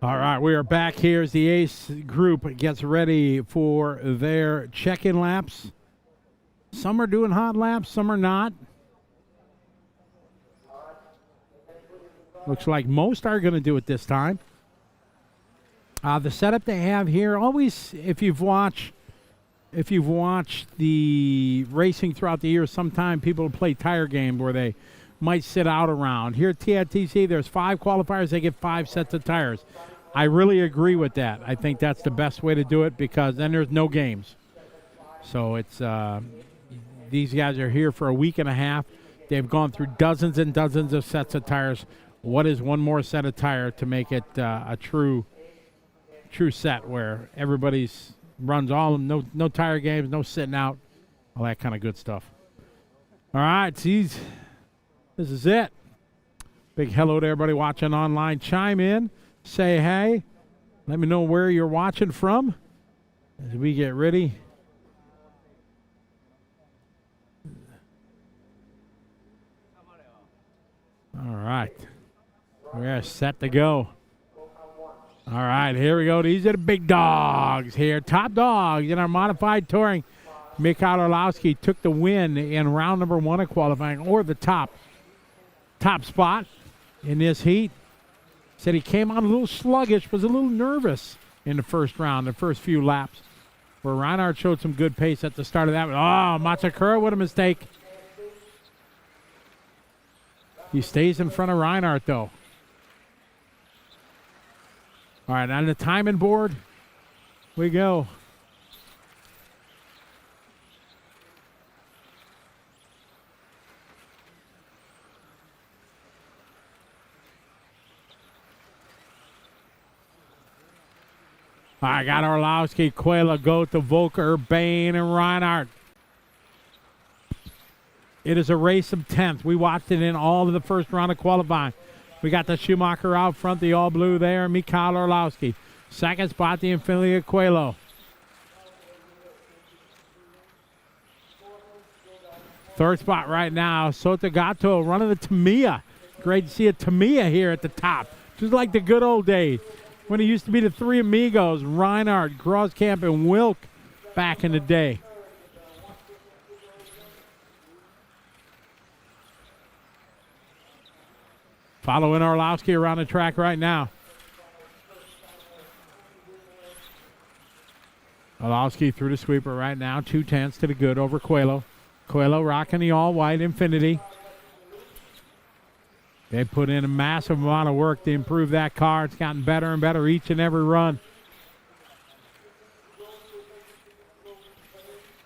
All right, we are back here as the Ace group gets ready for their check-in laps. Some are doing hot laps, some are not. Looks like most are going to do it this time. The setup they have here, always, if you've watched the racing throughout the year, sometime people play tire game where they might sit out around. Here at TITC, there's 5 qualifiers. They get 5 sets of tires. I really agree with that. I think that's the best way to do it because then there's no games. So it's these guys are here for a week and a half. They've gone through dozens and dozens of sets of tires. What is one more set of tire to make it a true set where everybody's runs all no tire games, no sitting out, all that kind of good stuff. All right, geez, this is it. Big hello to everybody watching online. Chime in, say hey, let me know where you're watching from as we get ready. All right, we're set to go. All right, here we go. These are the big dogs here. Top dogs in our modified touring. Mikhail Orlowski took the win in round number 1 of qualifying, or the top spot in this heat. Said he came out a little sluggish, was a little nervous in the first round, the first few laps, where Reinhardt showed some good pace at the start of that. Oh, Matsakura, what a mistake. He stays in front of Reinhardt, though. All right, on the timing board, we go. I got Orlowski, Quayla, Gotha, Volker, Bain, and Reinhardt. It is a race of 10th. We watched it in all of the first round of qualifying. We got the Schumacher out front, the all blue there, Mikhail Orlowski. Second spot, the Infinity of Coelho. Third spot right now, Sotagato running the Tamiya. Great to see a Tamiya here at the top. Just like the good old days when it used to be the 3 amigos, Reinhardt, Groskamp, and Wilk back in the day. Following Orlowski around the track right now. Orlowski through the sweeper right now. 2/10 to the good over Coelho. Coelho rocking the all-white Infinity. They put in a massive amount of work to improve that car. It's gotten better and better each and every run.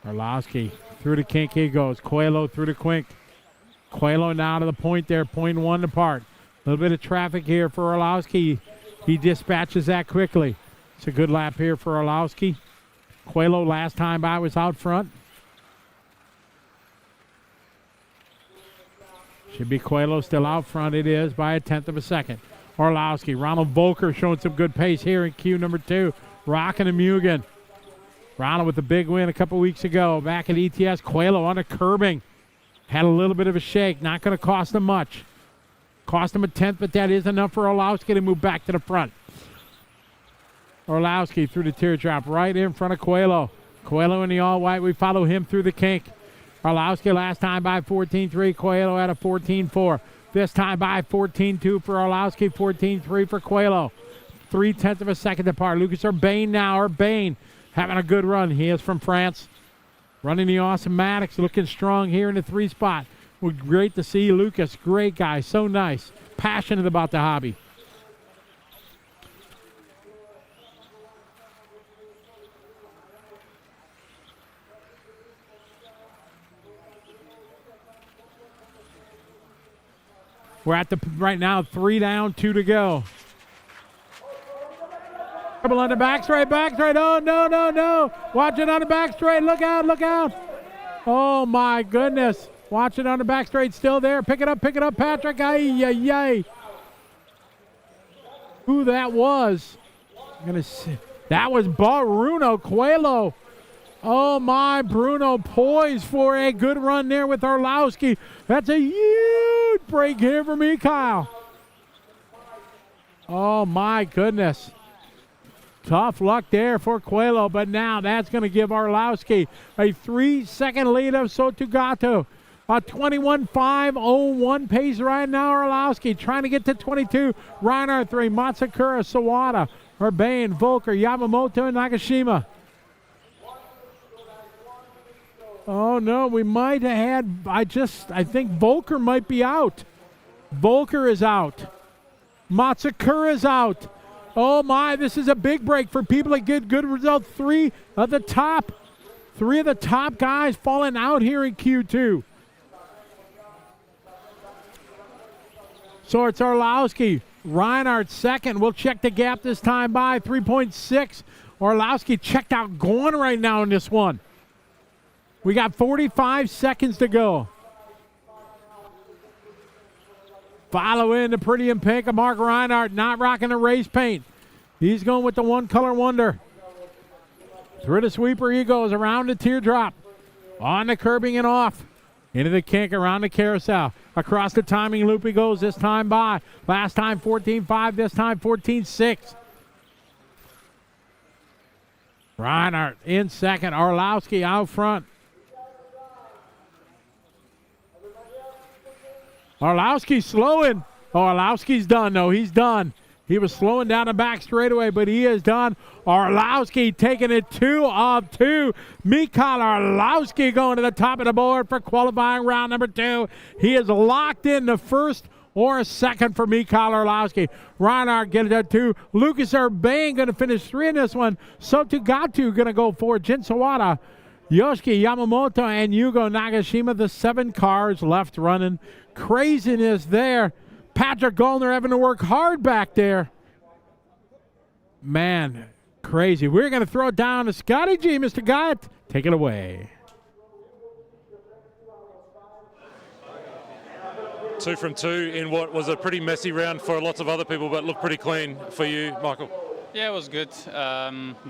Orlowski through the kink he goes. Coelho through the quink. Coelho now to the point there, 0.1 apart. A little bit of traffic here for Orlowski. He dispatches that quickly. It's a good lap here for Orlowski. Coelho last time by was out front. Should be Coelho still out front. It is by 1/10 of a second. Orlowski, Ronald Volker showing some good pace here in Q number 2. Rocking and Mugen. Ronald with a big win a couple weeks ago back at ETS. Coelho on the curbing. Had a little bit of a shake. Not going to cost him much. Cost him a 10th, but that is enough for Orlowski to move back to the front. Orlowski through the teardrop right in front of Coelho. Coelho in the all-white. We follow him through the kink. Orlowski last time by 14.3. Coelho at a 14.4. This time by 14.2 for Orlowski. 14.3 for Coelho. 0.3 of a second apart. Lucas Urbain now. Urbain having a good run. He is from France. Running the awesome Maddox. Looking strong here in the 3 spot. Well, great to see Lucas. Great guy. So nice. Passionate about the hobby. We're at the right now 3 down, 2 to go. Trouble on the back straight. Oh, no. Watch it on the back straight. Look out. Oh, my goodness. Watch it on the back straight, still there. Pick it up, Patrick. Ay. Who that was? I'm gonna see. That was Bruno Coelho. Oh, my, Bruno poised for a good run there with Orlowski. That's a huge break here for Mikhail. Oh, my goodness. Tough luck there for Coelho, but now that's going to give Orlowski a 3-second lead of Sotugatu. A 21.501 pace right now. Orlowski trying to get to 22. Reinhardt 3, Matsukura, Sawada, Urbane, Volker, Yamamoto, and Nagashima. Oh, no, we might have had, I think Volker might be out. Volker is out. Matsukura is out. Oh, my, this is a big break for people that get good results. Three of the top guys falling out here in Q2. So it's Orlowski. Reinhardt second. We'll check the gap this time by 3.6. Orlowski checked out going right now in this one. We got 45 seconds to go. Follow in the pretty in pink of Mark Reinhardt, not rocking the race paint. He's going with the one color wonder. Through the sweeper he goes, around the teardrop. On the curbing and off. Into the kink, around the carousel. Across the timing loop he goes, this time by. Last time 14.5, this time 14.6. Reinhardt in second, Orlowski out front. Orlowski's slowing. Oh, Orlowski's done, though. He's done. He was slowing down the back straightaway, but he is done. Orlowski taking it 2 of 2. Mikhail Orlowski going to the top of the board for qualifying round number 2. He is locked in the first or second for Mikhail Orlowski. Reinhardt getting it at 2. Lucas Urbane going to finish 3 in this one. Sotugatu going to go 4. Jin Sawada, Yoshiki Yamamoto, and Yugo Nagashima, the 7 cars left running. Craziness there. Patrick Gollner having to work hard back there. Man, crazy. We're going to throw it down to Scotty G. Mr. Guyett, take it away. 2 from 2 in what was a pretty messy round for lots of other people, but looked pretty clean for you, Michael. Yeah, it was good.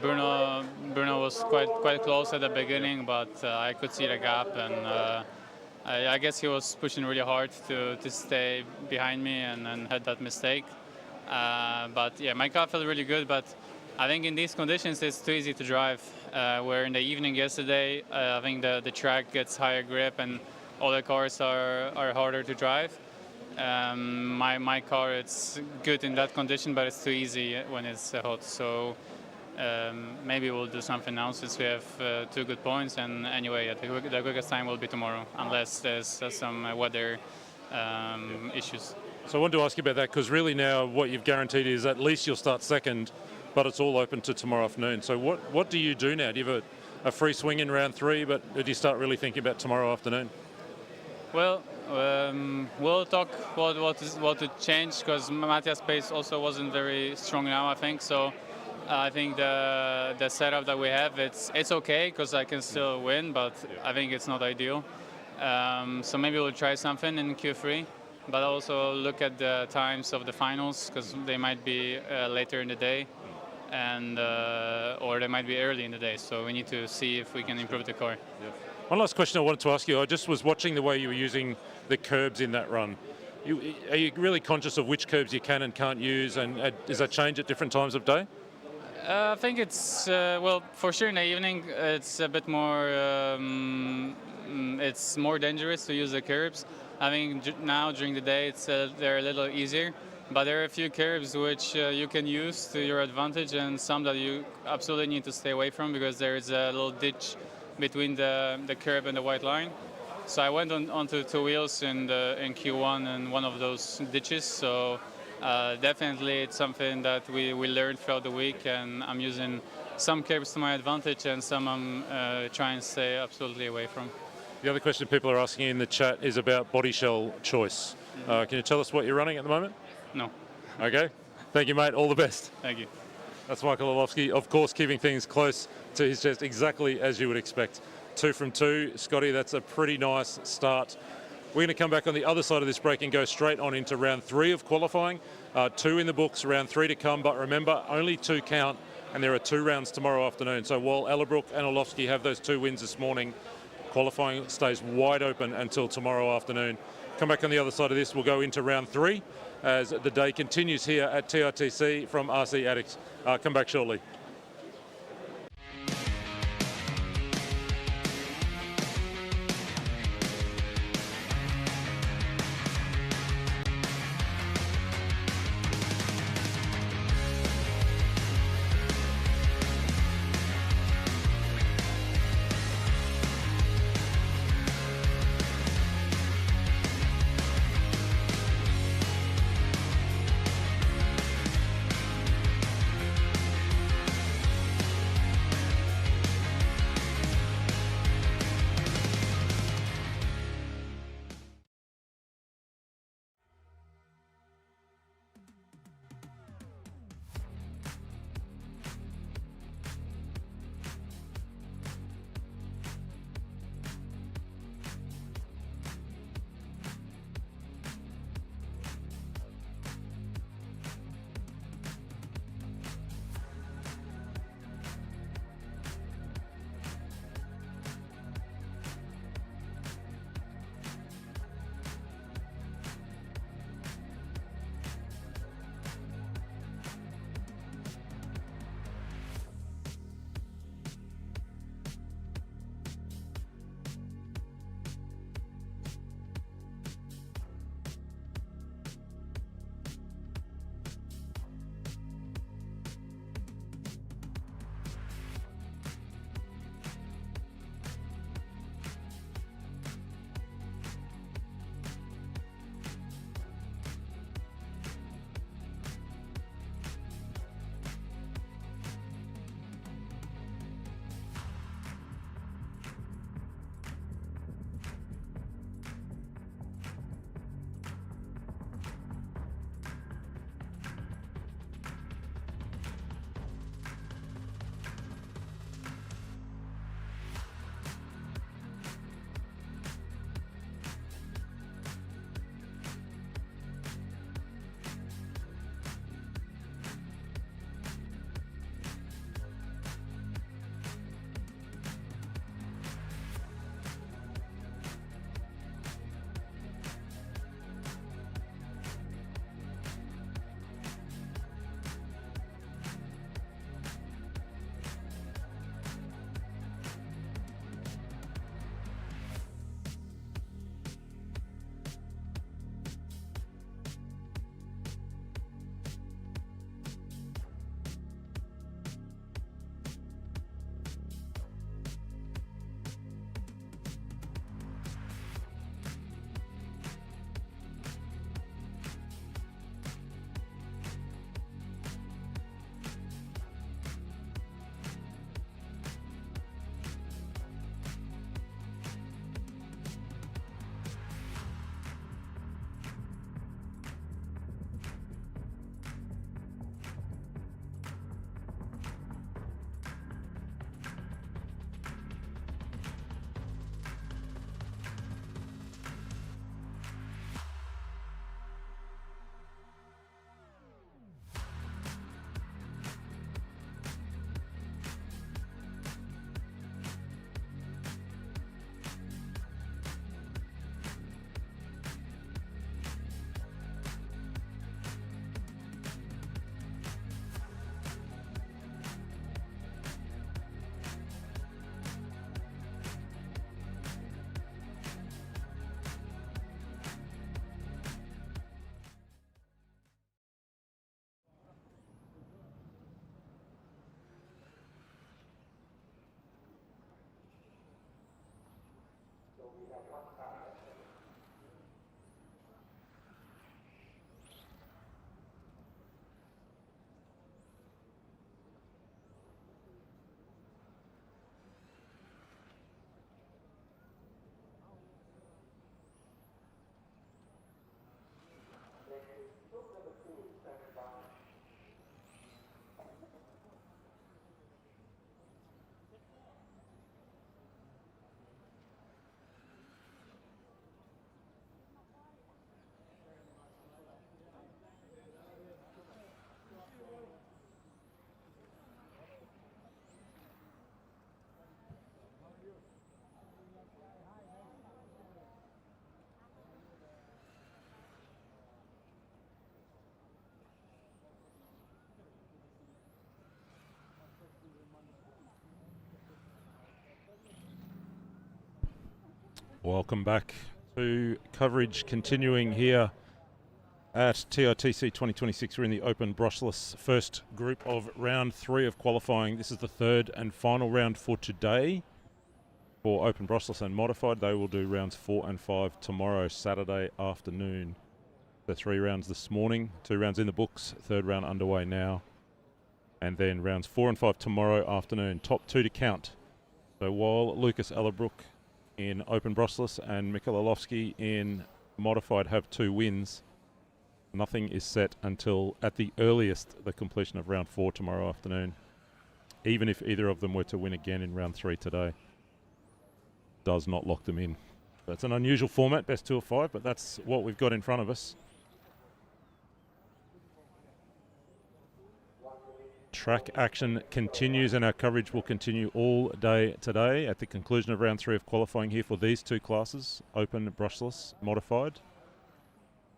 Bruno was quite close at the beginning, but I could see the gap, and I guess he was pushing really hard to stay behind me and had that mistake. But yeah, my car felt really good, but I think in these conditions it's too easy to drive. Where in the evening yesterday, I think the track gets higher grip and all the cars are harder to drive. My car, it's good in that condition, but it's too easy when it's hot. So maybe we'll do something else since we have 2 good points. And anyway, the quickest time will be tomorrow, unless there's some weather issues. So I wanted to ask you about that, because really now what you've guaranteed is at least you'll start second, but it's all open to tomorrow afternoon. So what do you do now? Do you have a free swing in round 3, but do you start really thinking about tomorrow afternoon? Well, we'll talk what to change, because Matthias' pace also wasn't very strong now, I think. So I think the setup that we have, it's okay, because I can still win, but I think it's not ideal. So maybe we'll try something in Q3, but also look at the times of the finals, because they might be later in the day, and or they might be early in the day. So we need to see if we can improve the car. Yeah. One last question I wanted to ask you. I just was watching the way you were using the curbs in that run. Are you really conscious of which curbs you can and can't use, and does that change at different times of day? I think it's, well, for sure in the evening it's a bit more, it's more dangerous to use the curbs. I think now during the day they're a little easier, but there are a few curbs which you can use to your advantage, and some that you absolutely need to stay away from, because there is a little ditch between the curb and the white line. So I went onto 2 wheels in Q1 and one of those ditches. So definitely it's something that we learned throughout the week, and I'm using some curbs to my advantage and some I'm trying to stay absolutely away from. The other question people are asking in the chat is about body shell choice. Can you tell us what you're running at the moment? No. Okay. Thank you, mate. All the best. Thank you. That's Michael Orlowski, of course, keeping things close to his chest, exactly as you would expect. 2 from 2. Scotty, that's a pretty nice start. We're going to come back on the other side of this break and go straight on into round 3 of qualifying. 2 in the books, round 3 to come. But remember, only 2 count, and there are 2 rounds tomorrow afternoon. So while Ellerbrook and Orlowski have those 2 wins this morning, qualifying stays wide open until tomorrow afternoon. Come back on the other side of this, we'll go into round 3. as the day continues here at TITC from RC Addict. Come back shortly. Welcome back to coverage continuing here at TITC 2026. We're in the open brushless first group of round 3 of qualifying. This is the third and final round for today for open brushless and modified. They will do rounds 4 and 5 tomorrow, Saturday afternoon. The 3 rounds this morning, 2 rounds in the books, third round underway now. And then rounds 4 and 5 tomorrow afternoon. Top 2 to count. So while Lucas Ellerbrook in open brushless and Mikkel Orlowski in modified have 2 wins, nothing is set until at the earliest the completion of round 4 tomorrow afternoon, even if either of them were to win again in round 3 today. Does not lock them in. That's an unusual format, best 2 of 5, but that's what we've got in front of us. Track action continues, and our coverage will continue all day today at the conclusion of round 3 of qualifying here for these 2 classes, open, brushless, modified.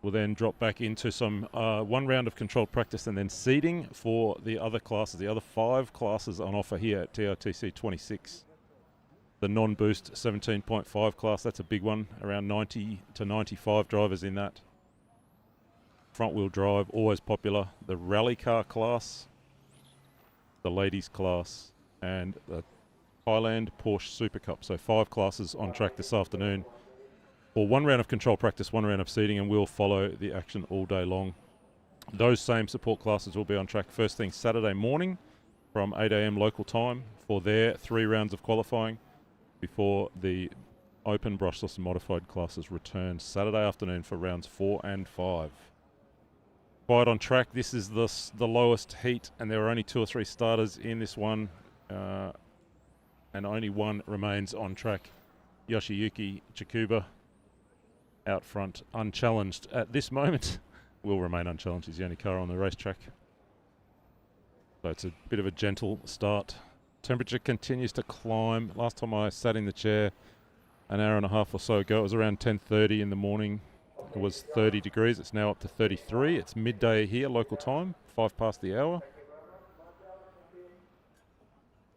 We'll then drop back into some 1 round of controlled practice and then seeding for the other classes, the other 5 classes on offer here at TITC 26. The non-boost 17.5 class, that's a big one, around 90 to 95 drivers in that. Front-wheel drive, always popular. The rally car class, the ladies class, and the Thailand Porsche Super Cup. So 5 classes on track this afternoon for 1 round of control practice, 1 round of seeding, and we'll follow the action all day long. Those same support classes will be on track first thing Saturday morning from 8 a.m. local time for their 3 rounds of qualifying before the open brushless and modified classes return Saturday afternoon for rounds 4 and 5. Quite on track. This is the lowest heat, and there are only 2 or 3 starters in this one, and only 1 remains on track. Yoshiyuki Chikuba out front, unchallenged at this moment. Will remain unchallenged. He's the only car on the racetrack. So it's a bit of a gentle start. Temperature continues to climb. Last time I sat in the chair an hour and a half or so ago, it was around 10:30 in the morning. It was 30 degrees. It's now up to 33. It's midday here, local time, 5 past the hour.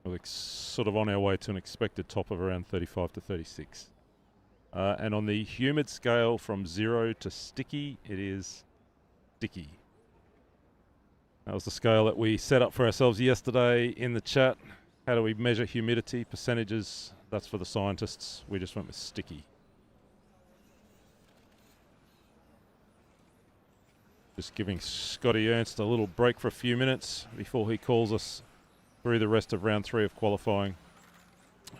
We're sort of on our way to an expected top of around 35 to 36. And on the humid scale from 0 to sticky, it is sticky. That was the scale that we set up for ourselves yesterday in the chat. How do we measure humidity, percentages? That's for the scientists. We just went with sticky. Just giving Scotty Ernst a little break for a few minutes before he calls us through the rest of round 3 of qualifying.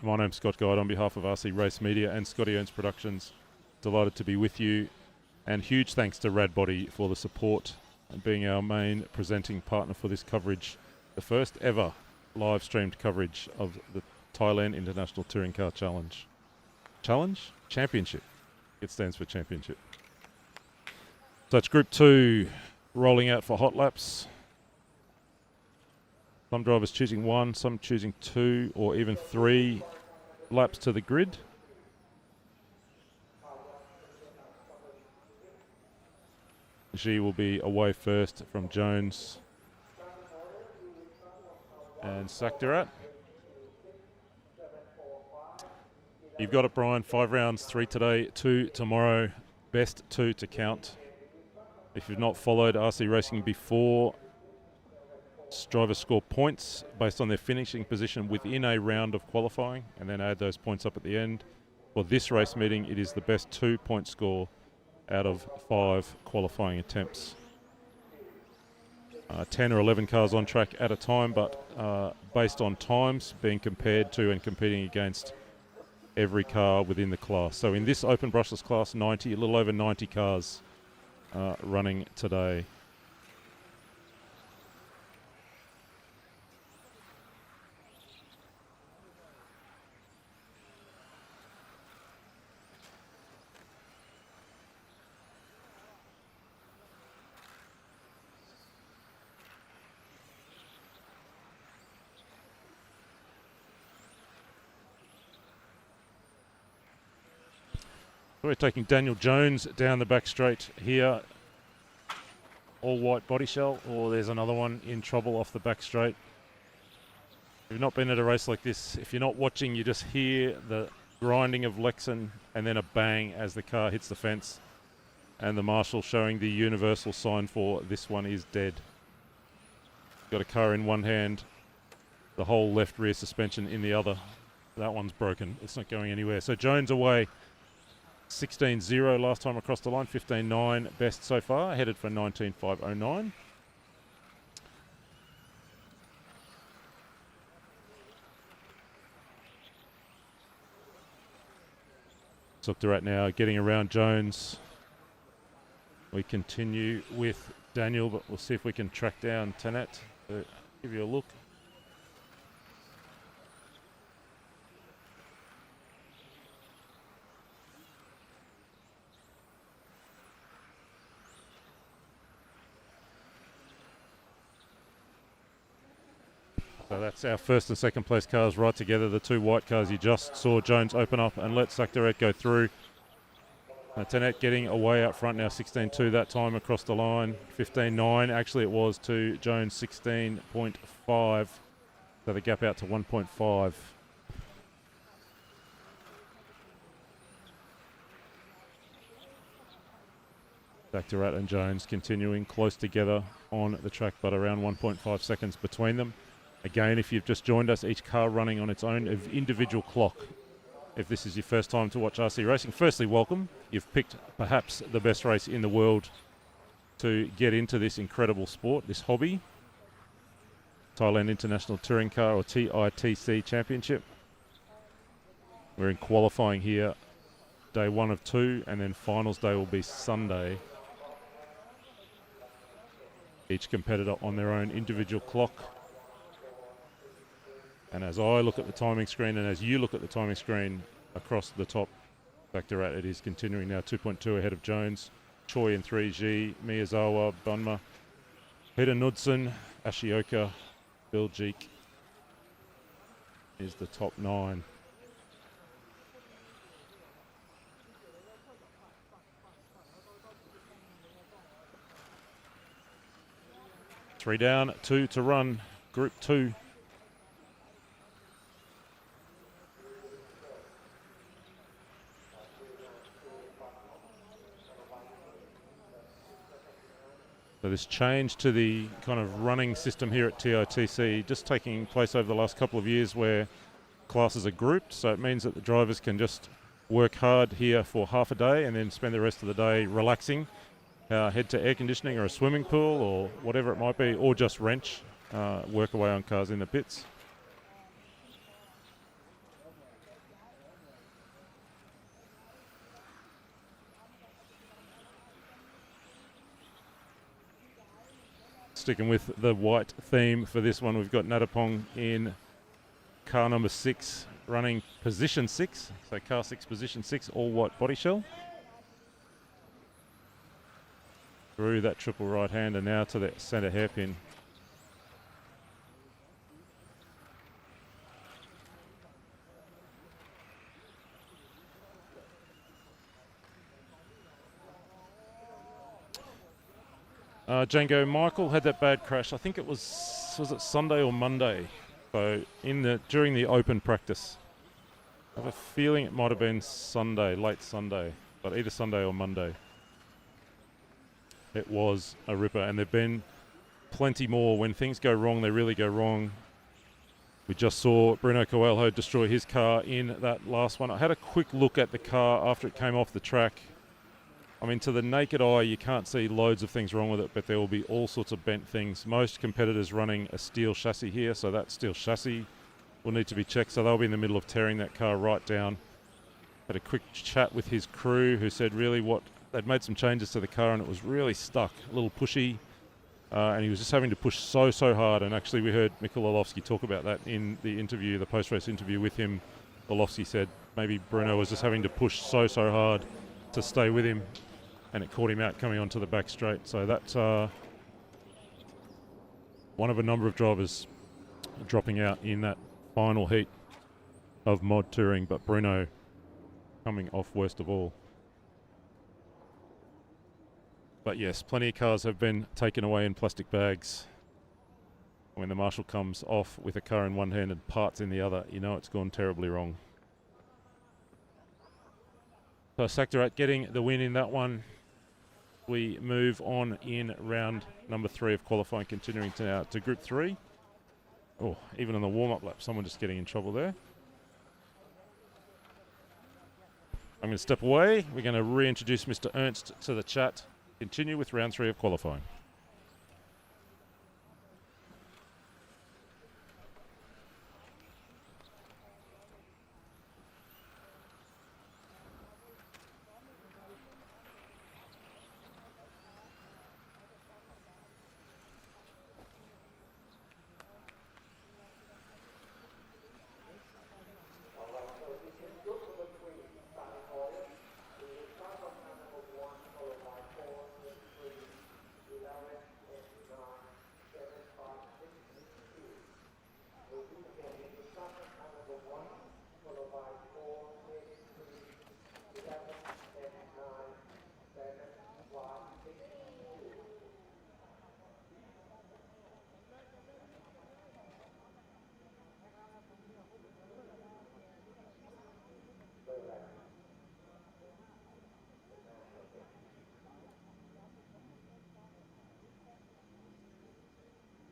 My name's Scott Guide on behalf of RC Race Media and Scotty Ernst Productions. Delighted to be with you, and huge thanks to Radbody for the support and being our main presenting partner for this coverage, the first ever live streamed coverage of the Thailand International Touring Car Challenge. Championship. It stands for championship. So it's Group 2 rolling out for hot laps. Some drivers choosing 1, some choosing 2 or even 3 laps to the grid. She will be away first from Jones and Sakdarat. You've got it, Brian. 5 rounds, 3 today, 2 tomorrow. Best 2 to count. If you've not followed RC Racing before, drivers score points based on their finishing position within a round of qualifying and then add those points up at the end. For this race meeting, it is the best 2-point score out of 5 qualifying attempts. 10 or 11 cars on track at a time, but based on times being compared to and competing against every car within the class. So in this open brushless class, 90, a little over 90 cars running today. We're taking Daniel Jones down the back straight here. All white body shell, or there's another one in trouble off the back straight. If you've not been at a race like this, if you're not watching, you just hear the grinding of Lexan, and then a bang as the car hits the fence. And the marshal showing the universal sign for this one is dead. Got a car in one hand, the whole left rear suspension in the other. That one's broken. It's not going anywhere. So Jones away 16-0 last time across the line, 15-9 best so far, headed for 19.509. It's up to right now, getting around Jones. We continue with Daniel, but we'll see if we can track down Tanet to give you a look. So that's our first and second place cars right together. The two white cars you just saw Jones open up and let Sakdaret go through. Tanet getting away out front now, 16-2 that time across the line. 15-9, actually it was to Jones, 16.5. So the gap out to 1.5. Sakdaret and Jones continuing close together on the track, but around 1.5 seconds between them. Again, if you've just joined us, each car running on its own individual clock. If this is your first time to watch RC racing, firstly, welcome. You've picked perhaps the best race in the world to get into this incredible sport, this hobby. Thailand International Touring Car, or TITC Championship. We're in qualifying here, day 1 of 2, and then finals day will be Sunday. Each competitor on their own individual clock. And as I look at the timing screen, and as you look at the timing screen across the top, Sakdaret, it is continuing now 2.2 ahead of Jones. Choi in 3G, Miyazawa, Bunma, Peter Knudsen, Ashioka, Biljik is the top 9. Three down, 2 to run, Group 2. So this change to the kind of running system here at TITC just taking place over the last couple of years where classes are grouped. So it means that the drivers can just work hard here for half a day and then spend the rest of the day relaxing, head to air conditioning or a swimming pool or whatever it might be, or just wrench, work away on cars in the pits. Sticking with the white theme for this one, we've got Natapong in car number 6, running position 6. So car 6, position 6, all white body shell. Through that triple right hander now to the centre hairpin. Django Michael had that bad crash. I think it was it Sunday or Monday? So during the open practice. I have a feeling it might have been Sunday, late Sunday, but either Sunday or Monday. It was a ripper, and there've been plenty more. When things go wrong, they really go wrong. We just saw Bruno Coelho destroy his car in that last one. I had a quick look at the car after it came off the track. I mean, to the naked eye, you can't see loads of things wrong with it, but there will be all sorts of bent things. Most competitors running a steel chassis here, so that steel chassis will need to be checked. So they'll be in the middle of tearing that car right down. Had a quick chat with his crew, who said really they'd made some changes to the car and it was really stuck, a little pushy. And he was just having to push so hard. And actually we heard Mikkel Orlowski talk about that in the interview, the post-race interview with him. Orlowski said maybe Bruno was just having to push so hard to stay with him, and it caught him out coming onto the back straight. So that's one of a number of drivers dropping out in that final heat of mod touring, but Bruno coming off worst of all. But yes, plenty of cars have been taken away in plastic bags. When the marshal comes off with a car in one hand and parts in the other, you know it's gone terribly wrong. So Saktarat getting the win in that one. We move on in round number 3 of qualifying, continuing to now to Group 3. Oh, even on the warm-up lap, someone just getting in trouble there. I'm going to step away. We're going to reintroduce Mr. Ernst to the chat. Continue with round 3 of qualifying.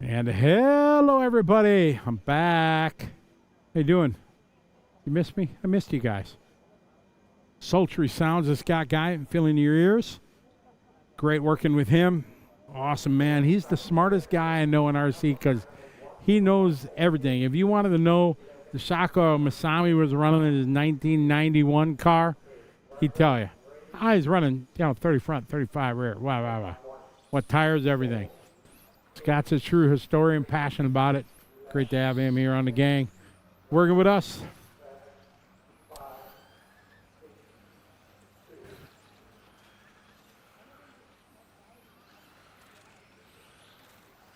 And hello, everybody. I'm back. How you doing? You missed me? I missed you guys. Sultry sounds this guy filling your ears. Great working with him. Awesome, man. He's the smartest guy I know in RC because he knows everything. If you wanted to know the Shaka Masami was running in his 1991 car, he'd tell you. He's running, 30 front, 35 rear. Wow. What tires, everything. Scott's a true historian, passionate about it. Great to have him here on the gang, working with us.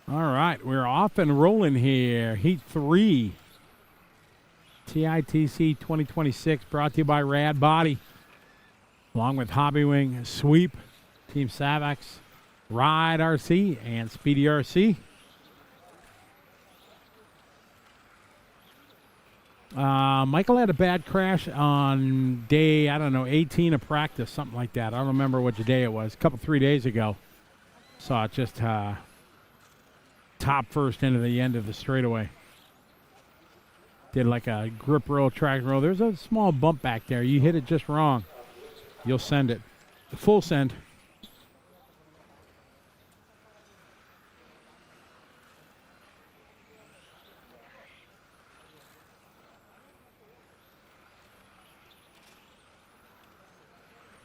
All right, we're off and rolling here. Heat 3. TITC 2026 brought to you by Rad Body, along with Hobbywing, Sweep, Team Savax, Ride RC, and Speedy RC. Michael had a bad crash on day, 18 of practice, something like that. I don't remember which day it was. 3 days ago. Saw it just top first into the end of the straightaway. Did like a grip roll, track roll. There's a small bump back there. You hit it just wrong, you'll send it. Full send.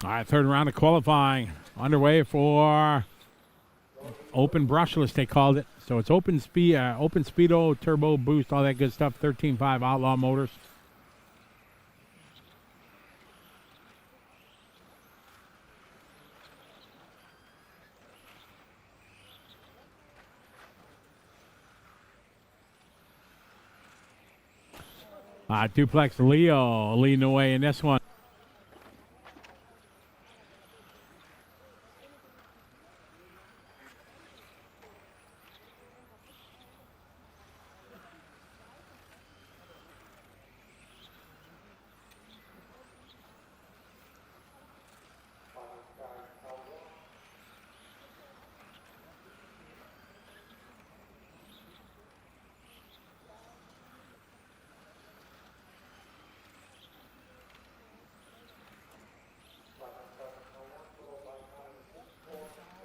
All right, third round of qualifying underway for open brushless, they called it. So it's open speedo, turbo boost, all that good stuff. 13.5 Outlaw motors. Duplex Leo leading the way in this one.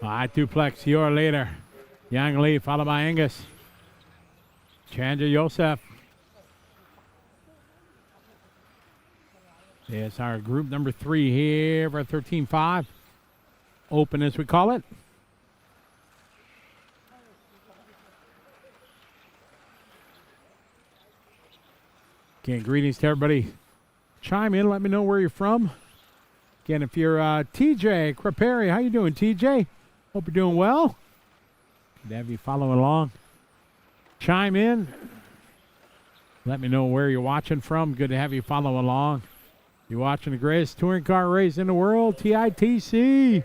All right, Duplex, you're later. Yang Lee, followed by Angus. Chandra Yosef. It's our group number 3 here for 13.5. Open, as we call it. Again, greetings to everybody. Chime in, let me know where you're from. Again, if you're TJ Creperi, how you doing, TJ? Hope you're doing well. Good to have you following along. Chime in. Let me know where you're watching from. Good to have you follow along. You're watching the greatest touring car race in the world, TITC,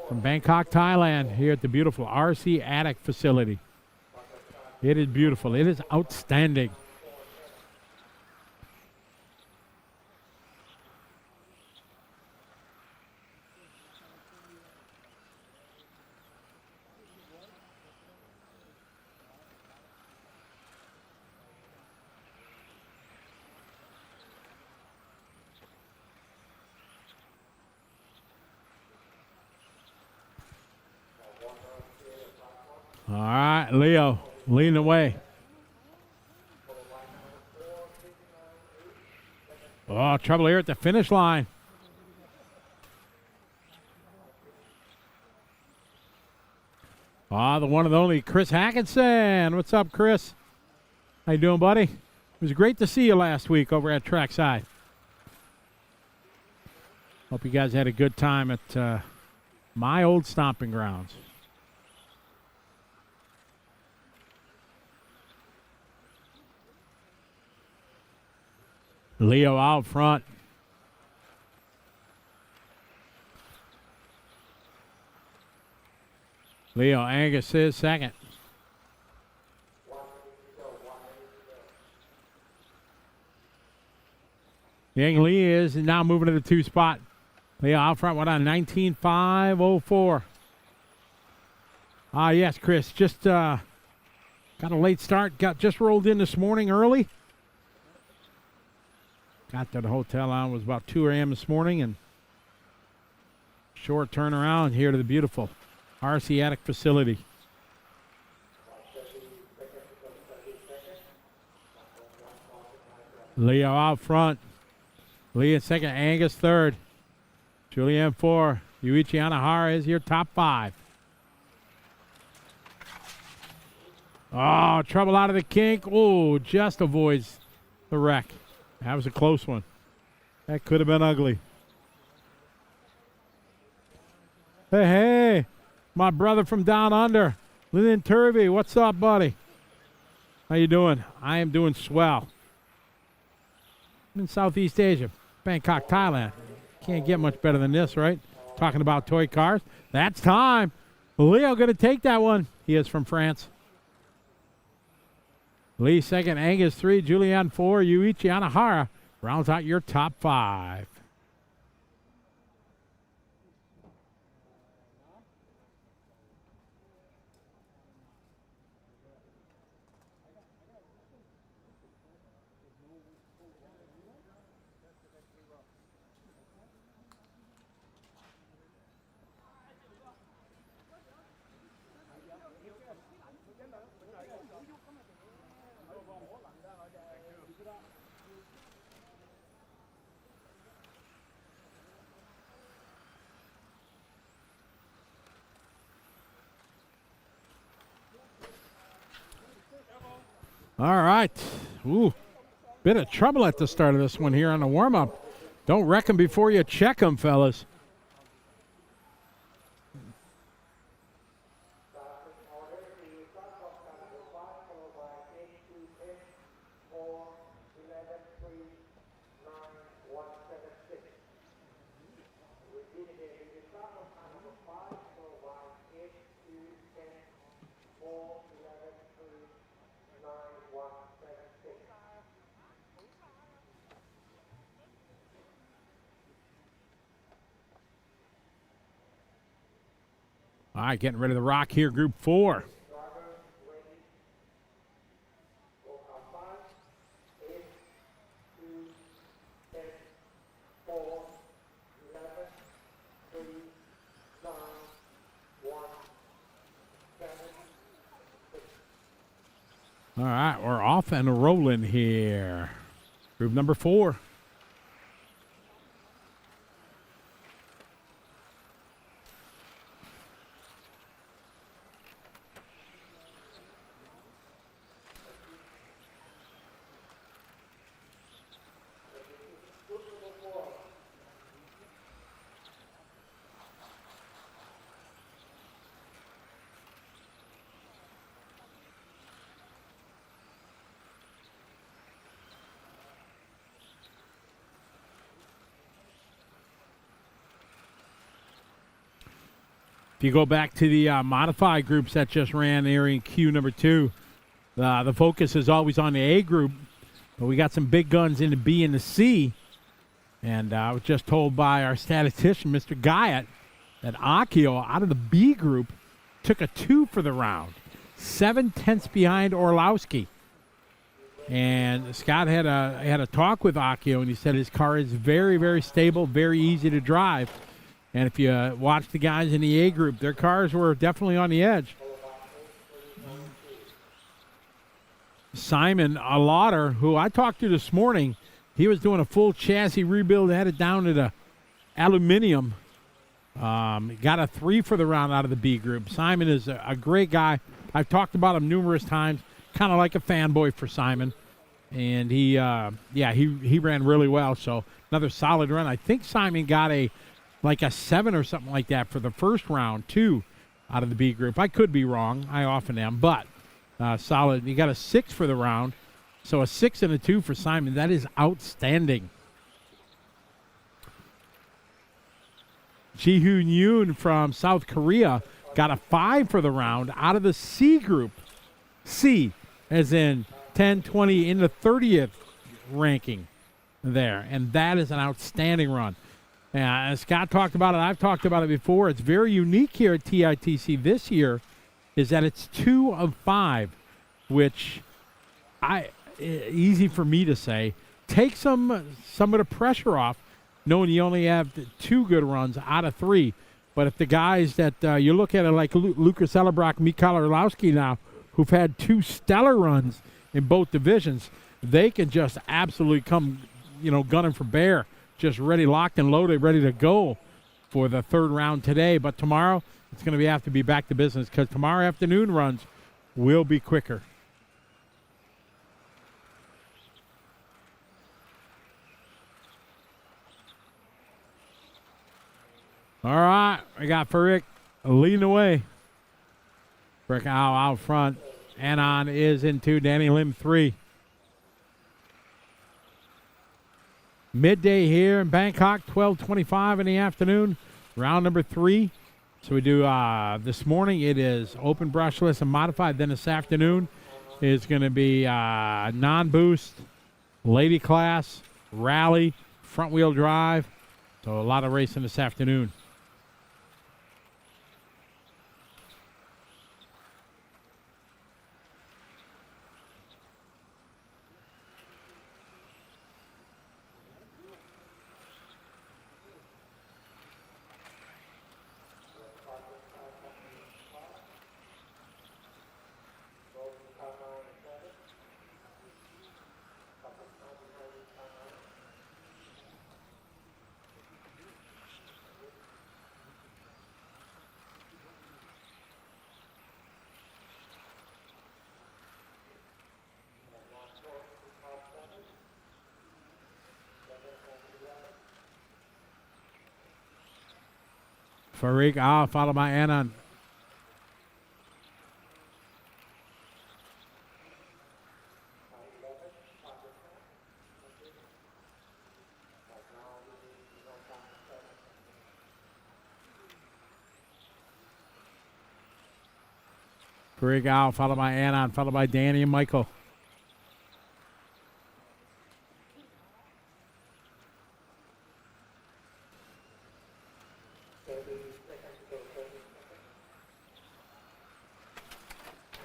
from Bangkok, Thailand, here at the beautiful RC Attic facility. It is beautiful. It is outstanding. All right, Leo leading away. Oh, trouble here at the finish line. The one and only Chris Hackinson. What's up, Chris? How you doing, buddy? It was great to see you last week over at Trackside. Hope you guys had a good time at my old stomping grounds. Leo out front. Leo Angus is second. Yang Lee is now moving to the 2 spot. Leo out front, went on 19.504. Yes, Chris, just got a late start. Just rolled in this morning early. Got to the hotel on was about 2 a.m. this morning, and short turnaround here to the beautiful RC Attic facility. Leo out front. Lee in second, Angus third. Julian 4. Yuichi Anahara is your top 5. Oh, trouble out of the kink. Oh, just avoids the wreck. That was a close one. That could have been ugly. Hey, my brother from down under, Lyndon Turvey. What's up, buddy? How you doing? I am doing swell. I'm in Southeast Asia, Bangkok, Thailand. Can't get much better than this, right? Talking about toy cars. That's time. Leo going to take that one. He is from France. Lee second, Angus 3, Julian 4, Yuichi Anahara rounds out your top 5. All right. Ooh, bit of trouble at the start of this one here on the warm-up. Don't wreck them before you check them, fellas. All right, getting rid of the rock here, group 4. All right, we're off and rolling here. Group number 4. If you go back to the modified groups that just ran there in Q number 2, the focus is always on the A group, but we got some big guns in the B and the C. And I was just told by our statistician, Mr. Guyot, that Akio out of the B group took a 2 for the round, 7/10 behind Orlowski. And Scott had a talk with Akio, and he said his car is very, very stable, very easy to drive. And if you watch the guys in the A group, their cars were definitely on the edge. Simon Lauder, who I talked to this morning, he was doing a full chassis rebuild, had it down to the aluminum. Got a 3 for the round out of the B group. Simon is a great guy. I've talked about him numerous times, kind of like a fanboy for Simon. And he ran really well. So another solid run. I think Simon got a 7 or something like that for the first round, too, out of the B group. I could be wrong. I often am, but solid. He got a 6 for the round. So a 6 and a 2 for Simon. That is outstanding. Ji-Hoon Yoon from South Korea got a 5 for the round out of the C group. C, as in 10, 20, in the 30th ranking there. And that is an outstanding run. As Scott talked about it, I've talked about it before. It's very unique here at TITC this year is that it's 2 of 5, which easy for me to say. Take some of the pressure off, knowing you only have 2 good runs out of 3. But if the guys that you look at it like Lucas Ellerbrock, Mikael Orlowski now, who've had 2 stellar runs in both divisions, they can just absolutely come, gunning for bear, just ready, locked and loaded, ready to go for the 3rd round today. But tomorrow, it's going to have to be back to business because tomorrow afternoon runs will be quicker. All right, we got Farik leading the way. Farik out front. Anon is in 2, Danny Lim 3. Midday here in Bangkok, 12:25 in the afternoon, round number 3. So we do this morning, it is open brushless and modified. Then this afternoon is going to be non-boost, lady class, rally, front-wheel drive. So a lot of racing this afternoon. Farik out, followed by Anon. Farik out, followed by Anon, followed by Danny and Michael.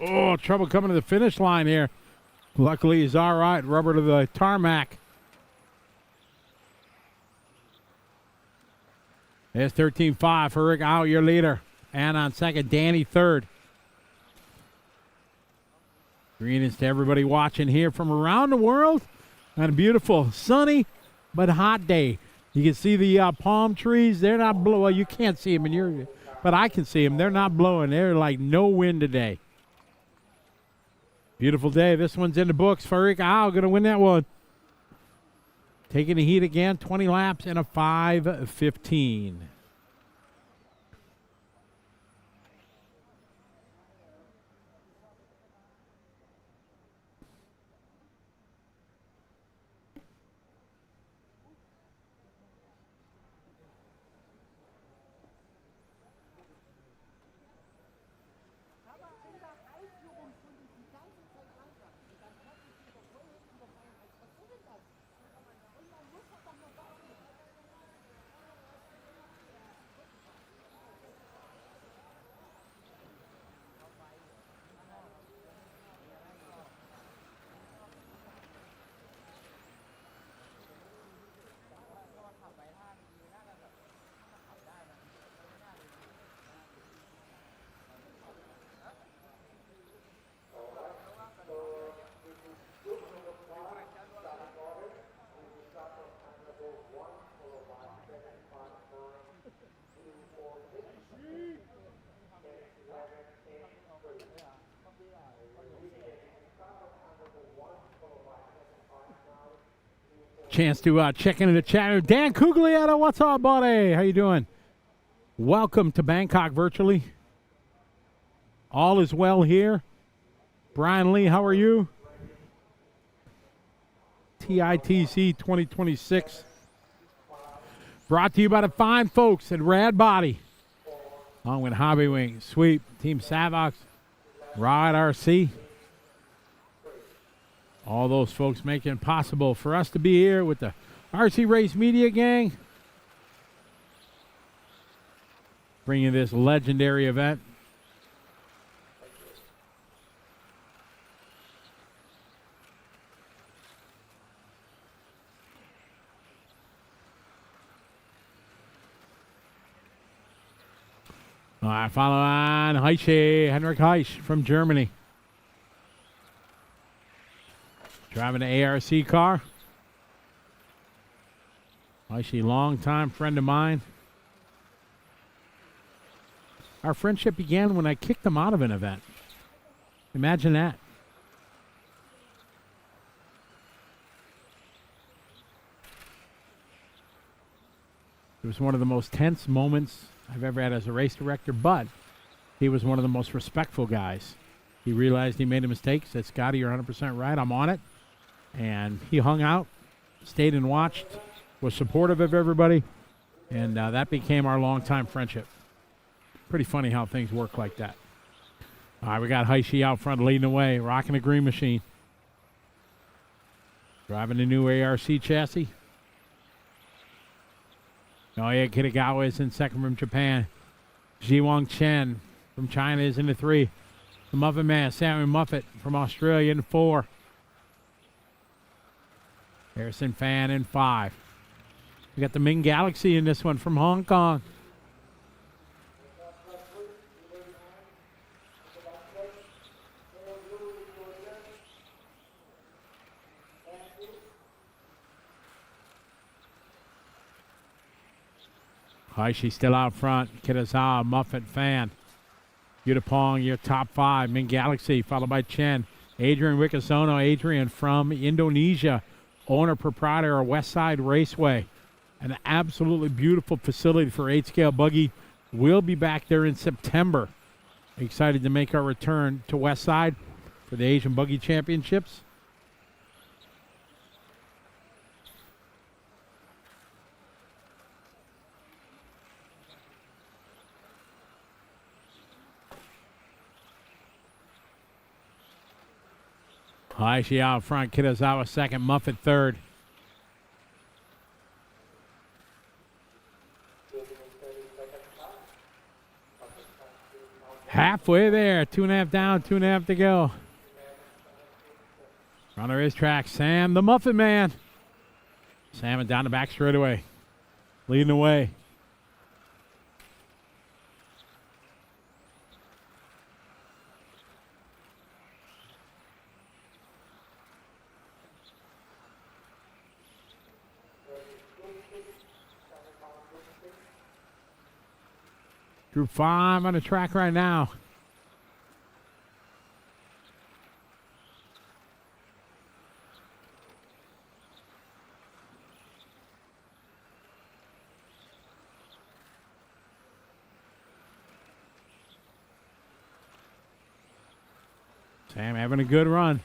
Oh, trouble coming to the finish line here. Luckily, he's all right. Rubber to the tarmac. There's 13-5. Farik out, your leader. And on second, Danny third. Greetings to everybody watching here from around the world on a beautiful, sunny, but hot day. You can see the palm trees. They're not blowing. Well, you can't see them, but I can see them. They're not blowing. They're like no wind today. Beautiful day. This one's in the books. Farik Al going to win that one. Taking the heat again. 20 laps and a 5:15. Chance to check into the chat. Dan Cuglietta, what's up, buddy? How you doing? Welcome to Bangkok virtually. All is well here. Brian Lee, how are you? TITC 2026. Brought to you by the fine folks at Rad Body. Along with Hobby Wings, Sweep, Team Savox, Rod RC. All those folks making it possible for us to be here with the RC Race Media Gang. Bringing this legendary event. All right, follow on Heiche, Henrik Heisch from Germany. Driving the ARC car. Heiche, longtime friend of mine. Our friendship began when I kicked him out of an event. Imagine that. It was one of the most tense moments I've ever had as a race director, but he was one of the most respectful guys. He realized he made a mistake, said, Scotty, you're 100% right, I'm on it. And he hung out, stayed and watched, was supportive of everybody, and that became our longtime friendship. Pretty funny how things work like that. All right, we got Heishi out front leading the way, rocking the green machine. Driving the new ARC chassis. Naoya Kitagawa is in second from Japan. Jiwang Chen from China is in the 3. The Muffet Man, Sammy Muffet from Australia in 4. Harrison Fan in 5. We got the Ming Galaxy in this one from Hong Kong. Heishi still out front. Kitazawa, Muffet, Fan. Yutapong, your top 5. Ming Galaxy, followed by Chen. Adrian Wickasono. Adrian from Indonesia. Owner, proprietor of Westside Raceway. An absolutely beautiful facility for 8-scale buggy. We'll be back there in September. Excited to make our return to Westside for the Asian Buggy Championships. Heishi out front, Kitazawa second, Muffet third. Halfway there, 2.5 down, 2.5 to go. On the racetrack, Sam the Muffet Man. Sam and down the back straightaway, leading the way. Group 5 on the track right now. Sam having a good run.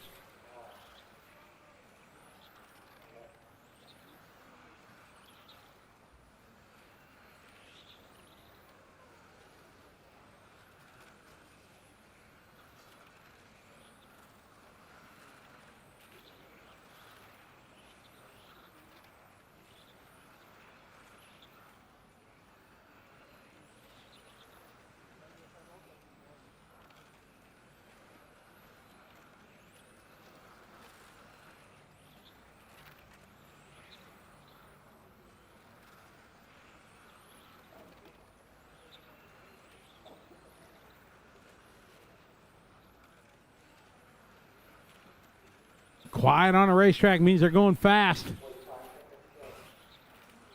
Quiet on a racetrack means they're going fast.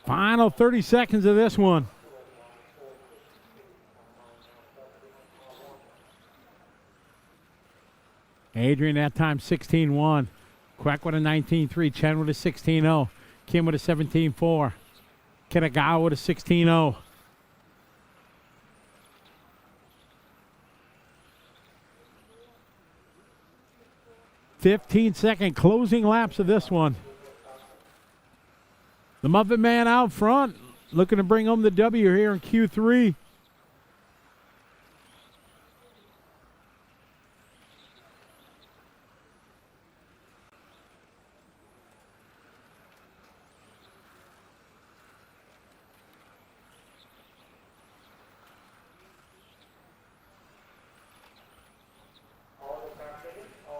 Final 30 seconds of this one. Adrian that time 16-1. Queck with a 19-3. Chen with a 16-0. Kim with a 17.4. Kitagawa with a 16.0. "15-second closing laps of this one. The Muffin Man out front, looking to bring home the W here in Q3.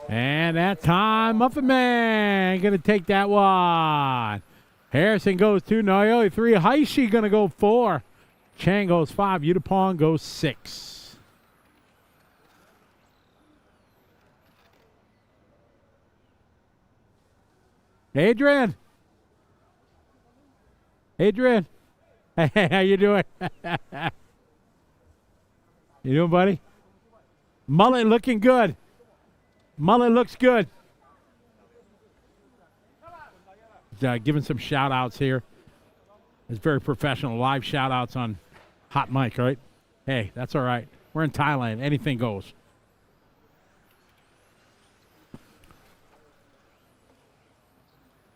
And that time, Muffin Man going to take that one. Harrison goes 2, Naoya 3, Haishi going to go 4. Chang goes 5, Yutapong goes 6. Adrian. Adrian. Hey, how you doing? You doing, buddy? Mullet looking good. Mullet looks good. Giving some shout outs here. It's very professional. Live shout outs on hot mic, right? Hey, that's all right. We're in Thailand. Anything goes.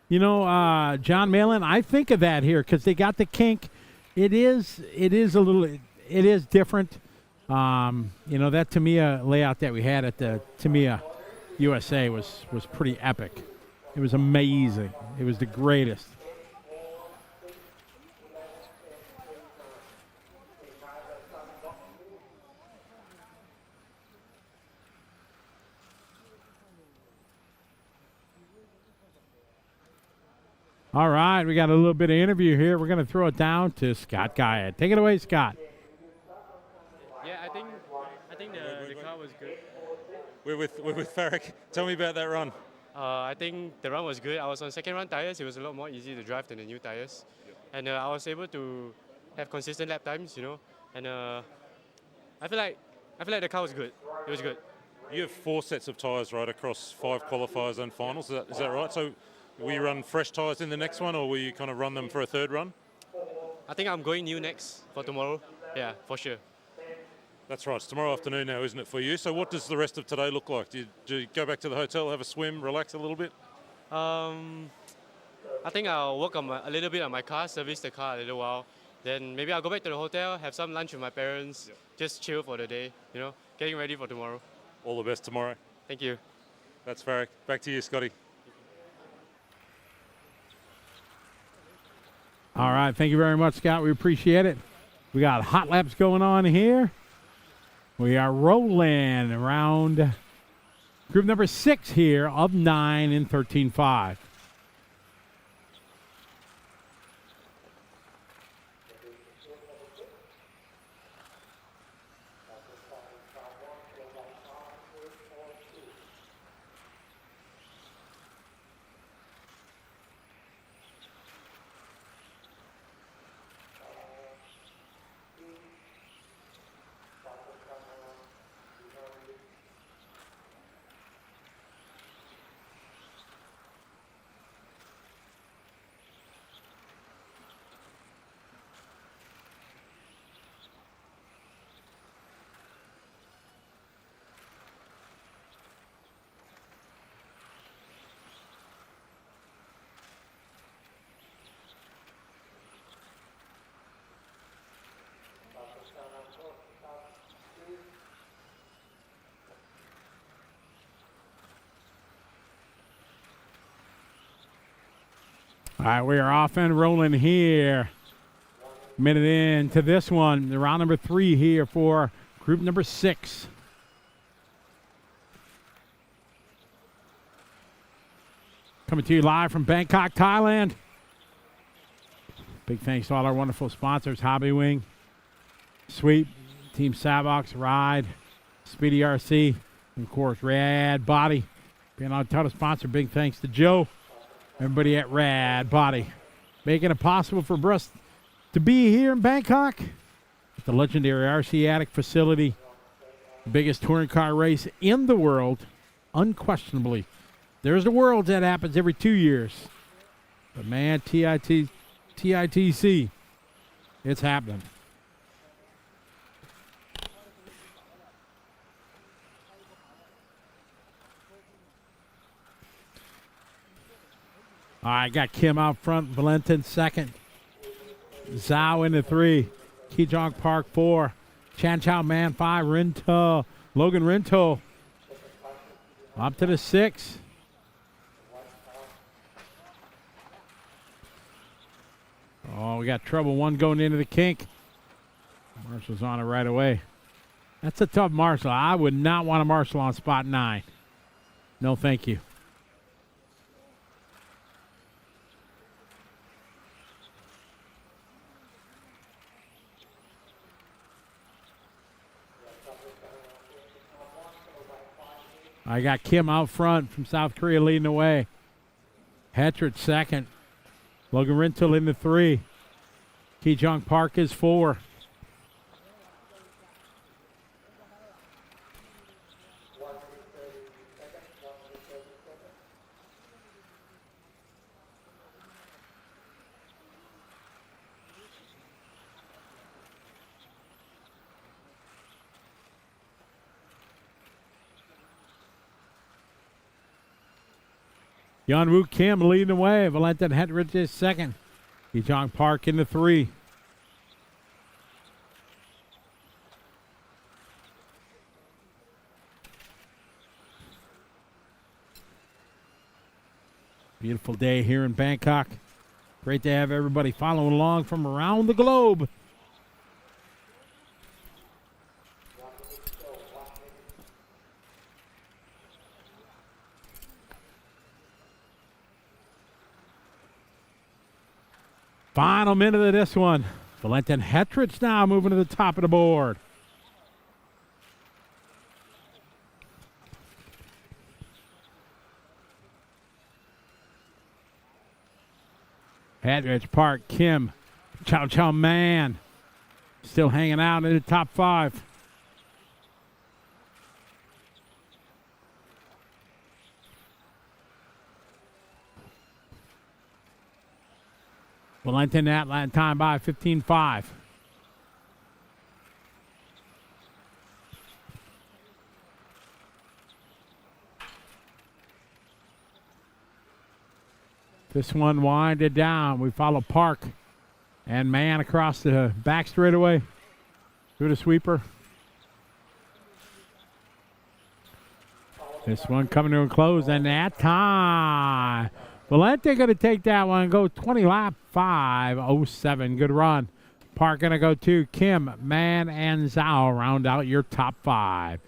You know, John Malin, I think of that here because they got the kink. It is different. You know, that Tamiya layout that we had at the Tamiya USA was pretty epic. It was amazing. It was the greatest. All right, we got a little bit of interview here. We're going to throw it down to Scott Guyad. Take it away, Scott. Yeah, I think the car was good. We're with Farrick. Tell me about that run. I think the run was good. I was on second run tires. It was a lot more easy to drive than the new tires, and I was able to have consistent lap times, you know. And I feel like the car was good. It was good. You have 4 sets of tyres, right, across 5 qualifiers and finals. Is that right? So will you run fresh tyres in the next one, or will you kind of run them for a third run? I think I'm going new next for tomorrow. Yeah, for sure. That's right. It's tomorrow afternoon now, isn't it, for you? So what does the rest of today look like? Do you go back to the hotel, have a swim, relax a little bit? I think I'll work on a little bit on my car, service the car a little while. Then maybe I'll go back to the hotel, have some lunch with my parents, just chill for the day, you know, getting ready for tomorrow. All the best tomorrow. Thank you. That's Farrick. Back to you, Scotty. All right, thank you very much, Scott. We appreciate it. We got hot laps going on here. We are rolling around group number 6 here of 9 in 13.5. All right, we are off and rolling here. Minute into this one, the round number 3 here for group number 6. Coming to you live from Bangkok, Thailand. Big thanks to all our wonderful sponsors, Hobby Wing, Sweep, Team Savox, Ride, Speedy RC, and of course, Rad Body. Being our title sponsor, big thanks to Joe. Everybody at Rad Body, making it possible for us to be here in Bangkok at the legendary RC Attic facility, the biggest touring car race in the world, unquestionably. There's the Worlds that happens every 2 years. But man, TITC, it's happening. All right, got Kim out front, Valentin second. Zhao into 3. Kijong Park 4. Chan Chao Man 5. Rinto. Logan Rinto up to the 6. Oh, we got trouble. One going into the kink. Marshall's on it right away. That's a tough Marshall. I would not want a Marshall on spot 9. No, thank you. I got Kim out front from South Korea leading the way. Hetrich second. Logan Rintel into 3. Kijong Park is 4. Yeonwoo Kim leading the way. Valentin Hetrich is second. Kijong Park into 3. Beautiful day here in Bangkok. Great to have everybody following along from around the globe. Final minute of this one. Valentin Hetrich now moving to the top of the board. Hetrich, Park, Kim, Chow Chow Man. Still hanging out in the top 5. Valentin that time by 15-5. This one winded down. We follow Park and Man across the back straightaway through the sweeper. This one coming to a close, and that time Valente going to take that one and go 20 lap 5:07. Good run. Park going to go 2. Kim, Man, and Zhao round out your top 5.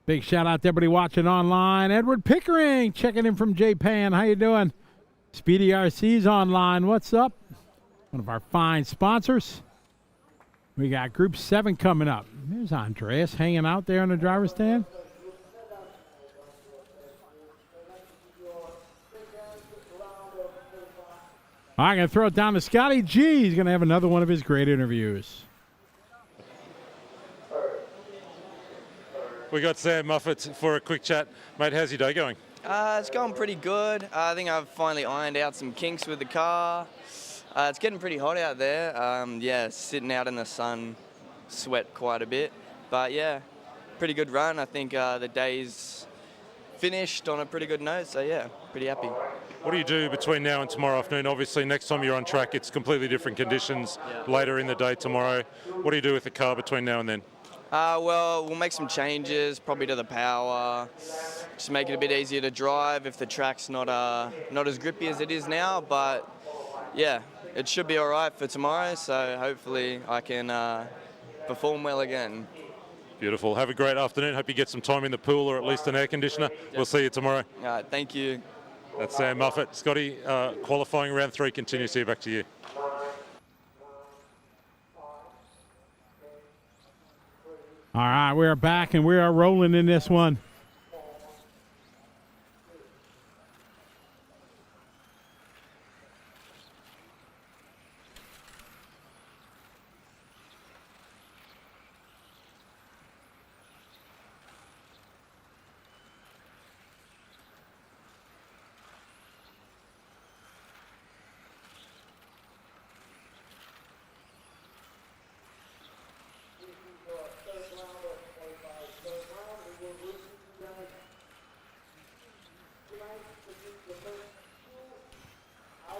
Big shout out to everybody watching online. Edward Pickering checking in from Japan. How you doing? Speedy RC's online. What's up? One of our fine sponsors. We got Group 7 coming up. There's Andreas hanging out there in the driver's stand. I'm going to throw it down to Scotty G. He's going to have another one of his great interviews. We got Sam Muffet for a quick chat. Mate, how's your day going? It's going pretty good. I think I've finally ironed out some kinks with the car. It's getting pretty hot out there. Yeah, sitting out in the sun, sweat quite a bit. But yeah, pretty good run. I think the day's finished on a pretty good note. So yeah, pretty happy. What do you do between now and tomorrow afternoon? Obviously, next time you're on track, it's completely different conditions later in the day tomorrow. What do you do with the car between now and then? Well, we'll make some changes, probably to the power, just make it a bit easier to drive if the track's not as grippy as it is now. But yeah, it should be all right for tomorrow, so hopefully I can perform well again. Beautiful. Have a great afternoon. Hope you get some time in the pool or at least an air conditioner. We'll see you tomorrow. All right, thank you. That's Sam Muffet. Scotty, qualifying round 3 continues here. Back to you. All right, we are back and we are rolling in this one.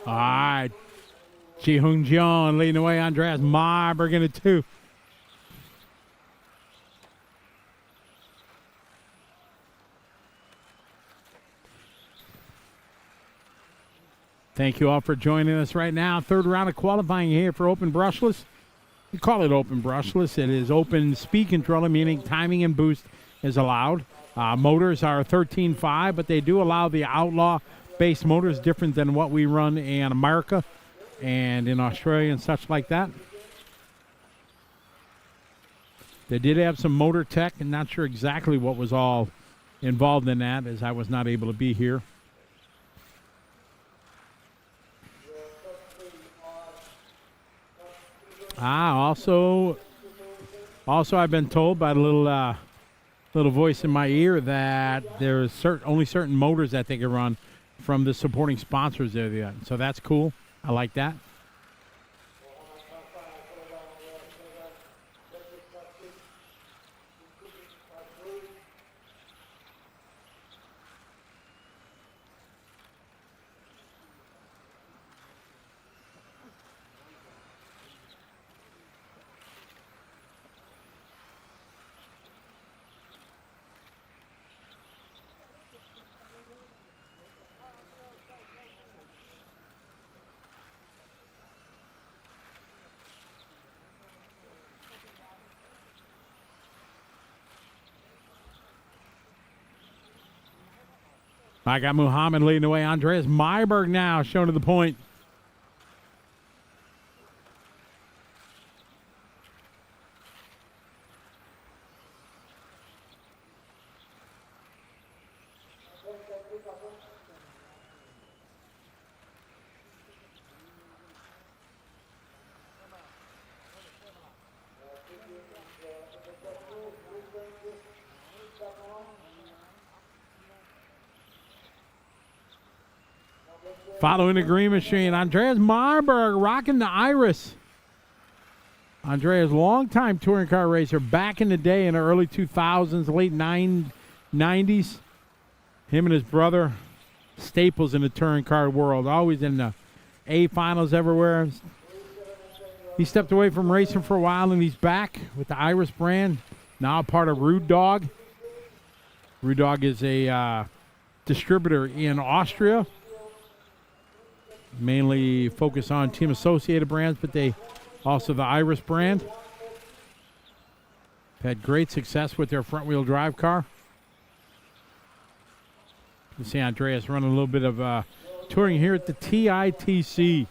All right. Ji Hoon Jeon leading the way. Andreas Myberg in it, too. Thank you all for joining us right now. Third round of qualifying here for Open Brushless. We call it Open Brushless. It is open speed controller, meaning timing and boost is allowed. Motors are 13.5, but they do allow the Outlaw-based motors, different than what we run in America and in Australia and such like that. They did have some motor tech, and not sure exactly what was all involved in that, as I was not able to be here. Also I've been told by the little voice in my ear that there's only certain motors that they can run from the supporting sponsors there. So that's cool. I like that. I got Muhammad leading the way. Andreas Myberg now shown to the point. Following the green machine, Andreas Myberg rocking the Iris. Andreas, longtime touring car racer, back in the day in the early 2000s, late 90s. Him and his brother, staples in the touring car world, always in the A finals everywhere. He stepped away from racing for a while, and he's back with the Iris brand, now part of Rude Dog. Rude Dog is a distributor in Austria. Mainly focus on Team Associated brands, but they also the Iris brand. Had great success with their front-wheel drive car. You see Andreas running a little bit of touring here at the TITC.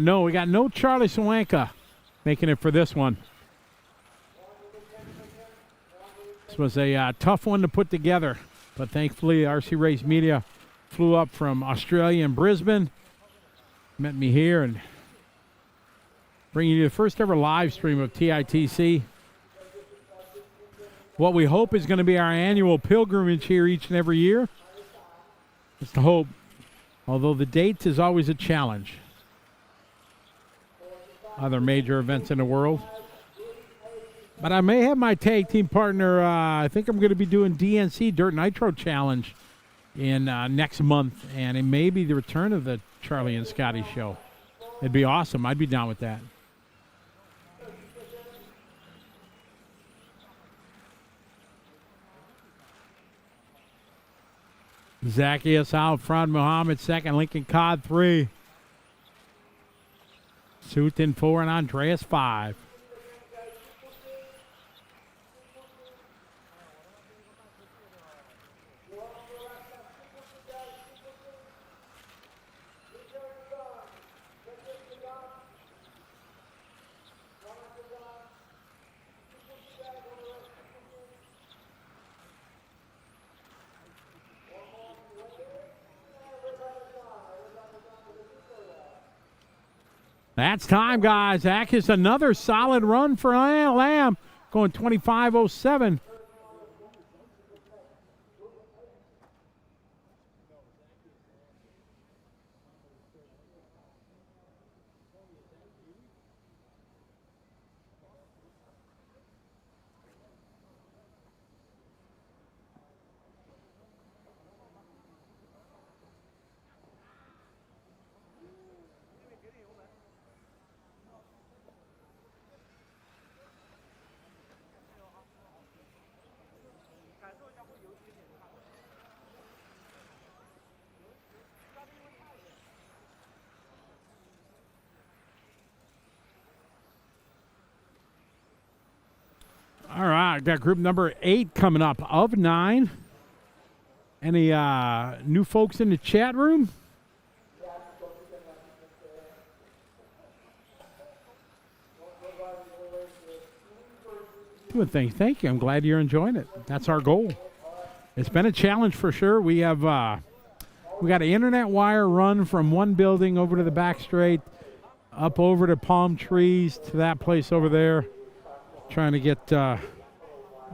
No, we got no Charlie Swanka making it for this one. This was a tough one to put together, but thankfully RC Race Media flew up from Australia and Brisbane, met me here, and bringing you the first ever live stream of TITC. What we hope is going to be our annual pilgrimage here each and every year. It's the hope, although the date is always a challenge. Other major events in the world. But I may have my tag team partner, I think I'm going to be doing DNC Dirt Nitro Challenge in next month, and it may be the return of the Charlie and Scotty show. It'd be awesome. I'd be down with that. Zacchaeus out front, Muhammad second, Lincoln Codd 3. Sutin 4 and Andreas 5. That's time, guys. Zach is another solid run for Lamb, going 25:07. got group number 8 coming up of 9. Any new folks in the chat room? Doing things. Thank you. I'm glad you're enjoying it. That's our goal. It's been a challenge for sure. We have we got an internet wire run from one building over to the back straight, up over to palm trees to that place over there, trying to get a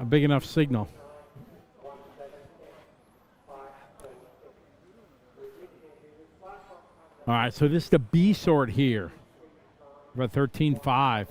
big enough signal. All right, so this is the B sort here. We're at 13.5.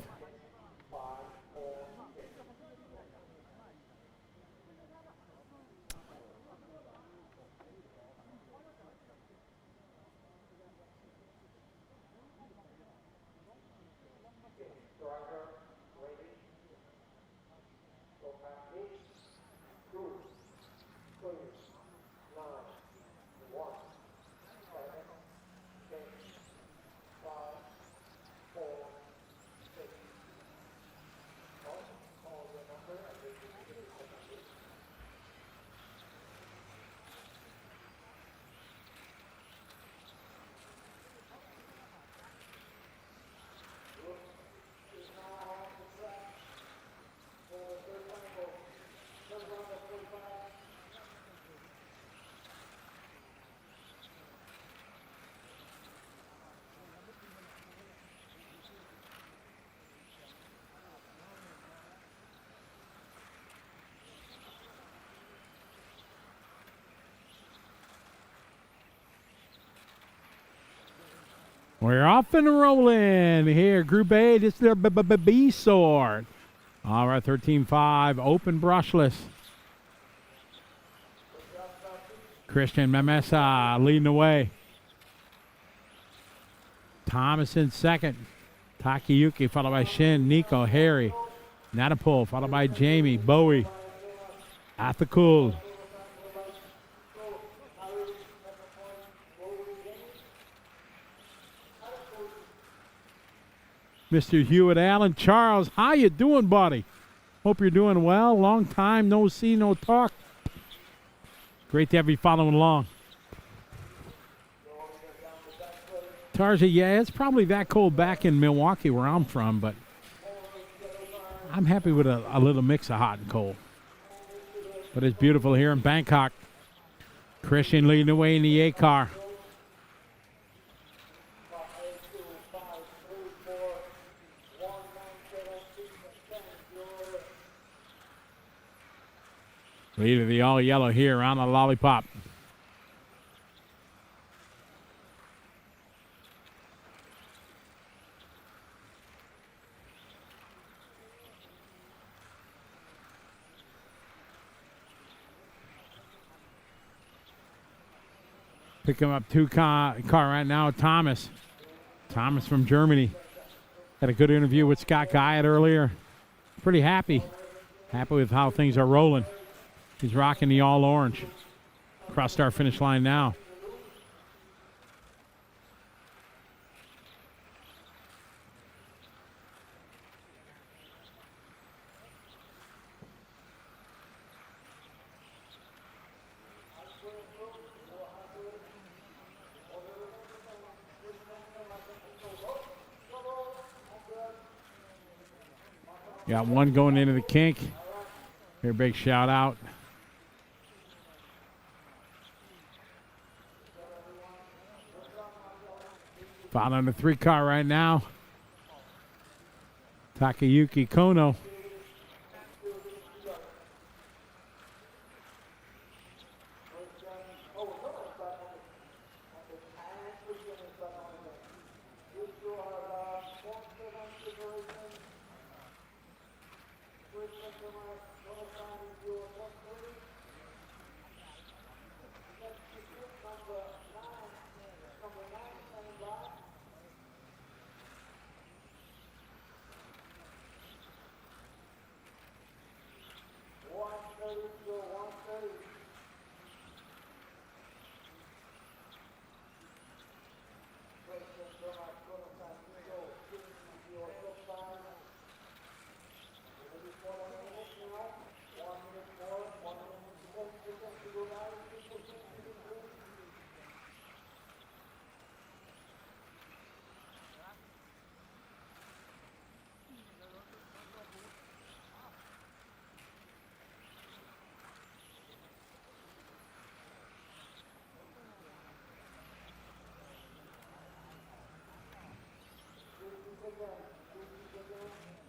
We're off and rolling here. Group A, this is their B sword. All right, 13.5, open brushless. Christian Memesa leading the way. Thomas in second. Takayuki followed by Shin, Nico, Harry. Natapul followed by Jamie, Bowie. Athakul. Mr. Hewitt Allen. Charles, how you doing, buddy? Hope you're doing well. Long time no see, no talk. Great to have you following along. Tarja, yeah, it's probably that cold back in Milwaukee where I'm from, but I'm happy with a little mix of hot and cold. But it's beautiful here in Bangkok. Christian leading the way in the A car. Lead of the all yellow here on the lollipop. Picking up two car right now, Thomas. Thomas from Germany. Had a good interview with Scott Guyot earlier. Pretty happy. Happy with how things are rolling. He's rocking the all orange. Crossed our finish line now. Got one going into the kink. Here, big shout out. Following the 3 car right now. Takayuki Kono.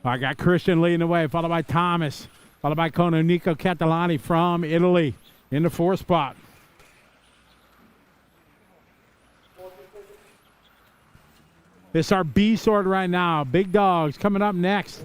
I got Christian leading the way, followed by Thomas, followed by Nico Catalani from Italy in the 4th spot. This is our B sort right now. Big dogs coming up next.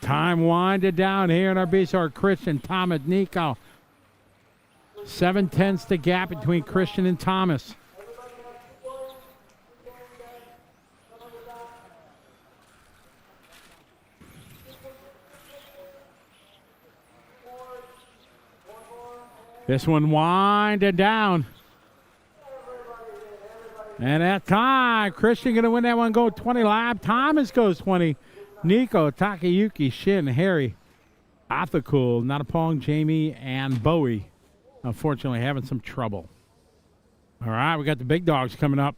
Time winded down here in our B sort. Christian, Thomas, Nico. 7/10 the gap between Christian and Thomas. This one winded down. And that time, Christian going to win that one, go 20 lap. Thomas goes 20. Nico, Takayuki, Shin, Harry, Athakul, Natapong, Jamie, and Bowie. Unfortunately, having some trouble. All right, we got the big dogs coming up.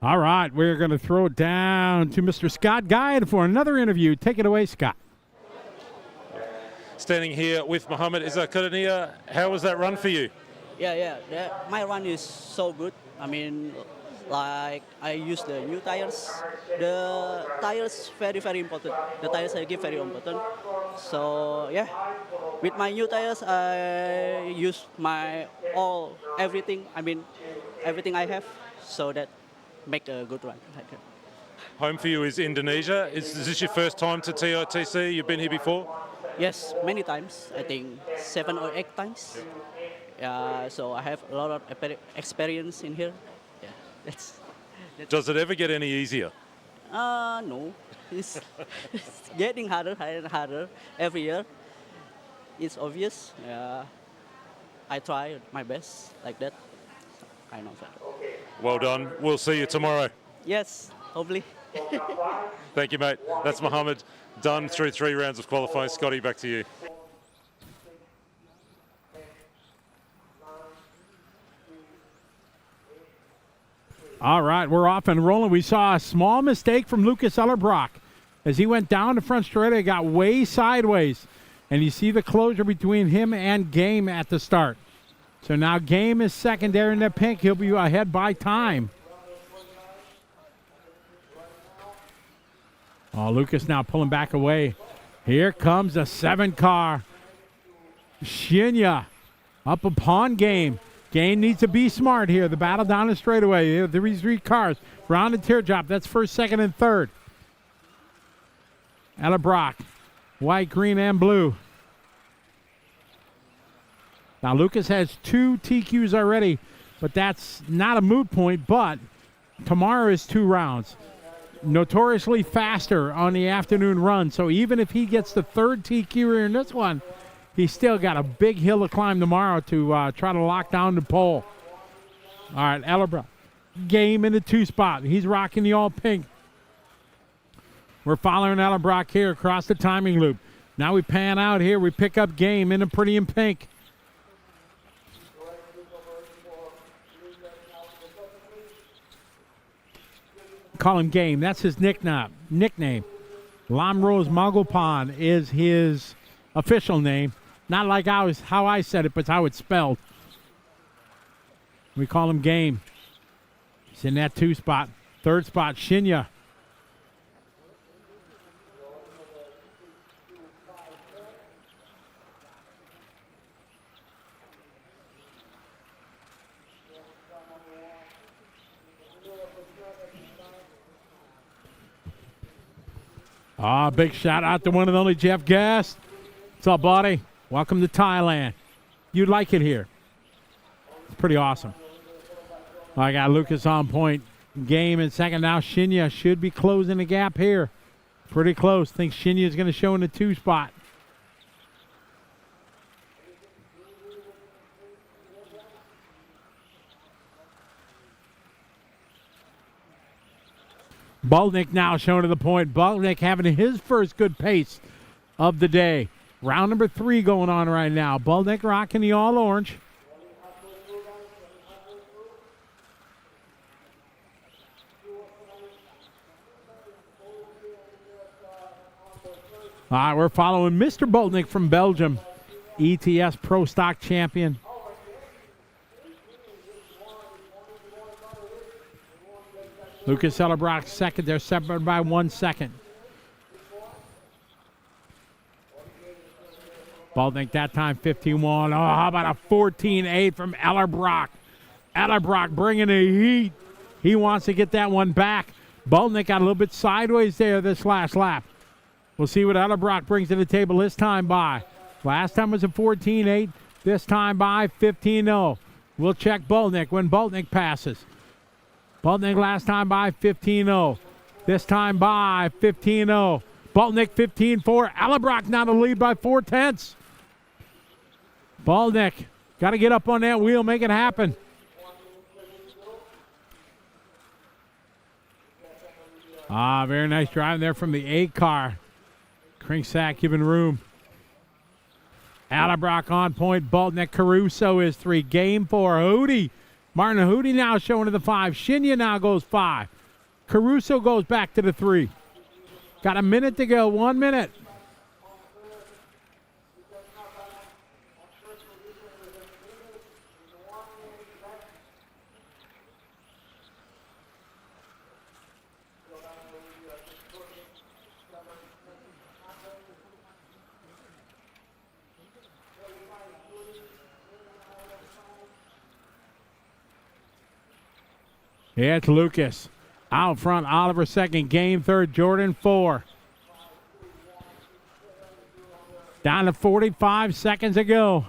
All right, we're going to throw it down to Mr. Scott Guide for another interview. Take it away, Scott. Standing here with Mohammed Izzakudania. How was that run for you? My run is so good. I mean, like I use the new tires. The tires very, very important. The tires I give very important. So yeah, with my new tires, I use my everything. I mean, everything I have, so that make a good run. Home for you is Indonesia. Is this your first time to TITC? You've been here before? Yes, many times. I think 7 or 8 times. So I have a lot of experience in here. Yeah, that's Does it ever get any easier? No. It's getting harder and harder every year. It's obvious. I try my best like that. I know that. Well done. We'll see you tomorrow. Yes, hopefully. Thank you, mate. That's Mohammed, done through 3 rounds of qualifying. Scotty, back to you. All right, we're off and rolling. We saw a small mistake from Lucas Ellerbrock. As he went down the front straight, it got way sideways. And you see the closure between him and Game at the start. So now Game is second there in the pink. He'll be ahead by time. Oh, Lucas now pulling back away. Here comes the 7 car. Shinya up upon Game. Game needs to be smart here. The battle down the straightaway. These 3 cars. Round and teardrop. That's first, second, and third. Ellerbrock. White, green, and blue. Now, Lucas has 2 TQs already, but that's not a moot point, but tomorrow is 2 rounds. Notoriously faster on the afternoon run, so even if he gets the 3rd TQ here in this one, he's still got a big hill to climb tomorrow to try to lock down the pole. All right, Ellerbrock. Game in the 2 spot. He's rocking the all pink. We're following Ellerbrock here across the timing loop. Now we pan out here. We pick up Game in the pretty in pink. Call him Game. That's his nickname. Lamrose Magopan is his official name. Not like how I said it, but how it's spelled. We call him Game. He's in that 2 spot. 3rd spot, Shinya. Big shout out to one and only Jeff Guest. What's up, buddy? Welcome to Thailand. You'd like it here. It's pretty awesome. I got Lucas on point. Game in second now. Shinya should be closing the gap here. Pretty close. Think Shinya is going to show in the 2 spot. Baltnik now showing to the point. Baltnik having his first good pace of the day. Round number 3 going on right now. Baltnik rocking the all orange. All right, we're following Mr. Baltnik from Belgium, ETS Pro Stock Champion. Lucas Ellerbrock second. They're separated by 1 second. Baltnik that time 15-1. Oh, how about a 14-8 from Ellerbrock? Ellerbrock bringing the heat. He wants to get that one back. Baltnik got a little bit sideways there this last lap. We'll see what Ellerbrock brings to the table this time by. Last time was a 14-8. This time by 15-0. We'll check Baltnik when Baltnik passes. Baltnik last time by 15-0. This time by 15-0. Baltnik 15-4. Ellerbrock now to lead by 4/10. Baltnik got to get up on that wheel, make it happen. Very nice driving there from the 8 car. Krinksack giving room. Ellerbrock on point. Baltnik. Caruso is 3. Game 4. Hootie. Martin Hootie now showing to the 5. Shinya now goes 5. Caruso goes back to the 3. Got a minute to go. 1 minute. Yeah, it's Lucas. Out front, Oliver second. Game third, Jordan 4. Down to 45 seconds to go.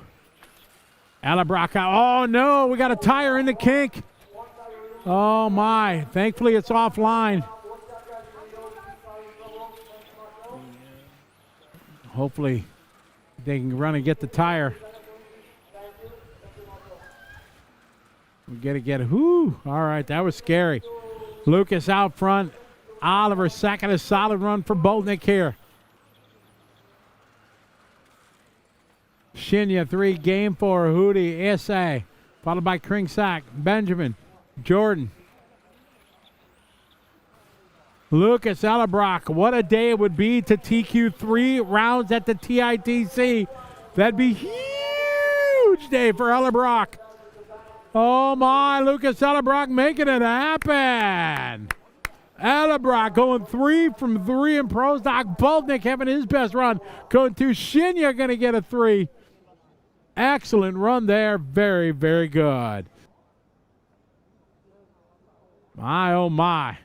Ellerbrock out. Oh, no, we got a tire in the kink. Oh, my. Thankfully, it's offline. Hopefully, they can run and get the tire. We got to get it. Whoo. All right, that was scary. Lucas out front. Oliver second. A solid run for Baltnik here. Shinya 3. Game 4. Hootie. SA. Followed by Krinksack. Benjamin. Jordan. Lucas Ellerbrock. What a day it would be to TQ 3 rounds at the TITC. That'd be huge day for Ellerbrock. Oh, my. Lucas Ellerbrock making it happen. Ellerbrock going 3 from 3 in Pro Stock. Baltnik having his best run. Going to Shinya, going to get a 3. Excellent run there. Very, very good. My, oh, my.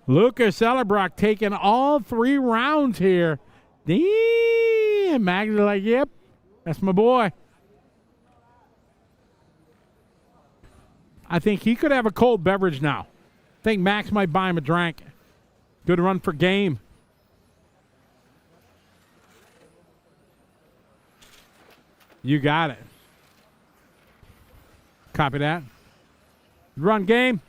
Lucas Ellerbrock taking all 3 rounds here. Damn, Magnus like, yep, that's my boy. I think he could have a cold beverage now. I think Max might buy him a drink. Good run for game. You got it. Copy that. Run game.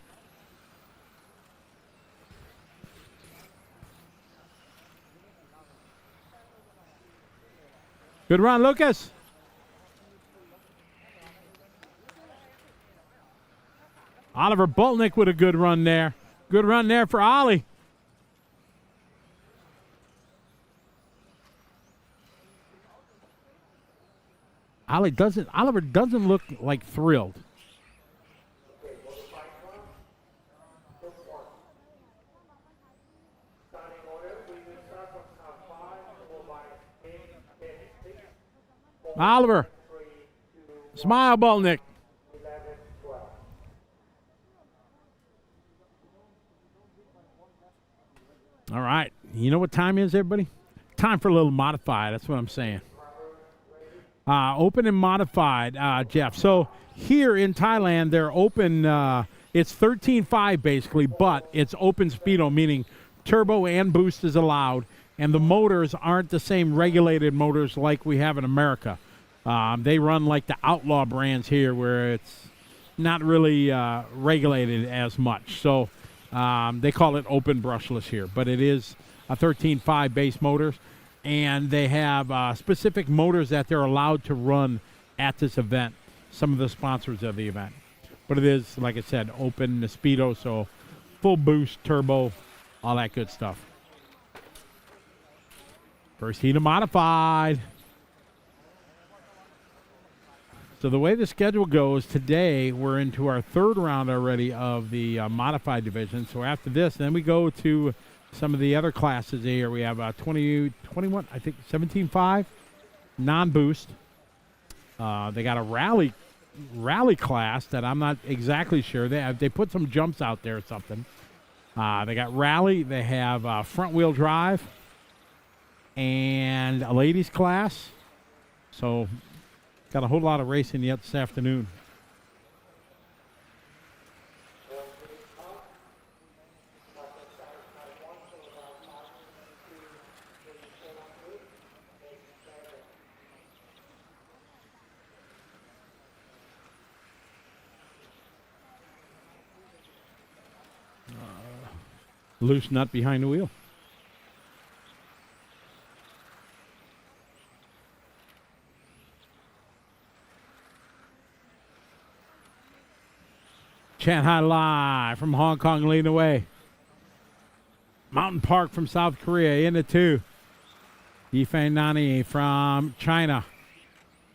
Good run, Lucas. Oliver Baltnik with a good run there. Good run there for Ollie. Oliver doesn't look like thrilled. Oliver. Smile, Baltnik. All right. You know what time is, everybody? Time for a little modified. That's what I'm saying. Open and modified, Jeff. So here in Thailand, they're open. It's 13.5 basically, but it's open speedo, meaning turbo and boost is allowed, and the motors aren't the same regulated motors like we have in America. They run like the Outlaw brands here, where it's not really regulated as much. So they call it open brushless here, but it is a 13.5 base motors, and they have specific motors that they're allowed to run at this event, some of the sponsors of the event. But it is, like I said, open speedo, so full boost, turbo, all that good stuff. First heat of modified. So the way the schedule goes, today we're into our third round already of the modified division. So after this, then we go to some of the other classes here. We have 20, 21, I think 17.5, non-boost. They got a rally class that I'm not exactly sure. They put some jumps out there or something. They got rally. They have front wheel drive and a ladies class. So got a whole lot of racing yet this afternoon. Loose nut behind the wheel. Shanghai live from Hong Kong leading away. Mountain Park from South Korea in the 2. Yifan Nani from China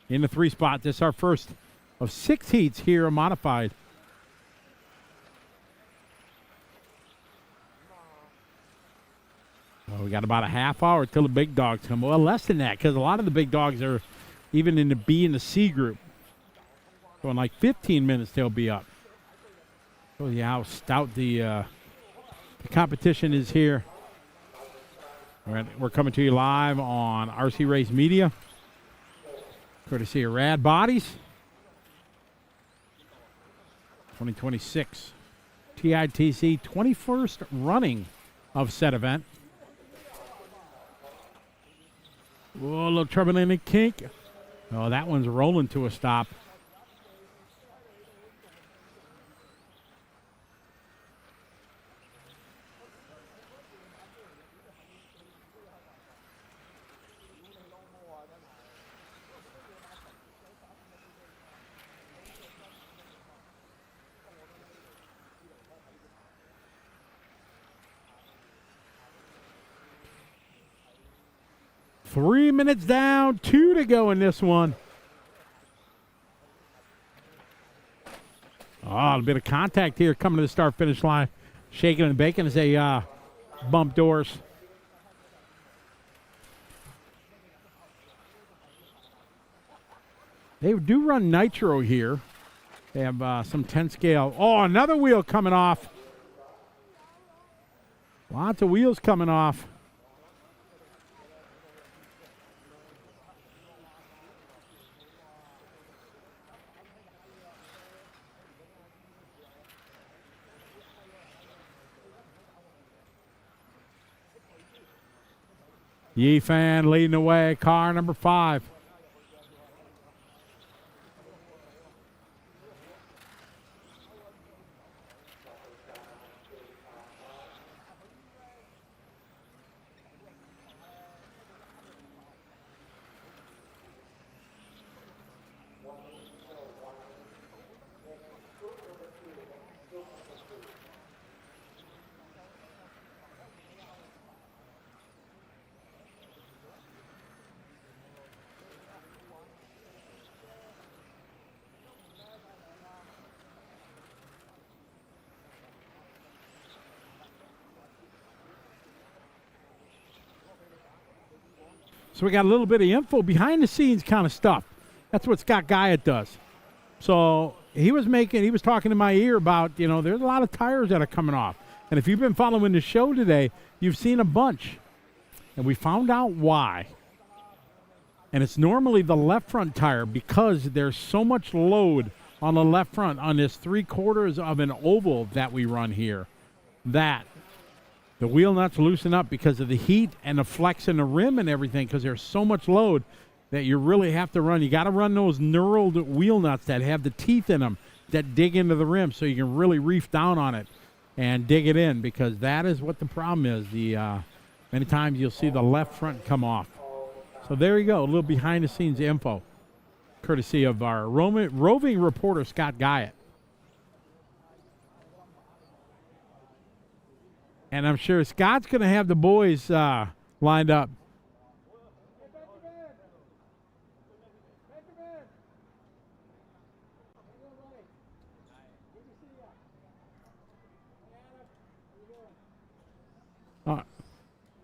in the 3 spot. This is our first of 6 heats here modified. Well, we got about a half hour till the big dogs come. Well, less than that, because a lot of the big dogs are even in the B and the C group. So in like 15 minutes, they'll be up. Shows you how stout the competition is here. We're coming to you live on RC Race Media, courtesy of Rad Bodies. 2026 TITC 21st running of said event. Whoa, a little trouble in the kink. Oh, that one's rolling to a stop. Three minutes down, 2 to go in this one. Oh, a bit of contact here coming to the start-finish line. Shaking and baking as they bump doors. They do run nitro here. They have some 10 scale. Oh, another wheel coming off. Lots of wheels coming off. Yifan leading the way, car number 5. So we got a little bit of info, behind the scenes kind of stuff. That's what Scott Guyot does. So he was talking in my ear about, there's a lot of tires that are coming off. And if you've been following the show today, you've seen a bunch. And we found out why. And it's normally the left front tire because there's so much load on the left front on this 3/4 of an oval that we run here that the wheel nuts loosen up because of the heat and the flex in the rim and everything, because there's so much load that you really have to run. You got to run those knurled wheel nuts that have the teeth in them that dig into the rim so you can really reef down on it and dig it in, because that is what the problem is. Many times you'll see the left front come off. So there you go, a little behind-the-scenes info, courtesy of our roving reporter, Scott Guyett. And I'm sure Scott's going to have the boys lined up.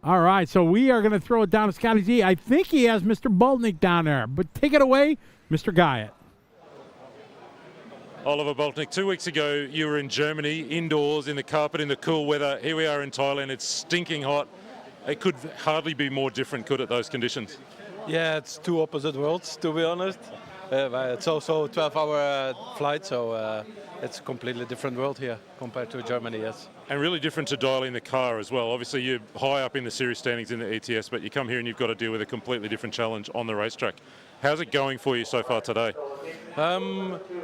All right, so we are going to throw it down to Scotty G. I think he has Mr. Boltnick down there, but take it away, Mr. Guyett. Oliver Boltnick, 2 weeks ago you were in Germany, indoors, in the carpet, in the cool weather. Here we are in Thailand. It's stinking hot. It could hardly be more different, could it, those conditions? Yeah, it's two opposite worlds, to be honest. It's also a 12-hour flight, so it's a completely different world here compared to Germany, yes. And really different to dialing the car as well. Obviously, you're high up in the series standings in the ETS, but you come here and you've got to deal with a completely different challenge on the racetrack. How's it going for you so far today?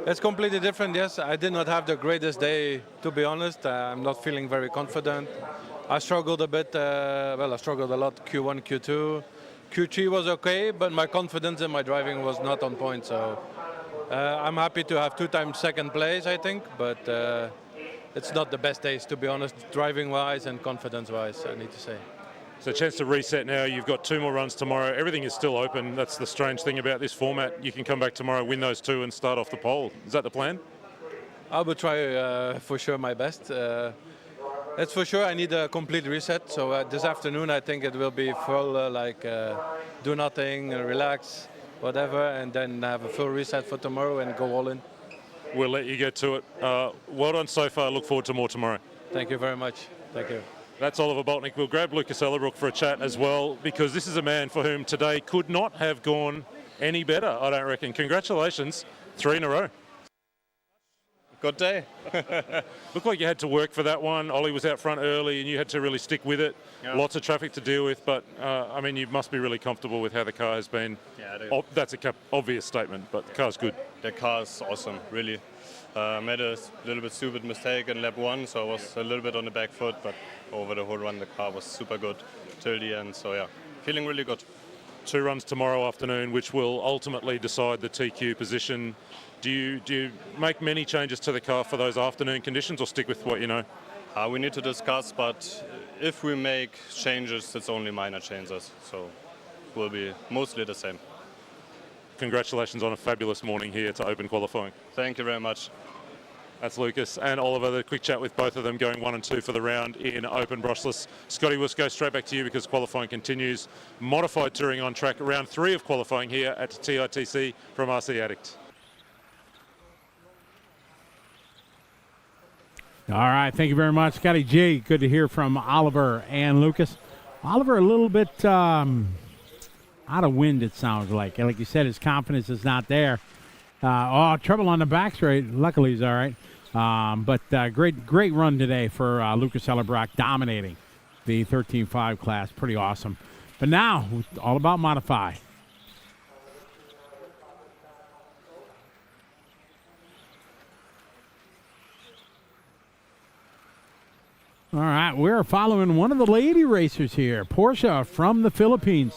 It's completely different, yes. I did not have the greatest day, to be honest. I'm not feeling very confident. I struggled a bit, I struggled a lot Q1, Q2. Q3 was okay, but my confidence in my driving was not on point. So I'm happy to have 2 times second place, I think, but it's not the best days, to be honest, driving-wise and confidence-wise, I need to say. So a chance to reset now. You've got 2 more runs tomorrow. Everything is still open. That's the strange thing about this format. You can come back tomorrow, win those 2 and start off the pole. Is that the plan? I will try for sure my best. That's for sure. I need a complete reset. So this afternoon, I think it will be full, do nothing, relax, whatever, and then have a full reset for tomorrow and go all in. We'll let you get to it. Well done so far. Look forward to more tomorrow. Thank you very much. Thank you. That's Oliver Boltnick. We'll grab Lucas Ellerbrook for a chat as well, because this is a man for whom today could not have gone any better, I don't reckon. Congratulations, 3 in a row. Good day. Looked like you had to work for that one. Ollie was out front early and you had to really stick with it. Yeah. Lots of traffic to deal with, but I mean, you must be really comfortable with how the car has been. Yeah, I do. That's an obvious statement, but the car's good. The car is awesome, really. Made a little bit stupid mistake in lap 1, so I was a little bit on the back foot, but over the whole run the car was super good till the end, so yeah, feeling really good. 2 runs tomorrow afternoon, which will ultimately decide the TQ position. Do you make many changes to the car for those afternoon conditions, or stick with what you know? We need to discuss, but if we make changes, it's only minor changes, so will be mostly the same. Congratulations on a fabulous morning here to open qualifying. Thank you very much. That's Lucas and Oliver. The quick chat with both of them going 1 and 2 for the round in open brushless. Scotty, we'll go straight back to you because qualifying continues. Modified touring on track, round 3 of qualifying here at TITC from RC Addict. All right, thank you very much, Scotty G. Good to hear from Oliver and Lucas. Oliver a little bit out of wind, it sounds like. Like you said, his confidence is not there. Trouble on the back straight. Luckily, he's all right. But great run today for Lucas Ellerbrock, dominating the 13.5 class. Pretty awesome. But now, all about Modify. All right, we're following one of the lady racers here, Portia from the Philippines.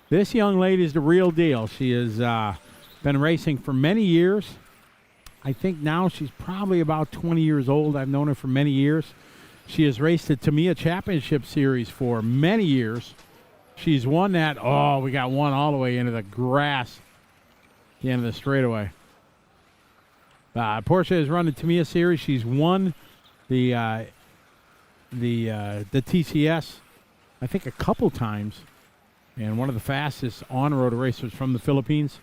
This young lady is the real deal. She has been racing for many years. I think now she's probably about 20 years old. I've known her for many years. She has raced the Tamiya Championship Series for many years. She's won that. Oh, we got one all the way into the grass, the end of the straightaway. Portia has run the Tamiya Series. She's won the TCS, I think, a couple times, and one of the fastest on-road racers from the Philippines.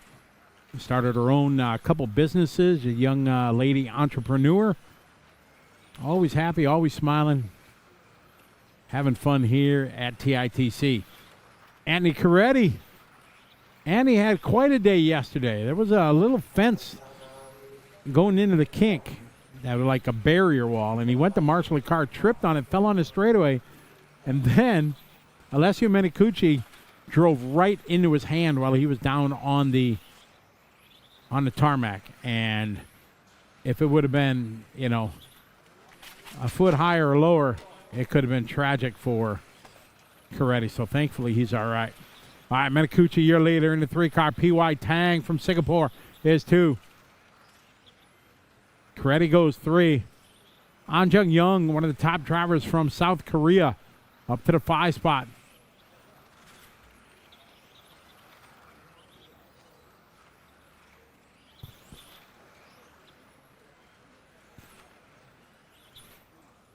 Started her own couple businesses, a young lady entrepreneur. Always happy, always smiling. having fun here at TITC. Anthony Coretti. Andy had quite a day yesterday. There was a little fence going into the kink that was like a barrier wall, and he went to marshal the car, tripped on it, fell on the straightaway, and then Alessio Menicucci drove right into his hand while he was down on the tarmac. And if it would have been, a foot higher or lower, it could have been tragic for Coretti. So thankfully he's all right. All right, Menicucci, your leader in the 3-car. P.Y. Tang from Singapore is 2. Coretti goes 3. An Jung Young, one of the top drivers from South Korea, up to the 5 spot.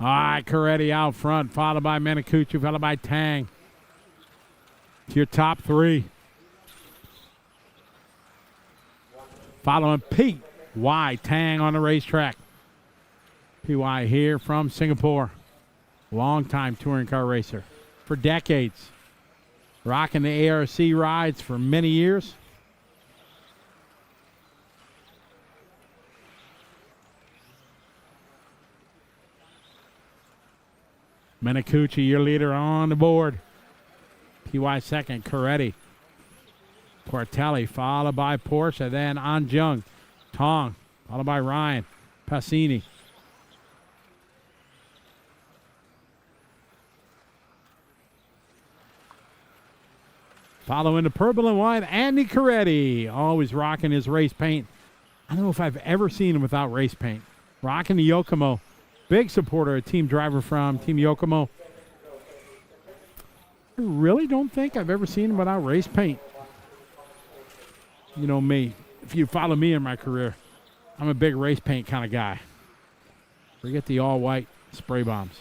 All right, Coretti out front, followed by Menicucci, followed by Tang. To your top 3. Following P.Y. Tang on the racetrack. P.Y. here from Singapore. Long-time touring car racer for decades. Rocking the ARC rides for many years. Menicucci, your leader on the board. P.Y. second, Coretti. Portelli, followed by Porsche, then An Jung. Tong, followed by Ryan. Passini. Following the purple and white, Andy Coretti, always rocking his race paint. I don't know if I've ever seen him without race paint. Rocking the Yokomo. Big supporter, a team driver from Team Yokomo. I really don't think I've ever seen him without race paint. You know me. If you follow me in my career, I'm a big race paint kind of guy. Forget the all-white spray bombs.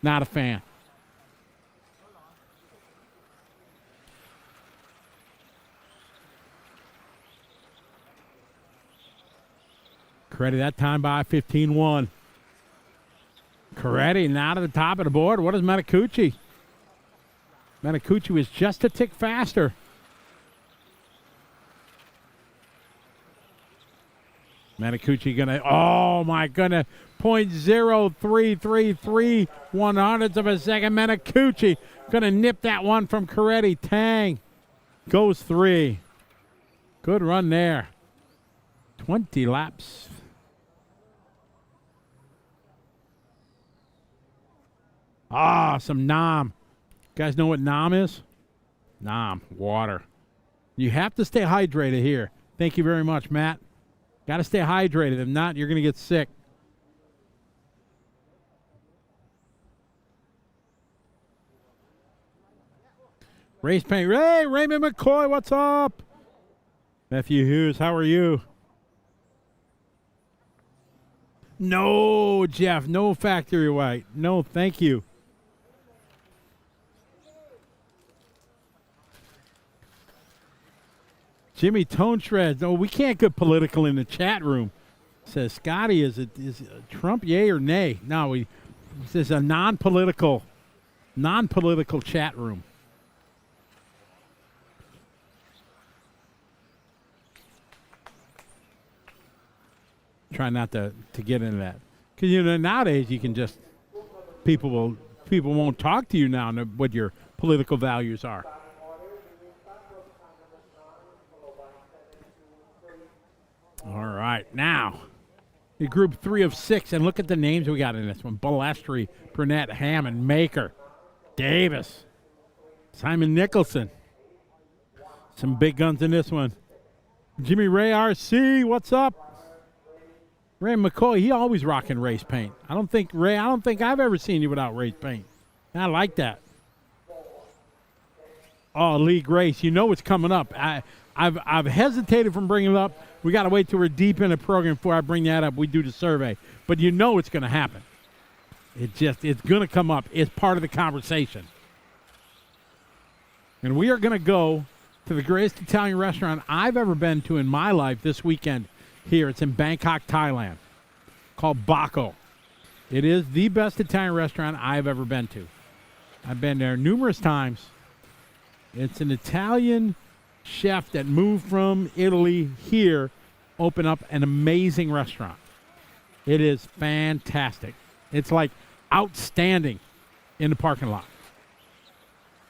Not a fan. Coretti that time by 15-1. Coretti now to the top of the board. What is Menicucci? Menicucci was just a tick faster. Menicucci gonna, oh my goodness, 0.0333 100ths of a second. Menicucci gonna nip that one from Coretti. Tang goes 3. Good run there. 20 laps. Some Nam. You guys know what Nam is? Nam, water. You have to stay hydrated here. Thank you very much, Matt. Got to stay hydrated. If not, you're going to get sick. Race paint. Hey, Raymond McCoy, what's up? Matthew Hughes, how are you? No, Jeff, no factory white. No, thank you. Jimmy Tone Shreds. Oh, we can't get political in the chat room. Says Scotty, is it Trump yay or nay? No, this is a non-political chat room. Try not to get into that, because nowadays you can just people won't talk to you now what your political values are. All right, now, the group 3 of 6, and look at the names we got in this one. Balestri, Burnett, Hammond, Maker, Davis, Simon Nicholson. Some big guns in this one. Jimmy Ray RC, what's up? Ray McCoy, he always rocking race paint. I don't think I've ever seen you without race paint. And I like that. Oh, Lee Grace, you know what's coming up. I've hesitated from bringing it up. We got to wait till we're deep in the program before I bring that up. We do the survey. But you know it's going to happen. It's going to come up. It's part of the conversation. And we are going to go to the greatest Italian restaurant I've ever been to in my life this weekend here. It's in Bangkok, Thailand, called Bako. It is the best Italian restaurant I've ever been to. I've been there numerous times. It's an Italian chef that moved from Italy here, opened up an amazing restaurant. It is fantastic. It's like outstanding in the parking lot.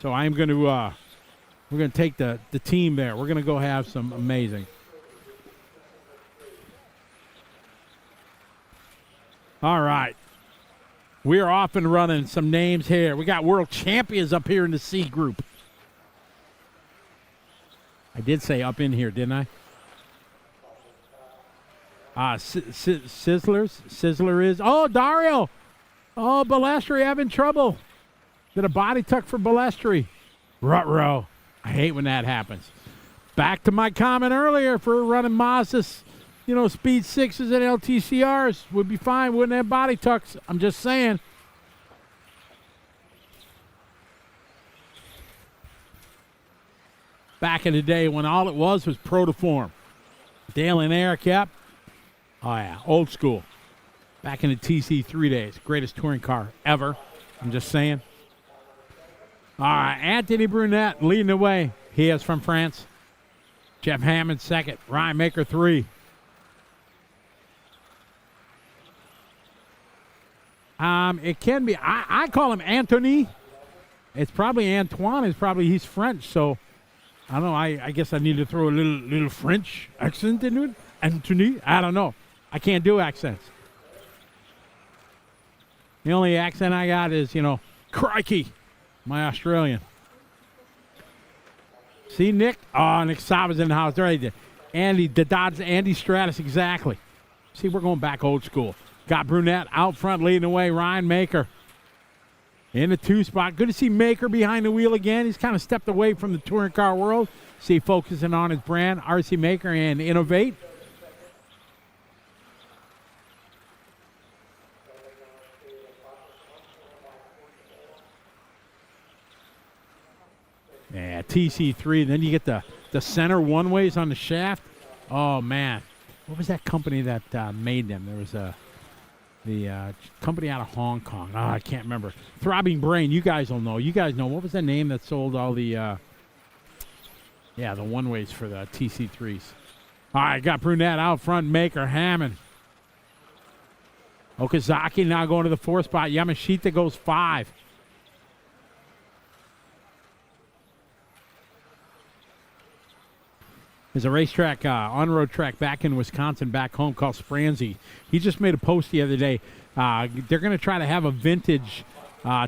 So I'm going to, we're going to take the team there. We're going to go have some amazing. All right. We are off and running. Some names here. We got world champions up here in the C group. I did say up in here, didn't I? Sizzler is. Oh, Dario. Oh, Balestri having trouble. Did a body tuck for Balestri. Ruh-roh. I hate when that happens. Back to my comment earlier for running Mazdas, speed 6s and LTCRs would be fine. Wouldn't have body tucks. I'm just saying. Back in the day when all it was Protoform. Dale and Eric, yep. Oh, yeah, old school. Back in the TC3 days. Greatest touring car ever. I'm just saying. All right, Anthony Brunette leading the way. He is from France. Jeff Hammond second. Ryan Maker 3. It can be. I call him Anthony. It's probably Antoine. He's French, so I don't know. I guess I need to throw a little French accent into it. Anthony. I don't know. I can't do accents. The only accent I got is, crikey, my Australian. See, Nick? Oh, Nick Sava's in the house. Right there. Andy Stratus, exactly. See, we're going back old school. Got Brunette out front leading the way. Ryan Maker in the 2 spot. Good to see Maker behind the wheel again. He's kind of stepped away from the touring car world. See, focusing on his brand, RC Maker and Innovate. Yeah, TC3. Then you get the center one-ways on the shaft. Oh, man. What was that company that made them? There was the company out of Hong Kong. Oh, I can't remember. Throbbing Brain. You guys will know. You guys know. What was the name that sold all the the one-ways for the TC3s? All right, got Brunette out front. Maker, Hammond. Okazaki now going to the 4 spot. Yamashita goes 5. There's a racetrack, on-road track back in Wisconsin, back home, called Spransy. He just made a post the other day. They're going to try to have a vintage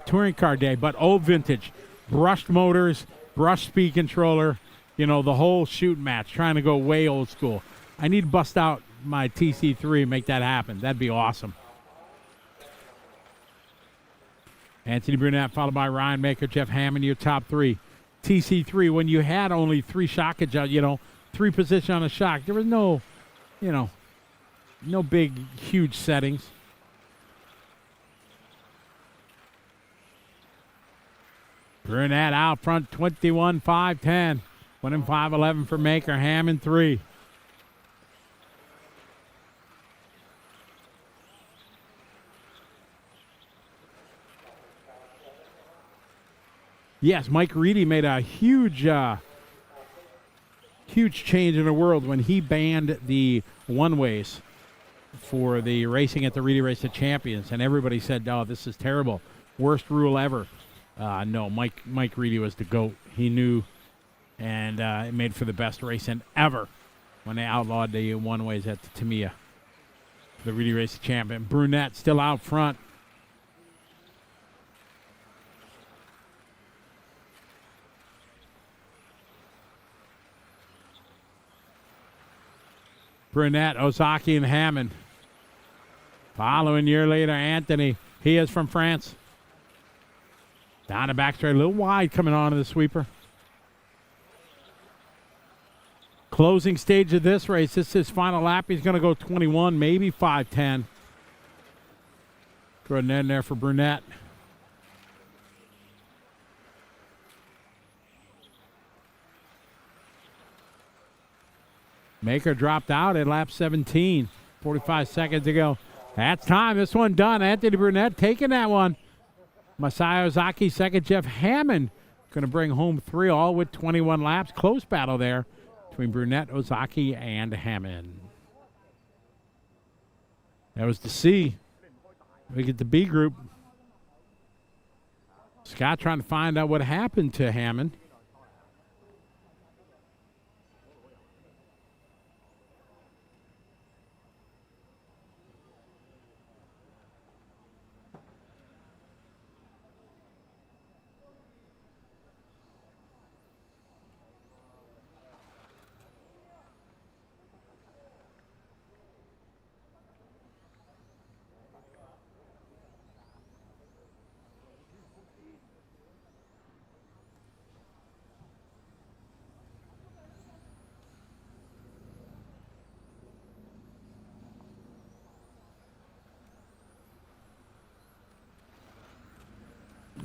touring car day, but old vintage. Brushed motors, brushed speed controller, the whole shoot match, trying to go way old school. I need to bust out my TC3 and make that happen. That'd be awesome. Anthony Brunette followed by Ryan Maker, Jeff Hammond, your top 3. TC3, when you had only 3 shock adjustments, 3 position on a shock. There was no, no big, huge settings. Brunette out front, 21.510. 1:5:11 for Maker. Hammond 3. Yes, Mike Reedy made a huge change in the world when he banned the one-ways for the racing at the Reedy Race of Champions, and everybody said, "Oh, this is terrible, worst rule ever." No, Mike Reedy was the GOAT. He knew, and it made for the best racing ever when they outlawed the one-ways at the Tamiya, the Reedy Race of Champion. Brunette still out front. Brunette, Ozaki, and Hammond. Following year later, Anthony. He is from France. Down the back straight, a little wide coming onto the sweeper. Closing stage of this race. This is his final lap. He's going to go 21, maybe 5:10. Throw it in there for Brunette. Maker dropped out at lap 17. 45 seconds to go. That's time. This one done. Anthony Brunette taking that one. Masai Ozaki second. Jeff Hammond going to bring home 3 all with 21 laps. Close battle there between Brunette, Ozaki, and Hammond. That was the C. We get the B group. Scott trying to find out what happened to Hammond.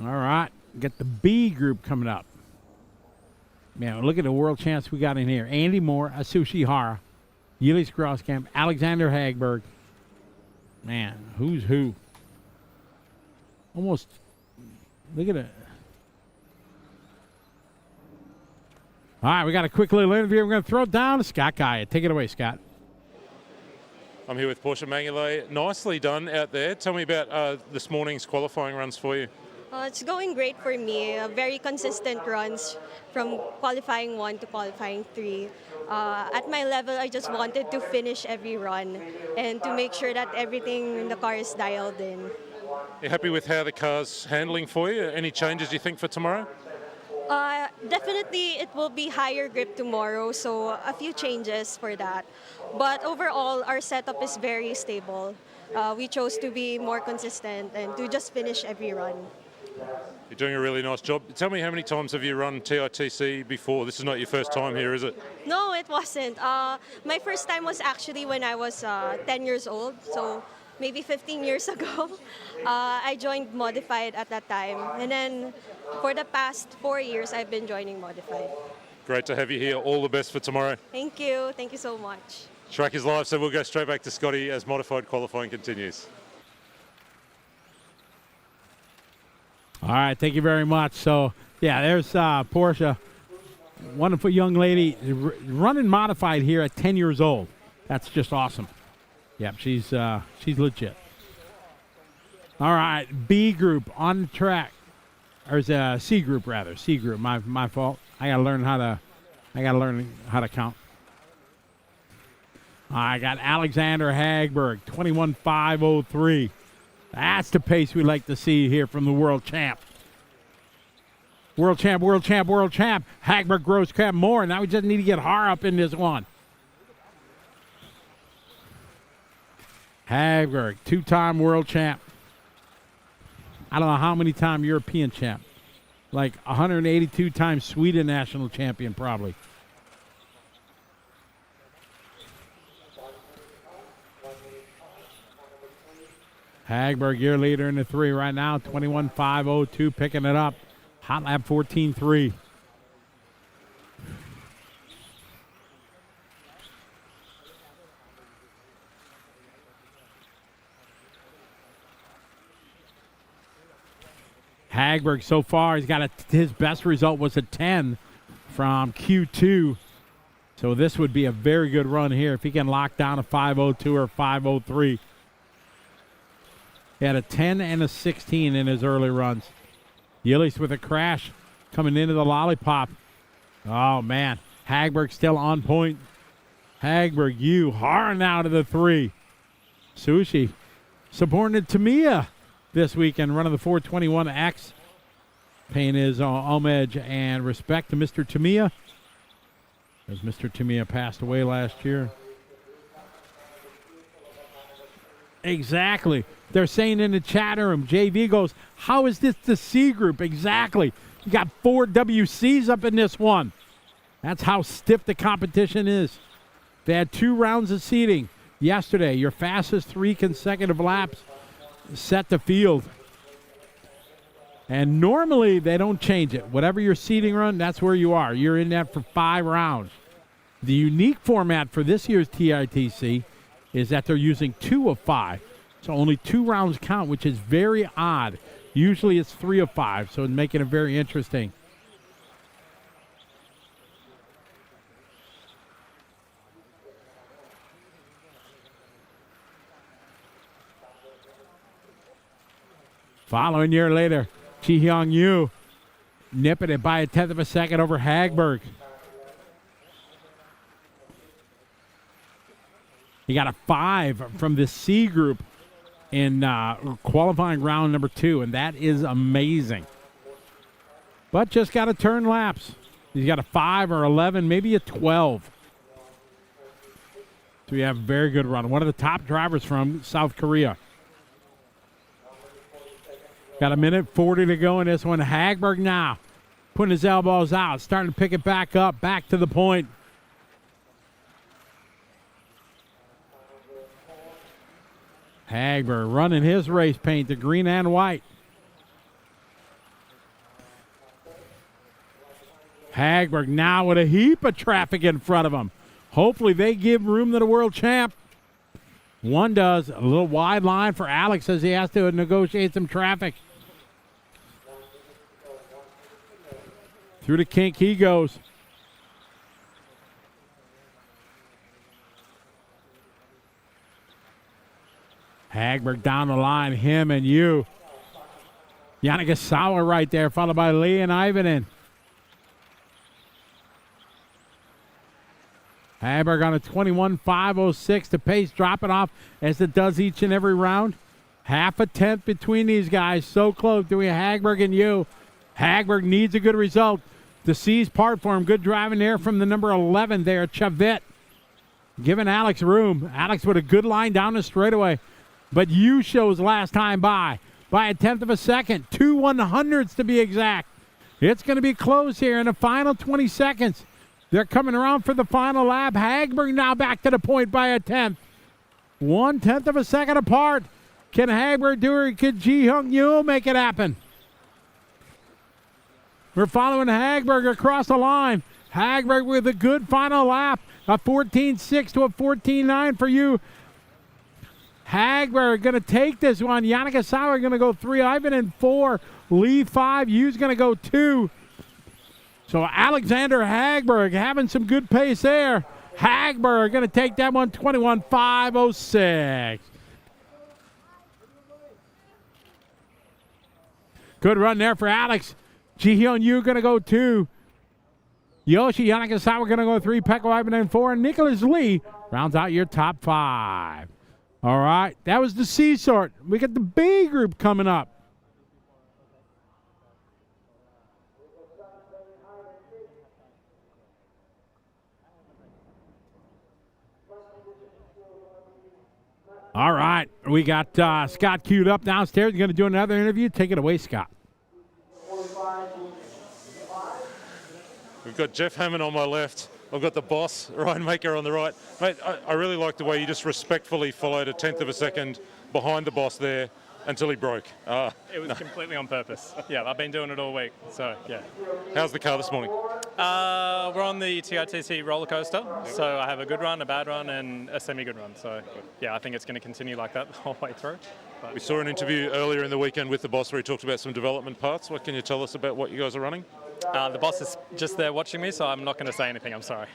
All right, get the B group coming up. Man, look at the world champs we got in here. Andy Moore, Asushi Hara, Yili Groskamp, Alexander Hagberg. Man, who's who? Almost, look at it. All right, we got a quick little interview. We're going to throw it down to Scott Guy. Take it away, Scott. I'm here with Porsche Mangale. Nicely done out there. Tell me about this morning's qualifying runs for you. It's going great for me. Very consistent runs from qualifying 1 to qualifying 3. At my level, I just wanted to finish every run and to make sure that everything in the car is dialed in. You happy with how the car's handling for you? Any changes you think for tomorrow? Definitely, it will be higher grip tomorrow, so a few changes for that. But overall, our setup is very stable. We chose to be more consistent and to just finish every run. You're doing a really nice job. Tell me, how many times have you run TITC before? This is not your first time here, is it? No, it wasn't. My first time was actually when I was 10 years old, so maybe 15 years ago. I joined Modified at that time. And then for the past 4 years, I've been joining Modified. Great to have you here. All the best for tomorrow. Thank you. Thank you so much. Track is live, so we'll go straight back to Scotty as Modified qualifying continues. All right, thank you very much. So, yeah, there's Porsche, wonderful young lady, running Modified here at 10 years old. That's just awesome. Yep, she's legit. All right, B group on the track, or is C group rather? C group. My fault. I gotta learn how to count. I got Alexander Hagberg, 21.503. That's the pace we like to see here from the world champ. World champ, world champ, world champ. Hagberg, Groskamp, Moore. Now we just need to get Har up in this one. Hagberg, 2-time world champ. I don't know how many time European champ. Like 182 times Sweden national champion probably. Hagberg, year leader in the 3 right now, 21.502, picking it up. Hot lap 14.3. Hagberg so far, he's got his best result was a 10 from Q2. So this would be a very good run here if he can lock down a 5.02 or 5.03. He had a 10 and a 16 in his early runs. Yillis with a crash coming into the lollipop. Oh, man. Hagberg still on point. Hagberg, Har now to the 3. Sushi subordinate Tamiya this weekend, running the 421X. Paying his homage and respect to Mr. Tamiya, as Mr. Tamiya passed away last year. Exactly. They're saying in the chat room, JV goes, how is this the C group? Exactly. You got 4 WCs up in this one. That's how stiff the competition is. They had 2 rounds of seating yesterday. Your fastest 3 consecutive laps set the field. And normally they don't change it. Whatever your seating run, that's where you are. You're in that for 5 rounds. The unique format for this year's TITC is that they're using 2 of 5. So only 2 rounds count, which is very odd Usually it's 3 of 5, so it's making it very interesting. Following year later, Ji Hyung Yoo nipping it by a 1/10 of a second over Hagberg. He got a 5 from the C group in qualifying round number 2, and that is amazing. But just got to turn laps. He's got a 5 or 11, maybe a 12. So we have a very good run. One of the top drivers from South Korea. Got a minute 40 to go in this one. Hagberg now putting his elbows out, starting to pick it back up, back to the point. Hagberg running his race paint, the green and white. Hagberg now with a heap of traffic in front of him. Hopefully they give room to the world champ. One does. A little wide line for Alex as he has to negotiate some traffic. Through the kink he goes. Hagberg down the line, him and you. Yannick Asawa right there, followed by Lee and Ivanen. Hagberg on a 21.506. The pace dropping off as it does each and every round. Half a 10th between these guys. So close to Hagberg and you. Hagberg needs a good result. The C's part for him. Good driving there from the number 11 there, Chavit. Giving Alex room. Alex with a good line down the straightaway. But you shows last time by a 1/10 of a second. 2 100ths to be exact. It's going to be close here in the final 20 seconds. They're coming around for the final lap. Hagberg now back to the point by a 1/10. 1/10 of a second apart. Can Hagberg do it? Can Ji Hyung Yoo make it happen? We're following Hagberg across the line. Hagberg with a good final lap. A 14.6 to a 14.9 for you. Hagberg going to take this one. Yannick Asawa going to go 3. Ivan in 4. Lee 5. Yu's going to go 2. So Alexander Hagberg having some good pace there. Hagberg going to take that one 21.506. Good run there for Alex. Ji Hyun Yoo going to go 2. Yoshi Yannick Asawa going to go 3. Pekko Ivan in 4. And Nicholas Lee rounds out your top 5. All right, that was the C sort. We got the B group coming up. All right, we got Scott queued up downstairs. He's going to do another interview. Take it away, Scott. We've got Jeff Hammond on my left. I've got the boss, Ryan Maker, on the right. Mate, I really like the way you just respectfully followed a 1/10 of a second behind the boss there until he broke. It was completely on purpose. Yeah, I've been doing it all week, so yeah. How's the car this morning? We're on the TITC roller coaster, so I have a good run, a bad run, and a semi-good run. So yeah, I think it's going to continue like that the whole way through. But We saw an interview earlier in the weekend with the boss where he talked about some development parts. What can you tell us about what you guys are running? the boss is just there watching me, so I'm not going to say anything. I'm sorry.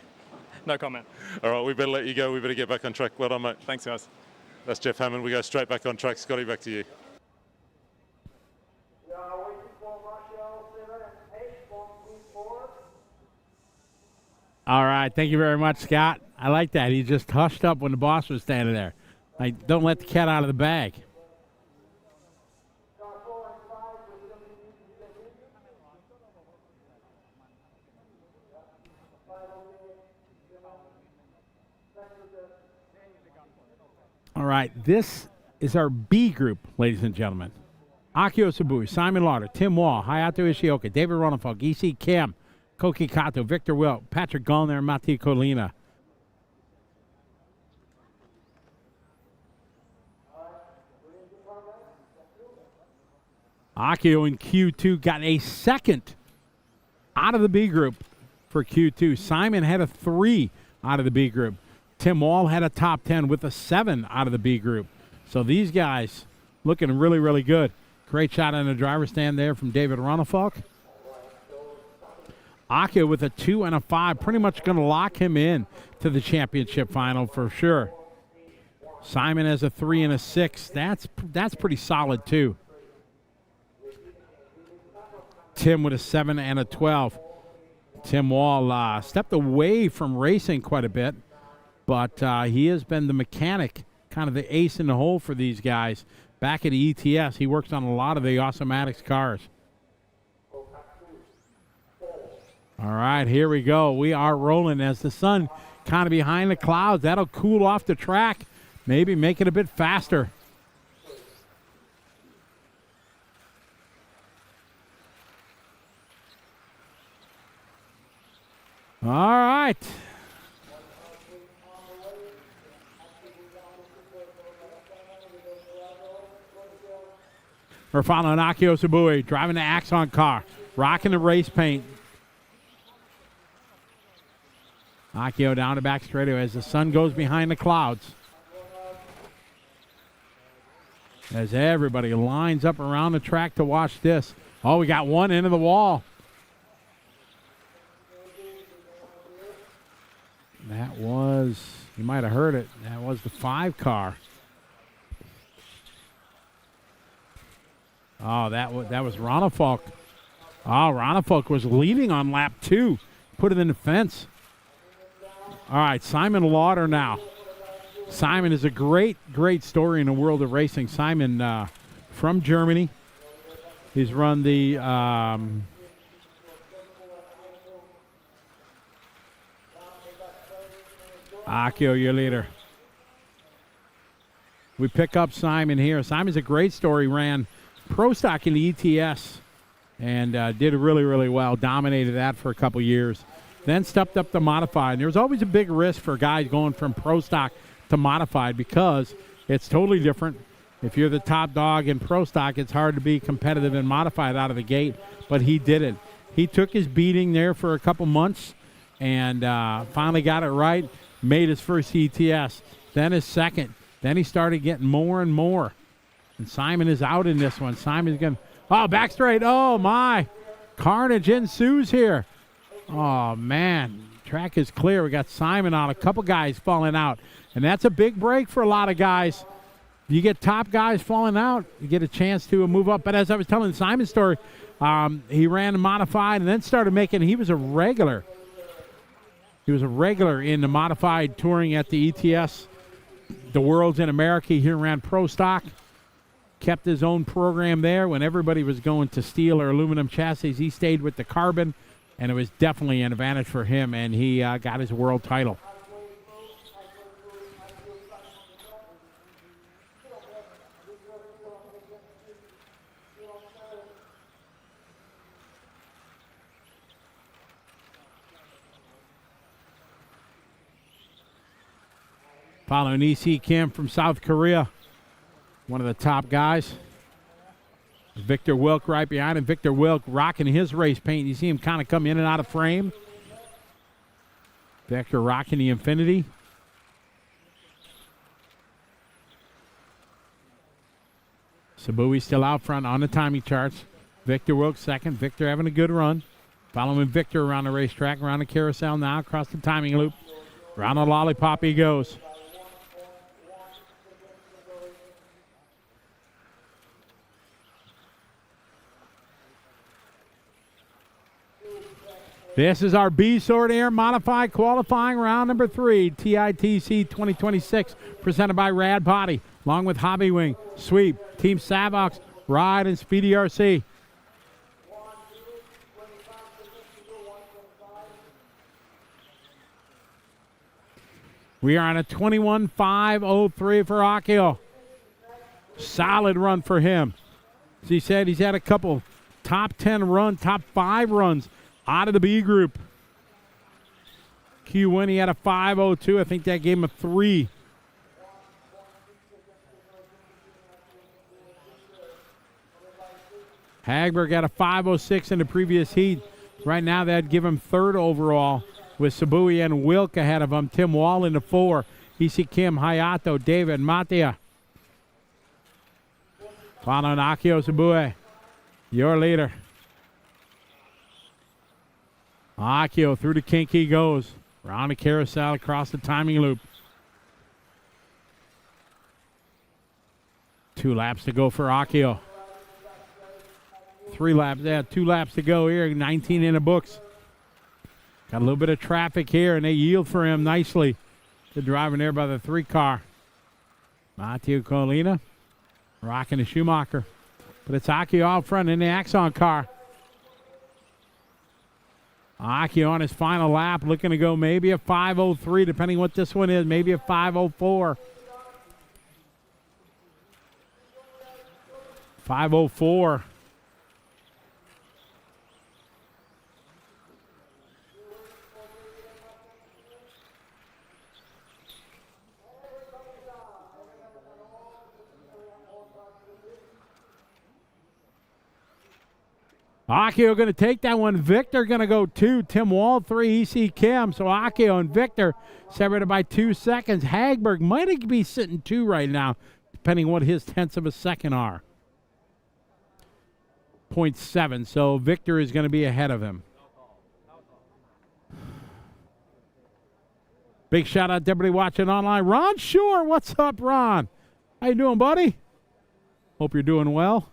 No comment. All right, we better let you go. We better get back on track. Well done, mate. Thanks, guys. That's Jeff Hammond. We go straight back on track. Scotty, back to you. All right, thank you very much, Scott. I like that. He just hushed up when the boss was standing there. Like, don't let the cat out of the bag. All right, this is our B group, ladies and gentlemen. Akio Sabui, Simon Lauder, Tim Wall, Hayato Ishioka, David Ronafog, E.C. Kim, Koki Kato, Victor Wilt, Patrick Gallner, and Matti Colina. Akio in Q2 got a second out of the B group for Q2. Simon had a 3 out of the B group. Tim Wall had a top 10 with a 7 out of the B group. So these guys looking really, really good. Great shot on the driver's stand there from David Ronafalk. Akio with a 2 and a 5, pretty much going to lock him in to the championship final for sure. Simon has a 3 and a 6. That's pretty solid too. Tim with a 7 and a 12. Tim Wall stepped away from racing quite a bit, but he has been the mechanic, kind of the ace in the hole for these guys. Back at ETS, he works on a lot of the Awesomatics cars. All right, here we go. We are rolling as the sun kind of behind the clouds. That'll cool off the track, maybe make it a bit faster. All right. We're following Akio Sabui, driving the Axon car, rocking the race paint. Akio down the back straightaway as the sun goes behind the clouds. As everybody lines up around the track to watch this. Oh, we got one into the wall. That was, you might have heard it, that was the 5 car. Oh, that was Ronafalk. Oh, Ronafalk was leading on lap 2. Put it in the fence. All right, Simon Lauder now. Simon is a great story in the world of racing. Simon from Germany. He's run the Akio, your leader. We pick up Simon here. Simon's a great story. Ran Pro Stock in the ETS and did really, really well. Dominated that for a couple years. Then stepped up to Modified. And there's always a big risk for guys going from Pro Stock to Modified because it's totally different. If you're the top dog in Pro Stock, it's hard to be competitive in Modified out of the gate, but he did it. He took his beating there for a couple months and finally got it right, made his first ETS, then his second. Then he started getting more and more. And Simon is out in this one. Simon's going to, oh, back straight. Oh, my. Carnage ensues here. Oh, man. Track is clear. We got Simon out. A couple guys falling out. And that's a big break for a lot of guys. You get top guys falling out, you get a chance to move up. But as I was telling Simon's story, he ran a Modified and then started making, he was a regular. He was a regular in the Modified touring at the ETS. The World's in America. He ran Pro Stock. Kept his own program there. When everybody was going to steel or aluminum chassis, he stayed with the carbon, and it was definitely an advantage for him, and he got his world title. Following EC Kim from South Korea, one of the top guys. Victor Wilk right behind him. Victor Wilk rocking his race paint. You see him kind of come in and out of frame. Victor rocking the Infinity. Sabui still out front on the timing charts. Victor Wilk second. Victor having a good run. Following Victor around the racetrack, around the carousel now, across the timing loop. Around the lollipop he goes. This is our B-Sword Air Modified qualifying round number 3, TITC 2026, presented by Rad Body, along with Hobby Wing, Sweep, Team Savox, Ride, and Speedy RC. We are on a 21.503 for Akio. Solid run for him. As he said, he's had a couple top 10 runs, top 5 runs out of the B group. Q1, he had a 5.02. I think that gave him a 3. Hagberg got a 5.06 in the previous heat. Right now, that'd give him 3rd overall with Sabui and Wilk ahead of him. Tim Wall in the 4. EC Kim, Hayato, David, Matia. Following Akio Sabue, your leader. Akio through the kink he goes. Round the carousel across the timing loop. 2 laps to go for Akio. 3 laps, 2 laps to go here. 19 in the books. Got a little bit of traffic here, and they yield for him nicely. The driving there by the 3 car. Matteo Colina rocking the Schumacher. But it's Akio out front in the Axon car. Akio on his final lap, looking to go maybe a 5:03, depending what this one is, maybe a 5:04. 5:04. Akio going to take that one. Victor going to go 2. Tim Wall 3. EC Kim. So Akio and Victor separated by 2 seconds. Hagberg might be sitting 2 right now, depending what his tenths of a second are. 0.7. So Victor is going to be ahead of him. Big shout out to everybody watching online. Ron Shore, what's up, Ron? How you doing, buddy? Hope you're doing well.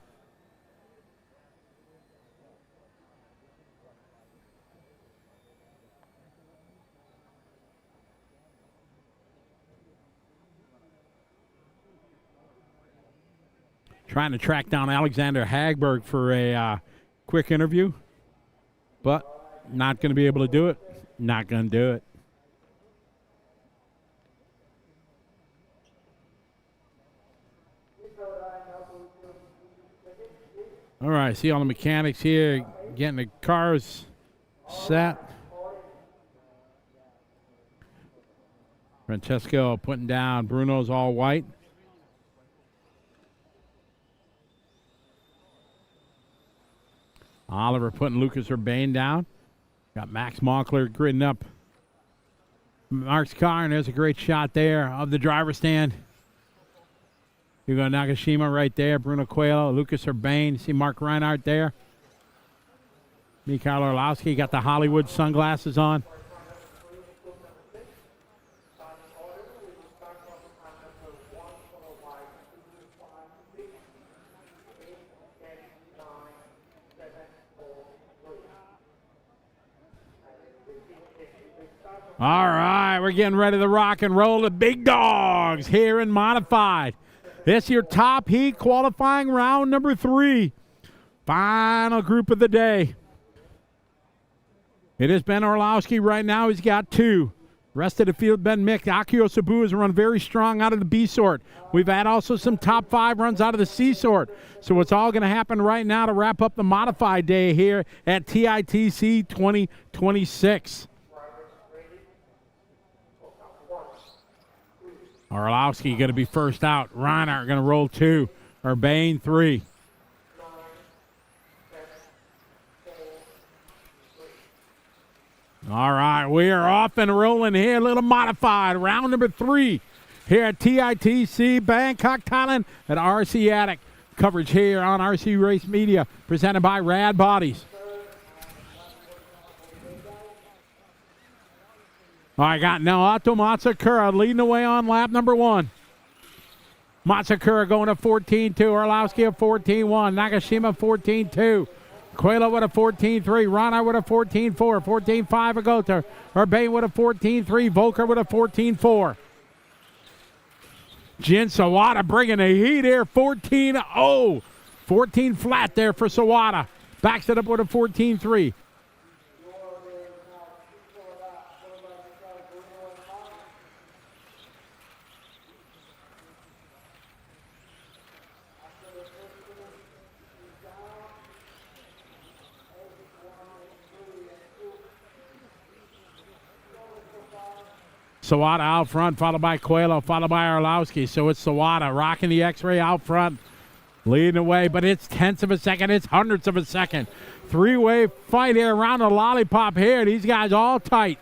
Trying to track down Alexander Hagberg for a quick interview, but not going to be able to do it. Not going to do it. All right, see all the mechanics here getting the cars set. Francesco putting down Bruno's all white. Oliver putting Lucas Urbane down. Got Max Moncler gridding up Mark's car, and there's a great shot there of the driver's stand. You got Nagashima right there, Bruno Coelho, Lucas Urbane. See Mark Reinhardt there. Mikhail Orlowski got the Hollywood sunglasses on. All right, we're getting ready to rock and roll the big dogs here in Modified. This is your top heat qualifying round number 3. Final group of the day. It is Ben Orlowski right now. He's got 2. Rest of the field, Ben Mick. Akio Sabu has run very strong out of the B sort. We've had also some top 5 runs out of the C sort. So it's all going to happen right now to wrap up the Modified day here at TITC 2026. Orlowski going to be first out. Reinhardt going to roll 2. Urbane 3. All right, we are off and rolling here. A little Modified. Round number 3 here at TITC, Bangkok, Thailand at RC Attic. Coverage here on RC Race Media, presented by Rad Bodies. All right, got Naoto Matsukura leading the way on lap number 1. Matsukura going to 14-2. Orlowski at 14-1. Nagashima 14-2. Coelho with a 14-3. Rana with a 14-4. 14-5 Agota. Urbane with a 14-3. Volker with a 14-4. Jin Sawada bringing the heat here. 14-0. 14 flat there for Sawada. Backs it up with a 14-3. Sawada out front, followed by Coelho, followed by Orlowski. So it's Sawada rocking the X-ray out front, leading the way, but it's tenths of a second, it's hundredths of a second. 3-way fight here around the lollipop here. These guys all tight.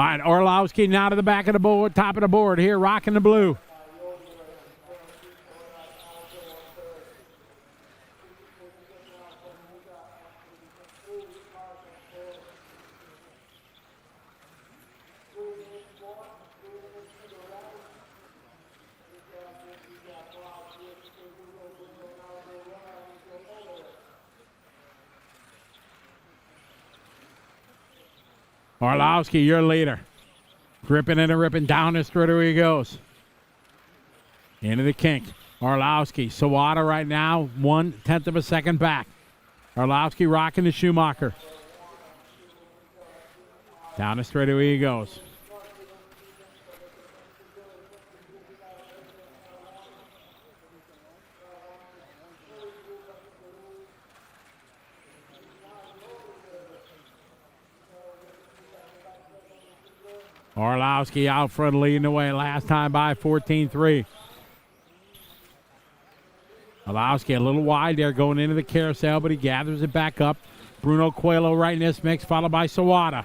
All right, Orlowski now to the back of the board, top of the board here, rocking the blue. Orlowski, your leader. Gripping and ripping down the straightaway he goes. Into the kink. Orlowski. Sawada right now, 1/10 of a second back. Orlowski rocking the Schumacher. Down the straightaway he goes. Orlowski out front leading the way. Last time by 14-3. Orlowski a little wide there going into the carousel, but he gathers it back up. Bruno Coelho right in this mix, followed by Sawada.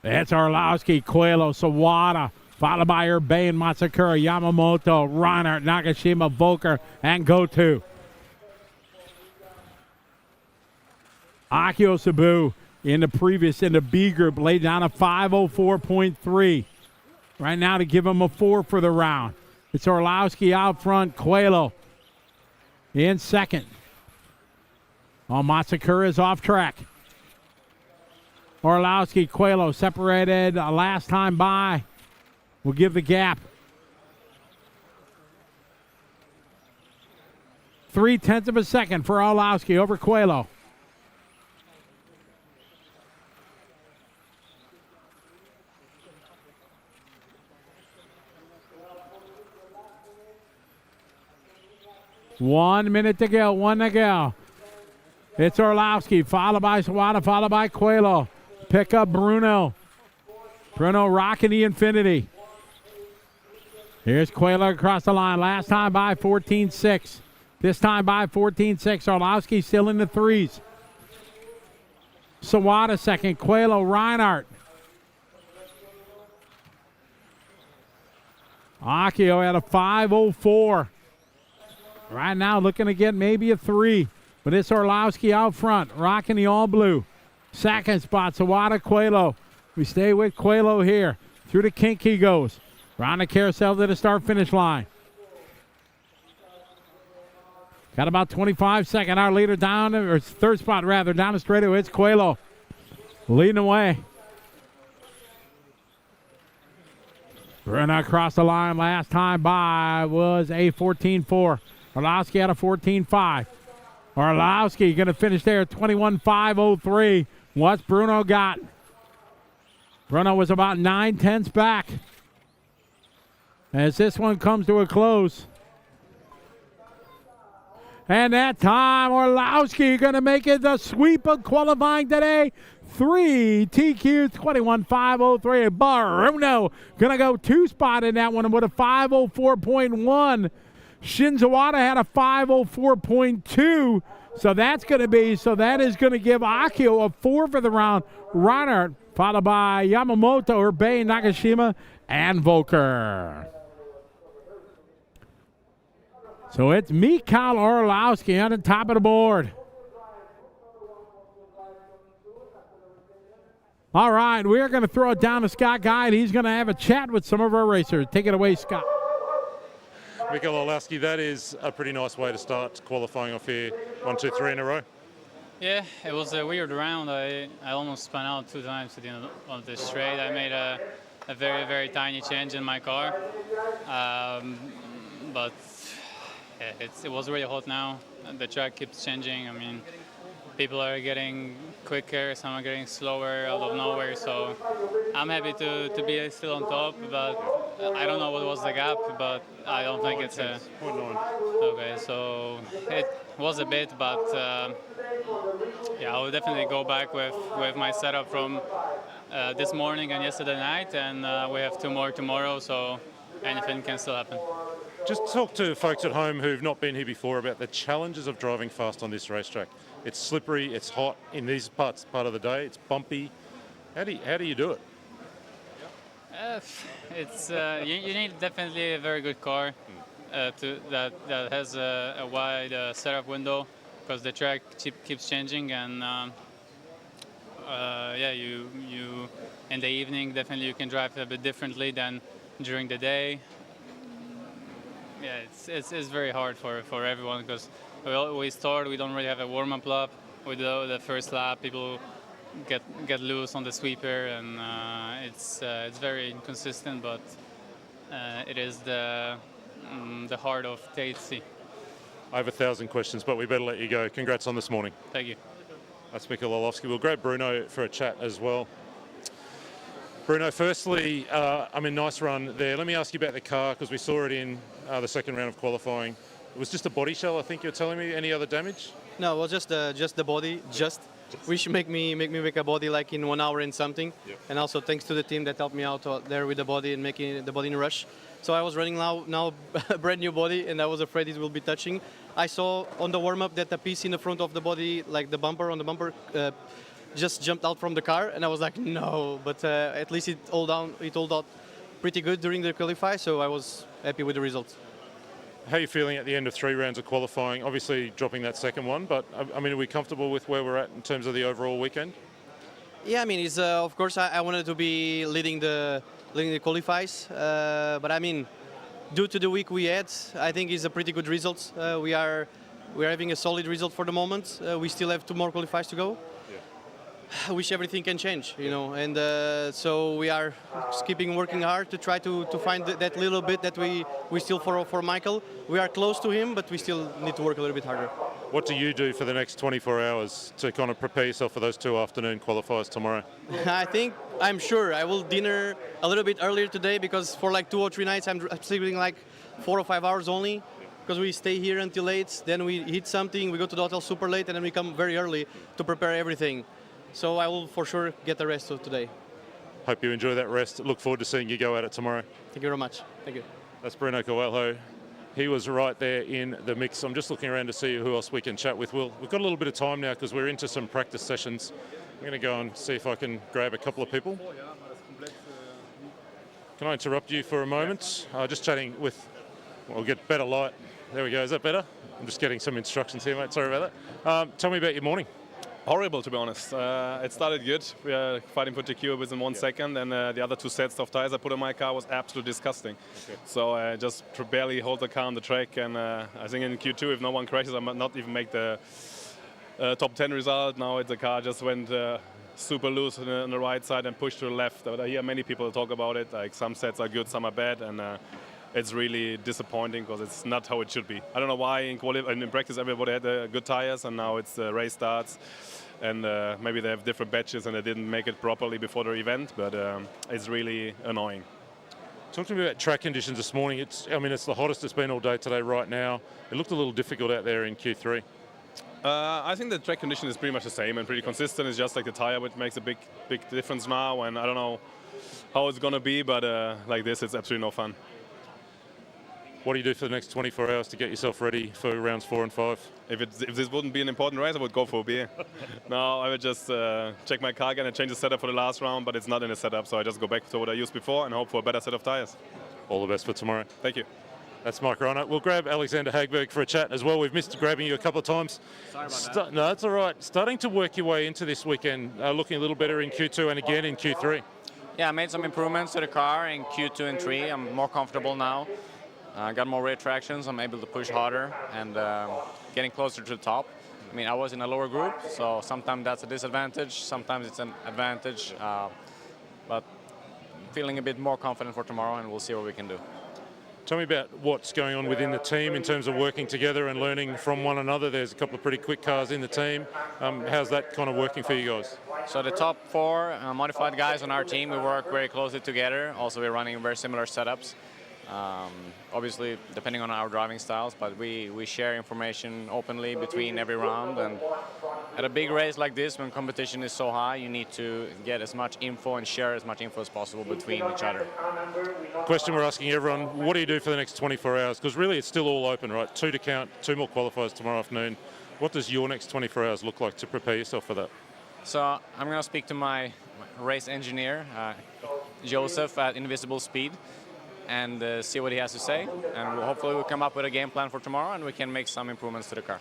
That's Orlowski, Coelho, Sawada. Followed by Urbane, Matsukura, Yamamoto, Reinhardt, Nakashima, Volker, and Goto. Akio Sabu in the B group laid down a 5:04.3. Right now to give him a 4 for the round. It's Orlowski out front, Coelho in second. Matsukura is off track. Orlowski, Coelho separated last time by. We'll give the gap. 0.3 of a second for Orlowski over Coelho. One minute to go, one to go. It's Orlowski, followed by Sawada, followed by Coelho. Pick up Bruno. Bruno rocking the infinity. Here's Coelho across the line. Last time by 14-6. This time by 14-6. Orlowski still in the threes. Sawada second. Coelho, Reinhardt. Akio at a 5:04. Right now looking to get maybe a 3. But it's Orlowski out front, rocking the all blue. Second spot, Sawada, Coelho. We stay with Coelho here. Through the kink he goes. Round the carousel to the start-finish line. Got about 25 seconds. Our leader down, or third spot rather, down the straightaway. It's Coelho leading the way. Bruno across the line. Last time by was a 14-4. Orlowski had a 14-5. Orlowski going to finish there at 21-5-03. What's Bruno got? Bruno was about 9/10 back. As this one comes to a close. And that time, Orlowski going to make it the sweep of qualifying today. 3 TQ 21-5-03. Bruno going to go 2-spot in that one with a 5:04.1. Shinzawada had a 5:04.2. So that is going to give Akio a 4 for the round. Reinhardt, followed by Yamamoto, Urbane, Nakashima, and Volker. So it's Mikhail Orlowski on the top of the board. All right, we're going to throw it down to Scott Guy, and he's going to have a chat with some of our racers. Take it away, Scott. Mikhail Orlowski, that is a pretty nice way to start qualifying off here. 1, 2, 3 in a row. Yeah, it was a weird round. I almost spun out 2 times at the end of the straight. I made a very, very tiny change in my car. But yeah, it was really hot now. The track keeps changing. I mean, people are getting quicker, some are getting slower out of nowhere. So I'm happy to be still on top, but I don't know what was the gap, but I don't think it's a 0.9. Okay, so it was a bit, but yeah, I will definitely go back with my setup from this morning and yesterday night, and we have 2 more tomorrow, so anything can still happen. Just talk to folks at home who've not been here before about the challenges of driving fast on this racetrack. It's slippery, it's hot in these part of the day, it's bumpy. How do you do it? It's you need definitely a very good car that has a wide setup window, because the track keeps changing, and you in the evening definitely you can drive a bit differently than during the day. Yeah, it's very hard for everyone, because we start, we don't really have a warm-up lap. We do the first lap, people get loose on the sweeper, and it's very inconsistent, but it is the heart of TITC. I have 1,000 questions, but we better let you go. Congrats on this morning. Thank you. That's Michael Orlowski. We'll grab Bruno for a chat as well. Bruno, firstly, nice run there. Let me ask you about the car, because we saw it in the second round of qualifying. It was just a body shell, I think you're telling me. Any other damage? No, it was just the body. We should make me make a body like in 1 hour and something. Yep. And also thanks to the team that helped me out there with the body and making the body in a rush. So I was running now a brand new body, and I was afraid it will be touching. I saw on the warm up that the piece in the front of the body, like the bumper on the bumper, just jumped out from the car, and I was like, no. But at least it all out pretty good during the qualify, so I was happy with the results. How are you feeling at the end of 3 rounds of qualifying? Obviously dropping that second one, but are we comfortable with where we're at in terms of the overall weekend? Yeah, it's of course I wanted to be leading the qualifies, but due to the week we had, I think it's a pretty good result. We are having a solid result for the moment. We still have 2 more qualifies to go. I wish everything can change, and so we are keeping working hard to try to find that little bit that we still for Michael. We are close to him, but we still need to work a little bit harder. What do you do for the next 24 hours to kind of prepare yourself for those 2 afternoon qualifiers tomorrow? I'm sure I will dinner a little bit earlier today, because for like 2 or 3 nights I'm sleeping like 4 or 5 hours only, because we stay here until late, then we eat something, we go to the hotel super late, and then we come very early to prepare everything. So I will for sure get the rest of today. Hope you enjoy that rest. Look forward to seeing you go at it tomorrow. Thank you very much. Thank you. That's Bruno Coelho. He was right there in the mix. I'm just looking around to see who else we can chat with. We've got a little bit of time now, because we're into some practice sessions. I'm going to go and see if I can grab a couple of people. Can I interrupt you for a moment? Just chatting with, we'll get better light. There we go. Is that better? I'm just getting some instructions here, mate. Sorry about that. Tell me about your morning. Horrible, to be honest. It started good. We are fighting for TQ within 1 second, and the other 2 sets of tires I put on my car was absolutely disgusting. Okay. So I just barely hold the car on the track, and I think in Q2, if no one crashes, I might not even make the top 10 result. Now the car just went super loose on the right side and pushed to the left. But I hear many people talk about it, like some sets are good, some are bad, and it's really disappointing, because it's not how it should be. I don't know why in practice everybody had good tires, and now it's race starts, and maybe they have different batches and they didn't make it properly before the event, but it's really annoying. Talk to me about track conditions this morning. It's the hottest it's been all day today right now. It looked a little difficult out there in Q3. I think the track condition is pretty much the same and pretty consistent. It's just like the tire which makes a big difference now, and I don't know how it's going to be, but like this, it's absolutely no fun. What do you do for the next 24 hours to get yourself ready for rounds 4 and 5? If this wouldn't be an important race, I would go for a beer. No, I would just check my car again and change the setup for the last round, but it's not in the setup, so I just go back to what I used before and hope for a better set of tires. All the best for tomorrow. Thank you. That's Mike Reinhardt. We'll grab Alexander Hagberg for a chat as well. We've missed grabbing you a couple of times. Sorry about that. No, that's all right. Starting to work your way into this weekend, looking a little better in Q2 and again in Q3. Yeah, I made some improvements to the car in Q2 and 3. I'm more comfortable now. I got more rear tractions. I'm able to push harder and getting closer to the top. I was in a lower group, so sometimes that's a disadvantage. Sometimes it's an advantage. But feeling a bit more confident for tomorrow, and we'll see what we can do. Tell me about what's going on within the team in terms of working together and learning from one another. There's a couple of pretty quick cars in the team. How's that kind of working for you guys? So the top 4 modified guys on our team, we work very closely together. Also, we're running very similar setups. Obviously, depending on our driving styles, but we share information openly between every round. And at a big race like this, when competition is so high, you need to get as much info and share as much info as possible between each other. Question we're asking everyone, what do you do for the next 24 hours? Because really it's still all open, right? 2 to count, 2 more qualifiers tomorrow afternoon. What does your next 24 hours look like to prepare yourself for that? So I'm going to speak to my race engineer, Joseph at Invisible Speed, and see what he has to say. And hopefully we'll come up with a game plan for tomorrow and we can make some improvements to the car.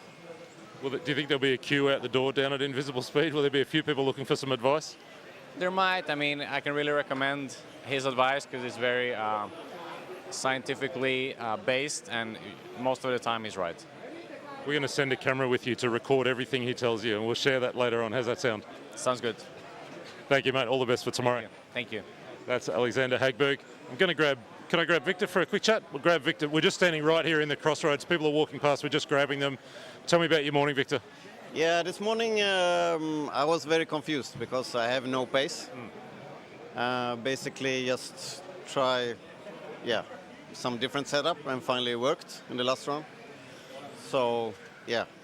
Do you think there'll be a queue out the door down at Invisible Speed? Will there be a few people looking for some advice? There might. I mean, I can really recommend his advice because it's very scientifically based, and most of the time he's right. We're going to send a camera with you to record everything he tells you, and we'll share that later on. How's that sound? Sounds good. Thank you, mate. All the best for tomorrow. Thank you. That's Alexander Hagberg. Can I grab Victor for a quick chat? We'll grab Victor. We're just standing right here in the crossroads. People are walking past. We're just grabbing them. Tell me about your morning, Victor. Yeah, this morning I was very confused because I have no pace. Basically just try, some different setup, and finally worked in the last round. So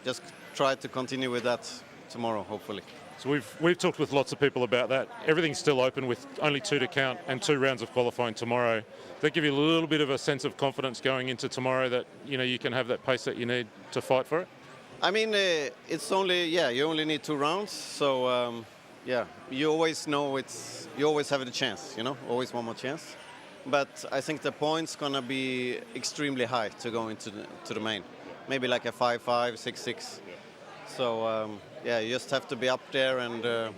just try to continue with that tomorrow, hopefully. So we've talked with lots of people about that. Everything's still open with only 2 to count and 2 rounds of qualifying tomorrow. That give you a little bit of a sense of confidence going into tomorrow that you can have that pace that you need to fight for it. I mean, it's only you only need 2 rounds, so you always know you always have the chance, always one more chance. But I think the point's gonna be extremely high to go into the main, maybe like a 5-5, 6-6. So you just have to be up there and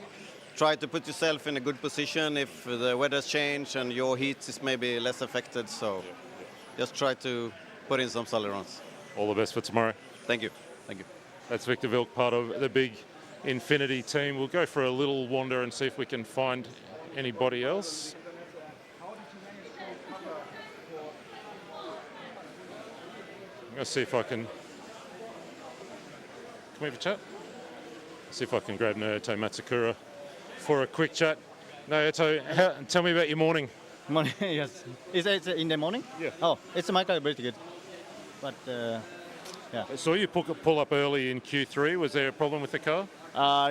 try to put yourself in a good position if the weather's changed and your heat is maybe less affected. So just try to put in some solid runs. All the best for tomorrow. Thank you. Thank you. That's Victor Vilk, part of the big Infinity team. We'll go for a little wander and see if we can find anybody else. I'm going to see if I can we have a chat? See if I can grab Naoto Matsukura for a quick chat. Naoto, tell me about your morning. Morning, yes. Is it in the morning? Yeah. Oh, it's my car pretty good. But, I saw you pull up early in Q3. Was there a problem with the car?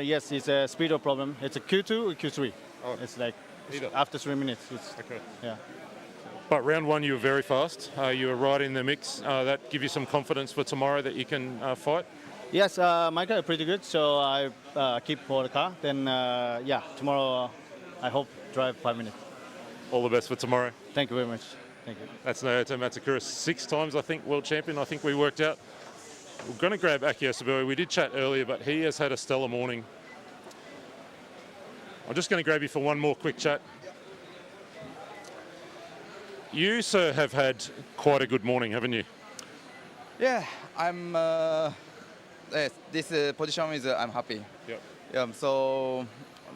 Yes, it's a speedo problem. It's a Q2 or Q3. Oh. It's like Either. after 3 minutes. Okay. Yeah. But round 1, you were very fast. You were right in the mix. That give you some confidence for tomorrow that you can fight? Yes, my car is pretty good, so I keep for the car. Then, tomorrow I hope drive 5 minutes. All the best for tomorrow. Thank you very much. Thank you. That's Naoto Matsukura, 6 times, I think, world champion. I think we worked out. We're going to grab Aki Osabue. We did chat earlier, but he has had a stellar morning. I'm just going to grab you for one more quick chat. You, sir, have had quite a good morning, haven't you? Yeah, I'm. This position is I'm happy. Yep. So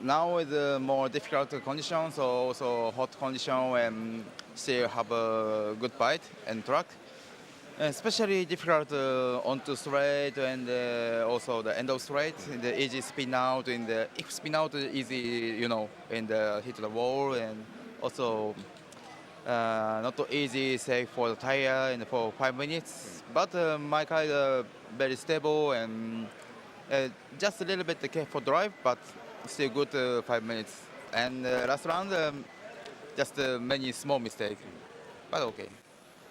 now is a more difficult condition, so also hot condition and still have a good bite and track. Especially difficult onto straight and also the end of straight, the easy spin out, and the if spin out easy, and hit the wall, and also not too easy, say for the tire and for 5 minutes. But my car is very stable and just a little bit careful drive, but still good 5 minutes. And last round, just many small mistakes, but okay.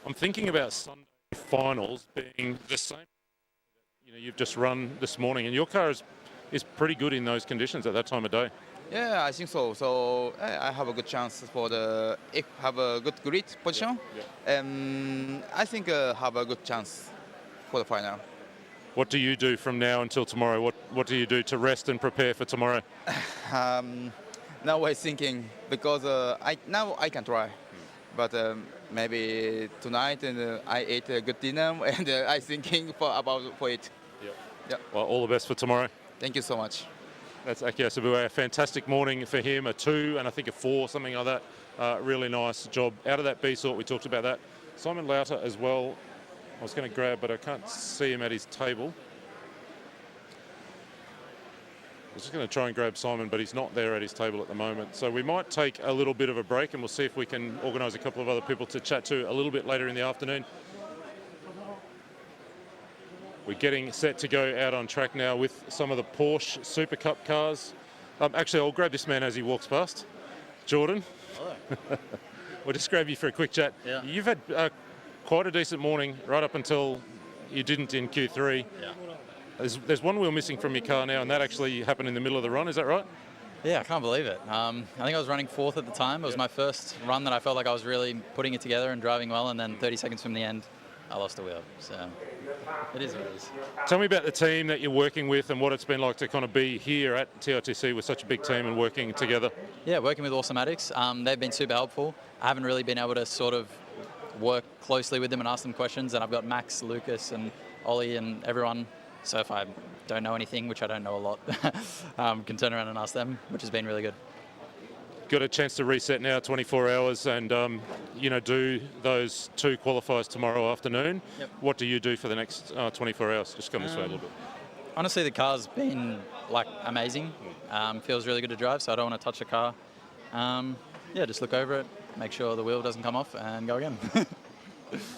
I'm thinking about Sunday finals being the same. You've just run this morning, and your car is pretty good in those conditions at that time of day. Yeah, I think so. So I have a good chance for if have a good grid position. I think have a good chance for the final. What do you do from now until tomorrow? What do you do to rest and prepare for tomorrow? Now I'm thinking because now I can try, but maybe tonight and I ate a good dinner and I thinking for it. Yeah. Well, all the best for tomorrow. Thank you so much. That's Aki Osabue. A fantastic morning for him, a 2 and I think a 4, something like that. Really nice job. Out of that B sort, we talked about that. Simon Lauter as well. I was going to grab, but I can't see him at his table. I was just going to try and grab Simon, but he's not there at his table at the moment. So we might take a little bit of a break, and we'll see if we can organise a couple of other people to chat to a little bit later in the afternoon. We're getting set to go out on track now with some of the Porsche Super Cup cars. Actually, I'll grab this man as he walks past. Jordan. Hello. We'll just grab you for a quick chat. Yeah. You've had quite a decent morning right up until you didn't in Q3. Yeah. There's one wheel missing from your car now, and that actually happened in the middle of the run. Is that right? Yeah, I can't believe it. I think I was running 4th at the time. It was my first run that I felt like I was really putting it together and driving well, and then 30 seconds from the end, I lost a wheel. So it is what it is. Tell me about the team that you're working with and what it's been like to kind of be here at TITC with such a big team and working together. Yeah, working with Awesomatics. They've been super helpful. I haven't really been able to sort of work closely with them and ask them questions, and I've got Max, Lucas, and Ollie and everyone. So if I don't know anything, which I don't know a lot, can turn around and ask them, which has been really good. Got a chance to reset now, 24 hours, and do those 2 qualifiers tomorrow afternoon. Yep. What do you do for the next 24 hours? Just come this way a little bit. Honestly, the car's been amazing. Feels really good to drive, so I don't want to touch the car. Just look over it, make sure the wheel doesn't come off, and go again.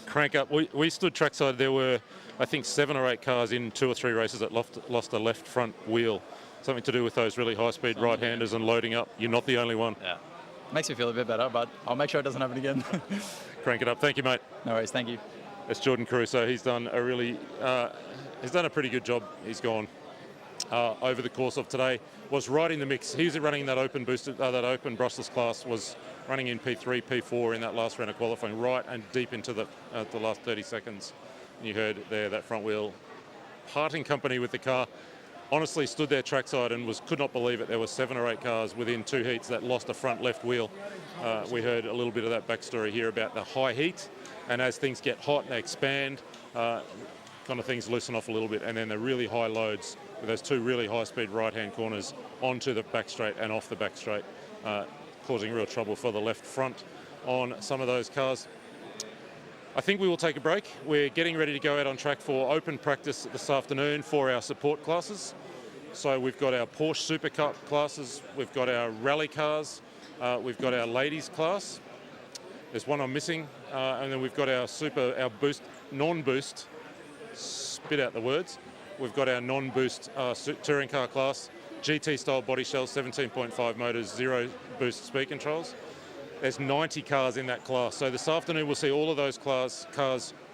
Crank up. We stood trackside. There were, I think, 7 or 8 cars in 2 or 3 races that lost a left front wheel. Something to do with those really high-speed right-handers and loading up. You're not the only one. Yeah. Makes me feel a bit better, but I'll make sure it doesn't happen again. Crank it up. Thank you, mate. No worries. Thank you. That's Jordan Caruso. He's done a pretty good job. He's gone over the course of today. Was right in the mix. He was running that open boosted, that open brushless class. Was running in P3, P4 in that last round of qualifying, right and deep into the last 30 seconds. And you heard there that front wheel parting company with the car. Honestly, stood there trackside and could not believe it. There were 7 or 8 cars within 2 heats that lost a front left wheel. We heard a little bit of that backstory here about the high heat, and as things get hot, they expand. Kind of things loosen off a little bit, and then the really high loads with those 2 really high-speed right-hand corners onto the back straight and off the back straight, causing real trouble for the left front on some of those cars. I think we will take a break. We're getting ready to go out on track for open practice this afternoon for our support classes. So we've got our Porsche Super Cup classes, we've got our rally cars, we've got our ladies class. There's one I'm missing, and then we've got our boost, non-boost, spit out the words. We've got our non-boost touring car class, GT style body shells, 17.5 motors, 0 boost speed controls. There's 90 cars in that class. So this afternoon we'll see all of those cars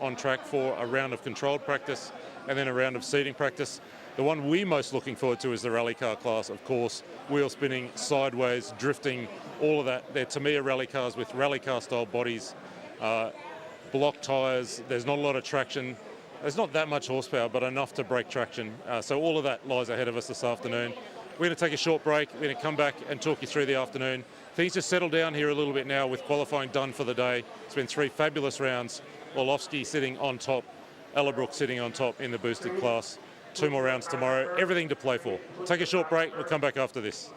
on track for a round of controlled practice and then a round of seating practice. The one we're most looking forward to is the rally car class, of course. Wheel spinning, sideways, drifting, all of that. They're Tamiya rally cars with rally car style bodies, block tyres. There's not a lot of traction. There's not that much horsepower, but enough to break traction. So all of that lies ahead of us this afternoon. We're going to take a short break. We're going to come back and talk you through the afternoon. Things just settled down here a little bit now with qualifying done for the day. It's been 3 fabulous rounds. Orlowski sitting on top, Ellerbrook sitting on top in the boosted class. 2 more rounds tomorrow. Everything to play for. Take a short break. We'll come back after this.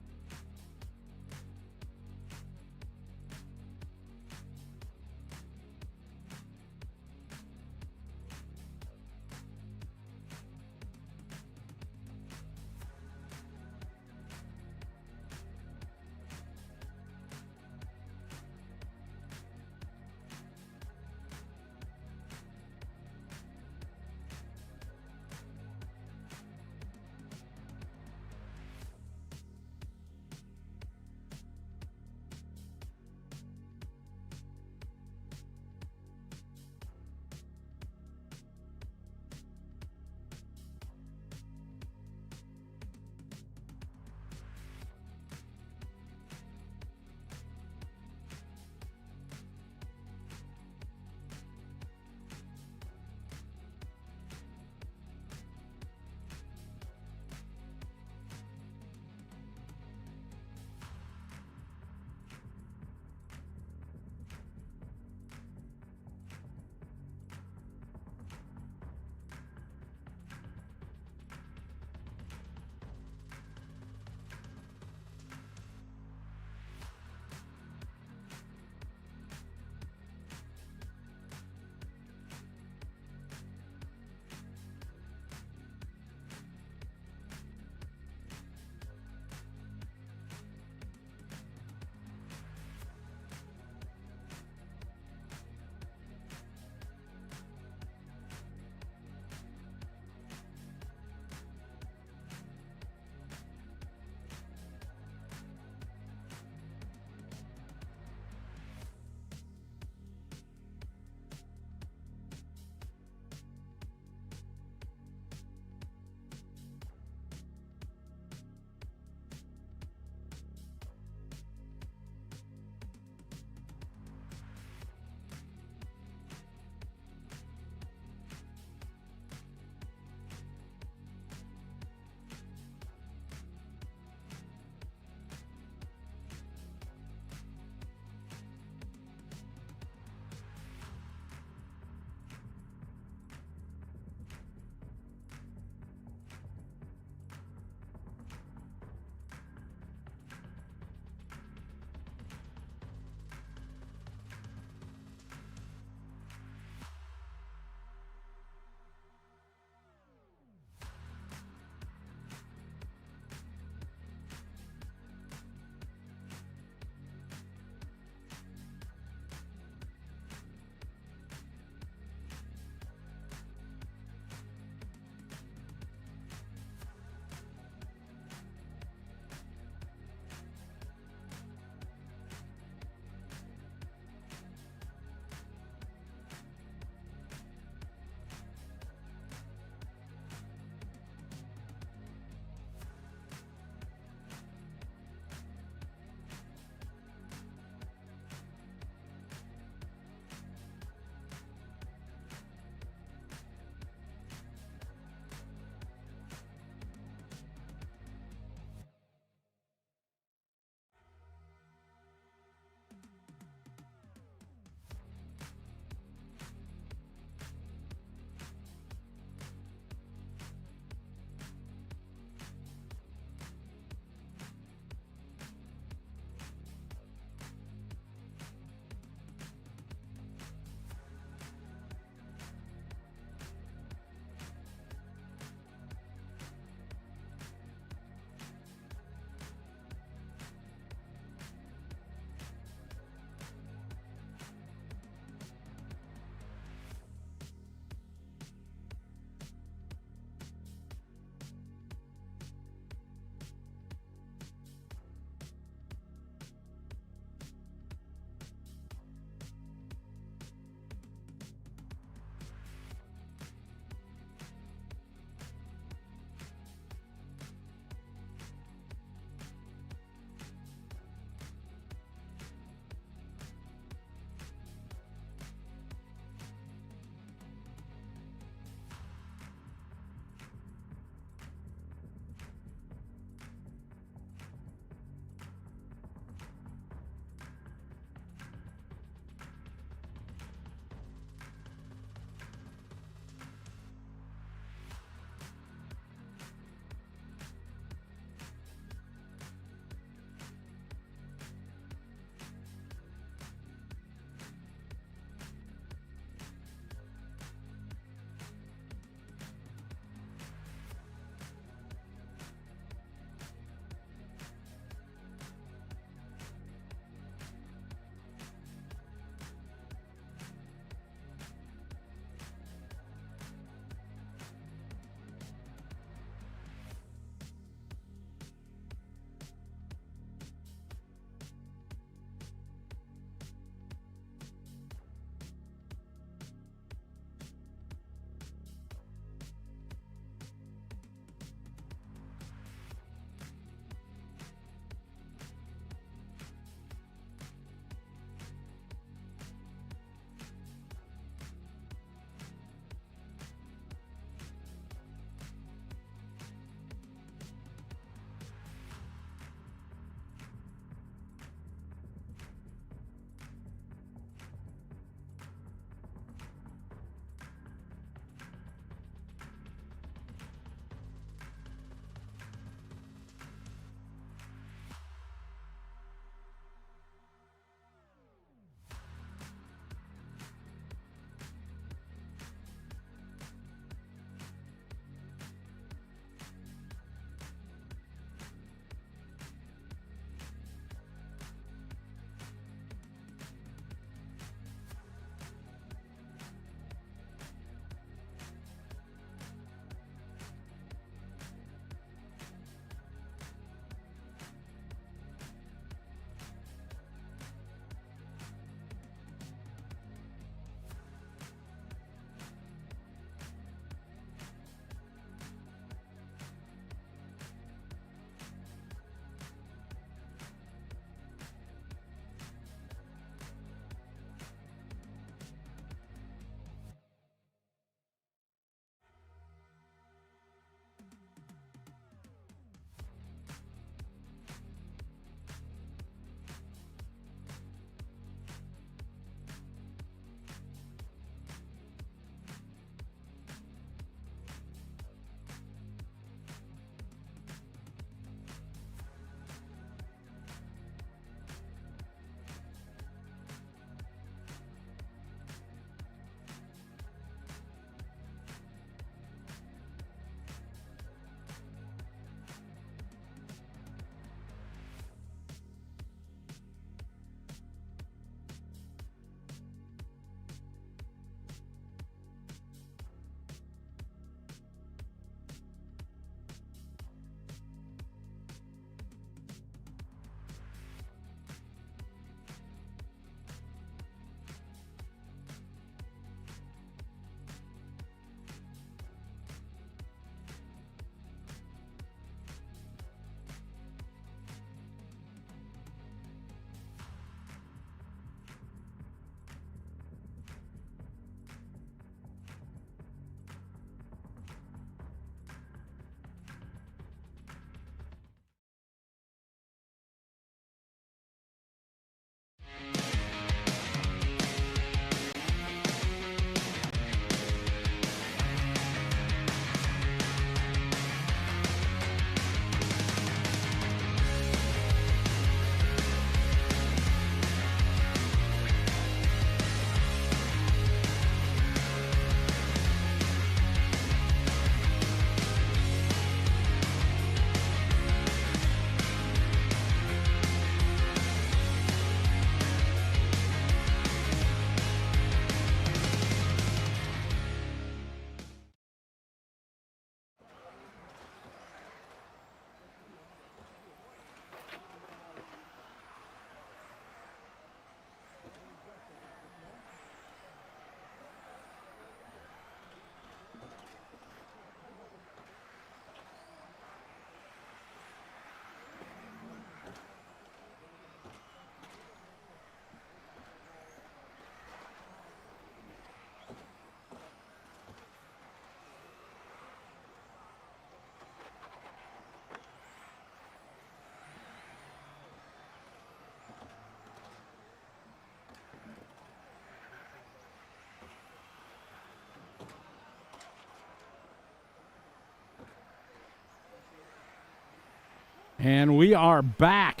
And we are back.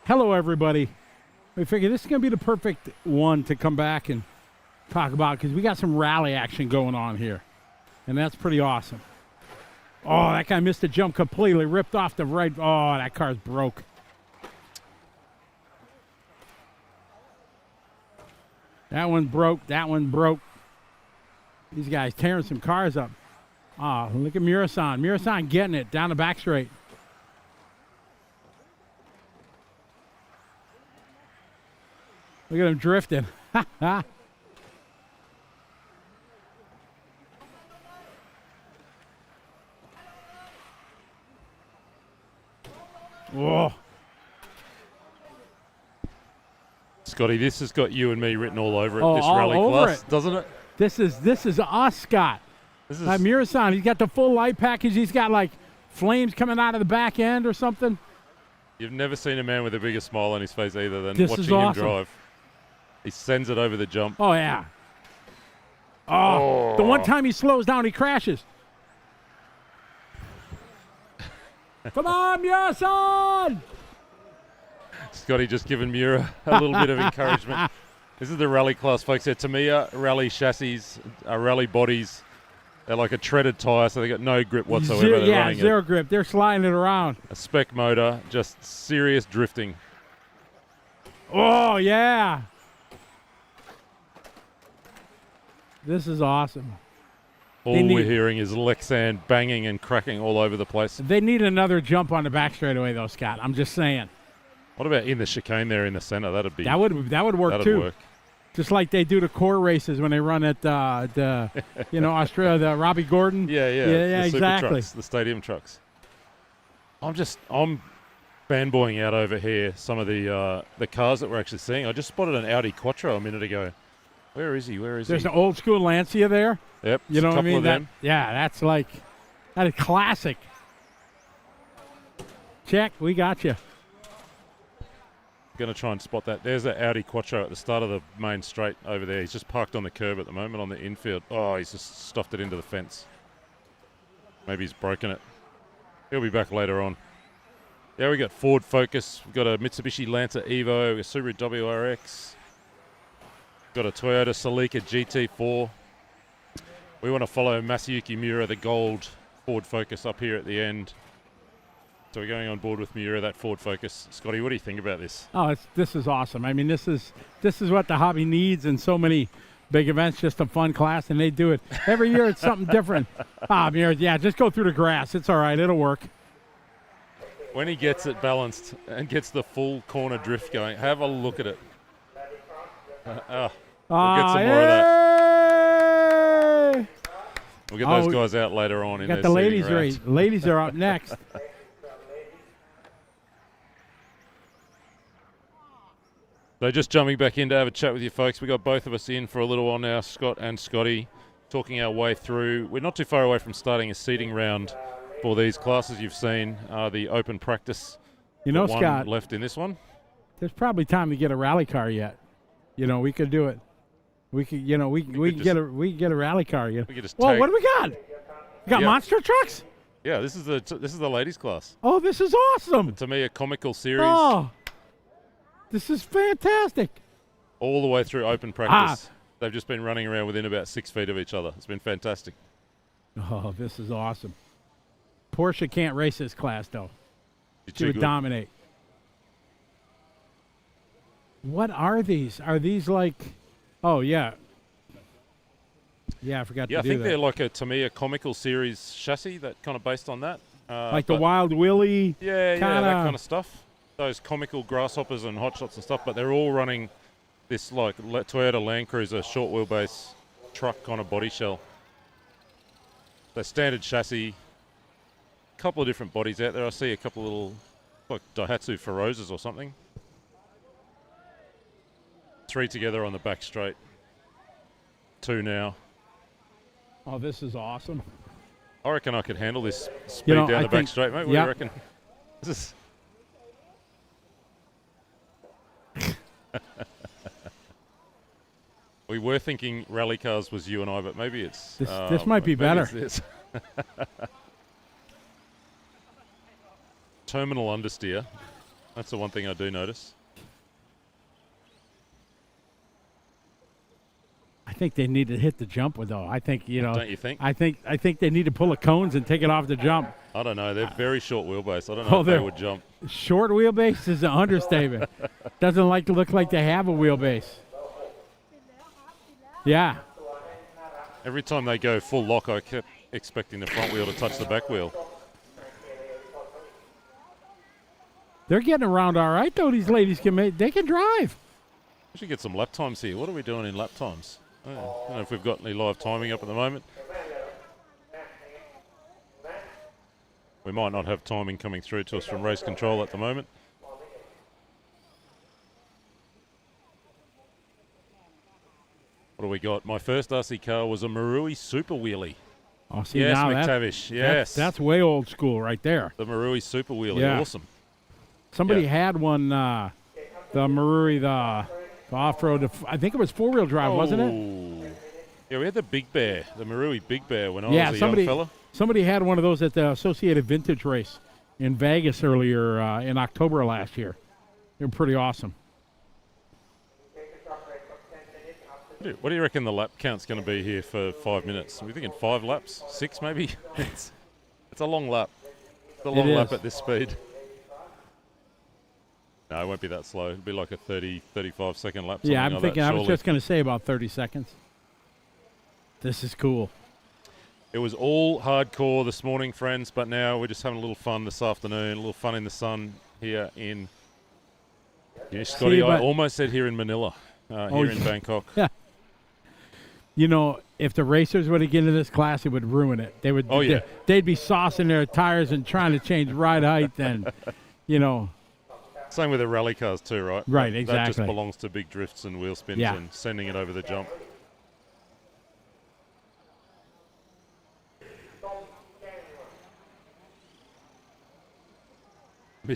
Hello, everybody. We figured this is going to be the perfect one to come back and talk about because we got some rally action going on here. And that's pretty awesome. Oh, that guy missed the jump completely. Ripped off the right. Oh, that car's broke. That one broke. That one broke. These guys tearing some cars up. Oh, look at Murasan. Murasan getting it down the back straight. Look at him drifting. Whoa. Scotty, this has got you and me written all over it, Oh, this all rally over class, it. doesn't it? This is us, Scott. This is Murasan, he's got the full light package. He's got like flames coming out of the back end or something. You've never seen a man with a bigger smile on his face either than This watching is him awesome. drive. He sends it over the jump. Oh, yeah. Oh, the one time he slows down, he crashes. Come on, Murasan! Scotty just giving Mura a little bit of encouragement. This is the rally class, folks. They're Tamiya rally chassis, rally bodies. They're like a treaded tyre, so they got no grip whatsoever. They're running zero grip. They're sliding it around. a spec motor, just serious drifting. Oh, yeah. This is awesome. All we're hearing is Lexan banging and cracking all over the place. They need another jump on the back straightaway, though, Scott. I'm just saying. What about in the chicane there in the center? That'd be That would work that'd too. Work. Just like they do the core races when they run at the Australia, the Robbie Gordon. Yeah, yeah, the super exactly. trucks, the stadium trucks. I'm fanboying out over here. Some of the cars that we're actually seeing. I just spotted an Audi Quattro a minute ago. Where is he? There's an old school Lancia there. Yep, You know a what I couple mean? of them. That is classic. Check, we got you. Going to try and spot that. There's an Audi Quattro at the start of the main straight over there. He's just parked on the curb at the moment on the infield. Oh, he's just stuffed it into the fence. Maybe he's broken it. He'll be back later on. Yeah, we got Ford Focus. We've got a Mitsubishi Lancer Evo, a Subaru WRX. Got a Toyota Celica GT4. We want to follow Masayuki Miura, the gold Ford Focus, up here at the end. So we're going on board with Miura, that Ford Focus. Scotty, what do you think about this? Oh, this is awesome. I mean, this is what the hobby needs in so many big events. Just a fun class, and they do it every year. It's something different. Miura, yeah, just go through the grass. It's all right. It'll work. When he gets it balanced and gets the full corner drift going, have a look at it. We'll get some more of that. We'll get those guys out later on in Got their the ladies seating rounds. right. Ladies are up next. So just jumping back in to have a chat with you folks. We got both of us in for a little while now, Scott and Scotty, talking our way through. We're not too far away from starting a seating round for these classes. You've seen the open practice. You know, one Scott, left in this one. There's probably time to get a rally car yet. We could do it. We could, we could get a rally car. We could just Well, what do we got? We got monster trucks. Yeah, this is the ladies class. Oh, this is awesome. To me, a comical series. Oh, this is fantastic. All the way through open practice. They've just been running around within about 6 feet of each other. It's been fantastic. Oh, this is awesome. Porsche can't race this class, though. She would good. dominate. What are these? Are these like... Oh, yeah. Yeah, I forgot Yeah, to I do think that. they're like to me, a comical series chassis that kind of based on that. Like the Wild Willie. Yeah, kinda. that kind of stuff. Those comical grasshoppers and hotshots and stuff, but they're all running this like Toyota Land Cruiser short wheelbase truck kind of body shell. The standard chassis, a couple of different bodies out there. I see a couple of little like Daihatsu Ferozas or something. 3 together on the back straight. 2 now. Oh, this is awesome. I reckon I could handle this speed down the back straight, mate. What do you reckon? This is... We were thinking rally cars was you and I, but maybe it's... This might be better. This. terminal understeer. That's the one thing I do notice. I think they need to hit the jump with though. I think Don't you think? I think they need to pull the cones and take it off the jump. I don't know. They're very short wheelbase. I don't know if they would jump. Short wheelbase is an understatement. Doesn't look like they have a wheelbase. Yeah. Every time they go full lock, I kept expecting the front wheel to touch the back wheel. They're getting around all right though. These ladies they can drive. We should get some lap times here. What are we doing in lap times? I don't know if we've got any live timing up at the moment. We might not have timing coming through to us from race control at the moment. What do we got? My first RC car was a Marui Super Wheelie. Oh, see, yes, now McTavish. Yes. That's way old school right there. The Marui Super Wheelie. Yeah. Awesome. Somebody had one, the Marui, the off-road, I think it was four-wheel drive, wasn't it? Yeah, we had the Big Bear, the Marui Big Bear when I was a young fella. Somebody had one of those at the Associated Vintage Race in Vegas earlier in October of last year. They were pretty awesome. What do you reckon the lap count's going to be here for 5 minutes? Are we thinking 5 laps? 6 maybe? It's a long lap. It's a long lap at this speed. No, it won't be that slow. It'll be like a 30, 35 second lap. Yeah, I'm like thinking, that, I was just going to say about 30 seconds. This is cool. It was all hardcore this morning, friends, but now we're just having a little fun this afternoon, a little fun in the sun here in... Yeah, Scotty, I almost said here in Manila, here in Bangkok. Yeah. You know, if the racers were to get into this class, it would ruin it. They would. Oh, yeah. They'd be saucing their tires and trying to change ride height and, Same with the rally cars too, right? Right, That exactly. just belongs to big drifts and wheel spins and sending it over the jump. We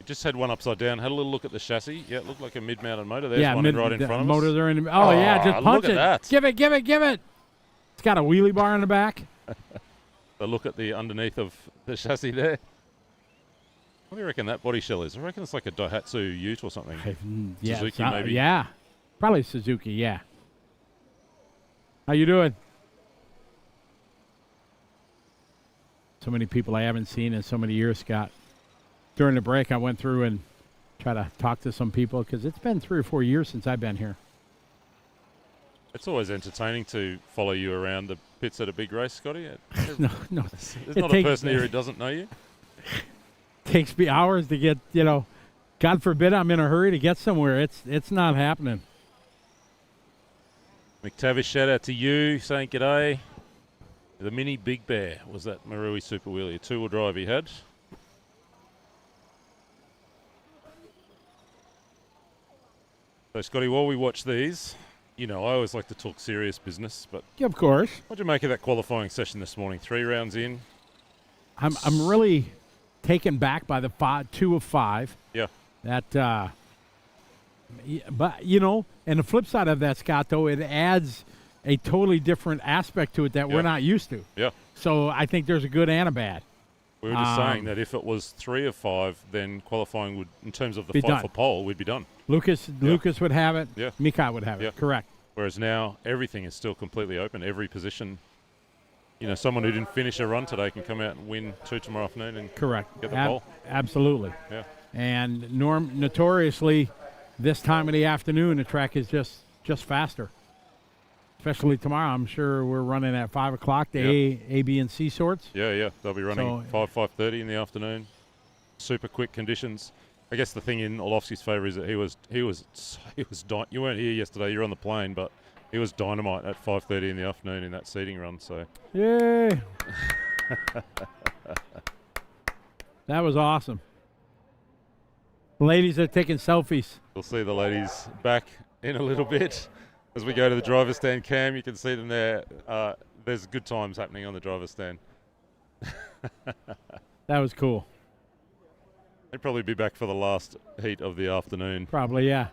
just had one upside down. Had a little look at the chassis. Yeah, it looked like a mid-mounted motor. There's one right in front of us. Motors are in. Oh yeah, just punch look it. at that. Give it. It's got a wheelie bar in the back. A look at the underneath of the chassis there. What do you reckon that body shell is? I reckon it's like a Daihatsu Ute or something. Suzuki maybe. Yeah, probably Suzuki. Yeah. How you doing? So many people I haven't seen in so many years, Scott. During the break, I went through and tried to talk to some people because it's been 3 or 4 years since I've been here. It's always entertaining to follow you around the pits at a big race, Scotty. No. There's not a person here who doesn't know you. Takes me hours to get, God forbid I'm in a hurry to get somewhere. It's not happening. McTavish, shout out to you, saying g'day. The Mini Big Bear was that Marui Super Wheelie, a 2-wheel drive he had. So, Scotty, while we watch these, I always like to talk serious business, but Of course. what'd you make of that qualifying session this morning? 3 rounds in. I'm really taken back by the 2 of 5. Yeah. That, but and the flip side of that, Scott, though, it adds a totally different aspect to it that we're not used to. Yeah. So I think there's a good and a bad. We were just saying that if it was 3 of 5, then qualifying would, in terms of the Be fight done. for pole, we'd be done. Lucas would have it. Yeah. Mika would have it. Correct. Whereas now everything is still completely open. Every position, someone who didn't finish a run today can come out and win 2 tomorrow afternoon and Correct. get the pole. Absolutely. Yeah. And notoriously, this time of the afternoon, the track is just faster. Especially tomorrow, I'm sure we're running at 5 o'clock. The A, B, and C sorts. Yeah. They'll be running 5:30 in the afternoon. Super quick conditions. I guess the thing in Orlowski's favour is that he was you weren't here yesterday. You were on the plane, but he was dynamite at 5:30 in the afternoon in that seeding run. So. Yay! That was awesome. Ladies are taking selfies. We'll see the ladies back in a little bit. As we go to the driver's stand, Cam, you can see them there. There's good times happening on the driver's stand. That was cool. They'd probably be back for the last heat of the afternoon. Probably, yeah.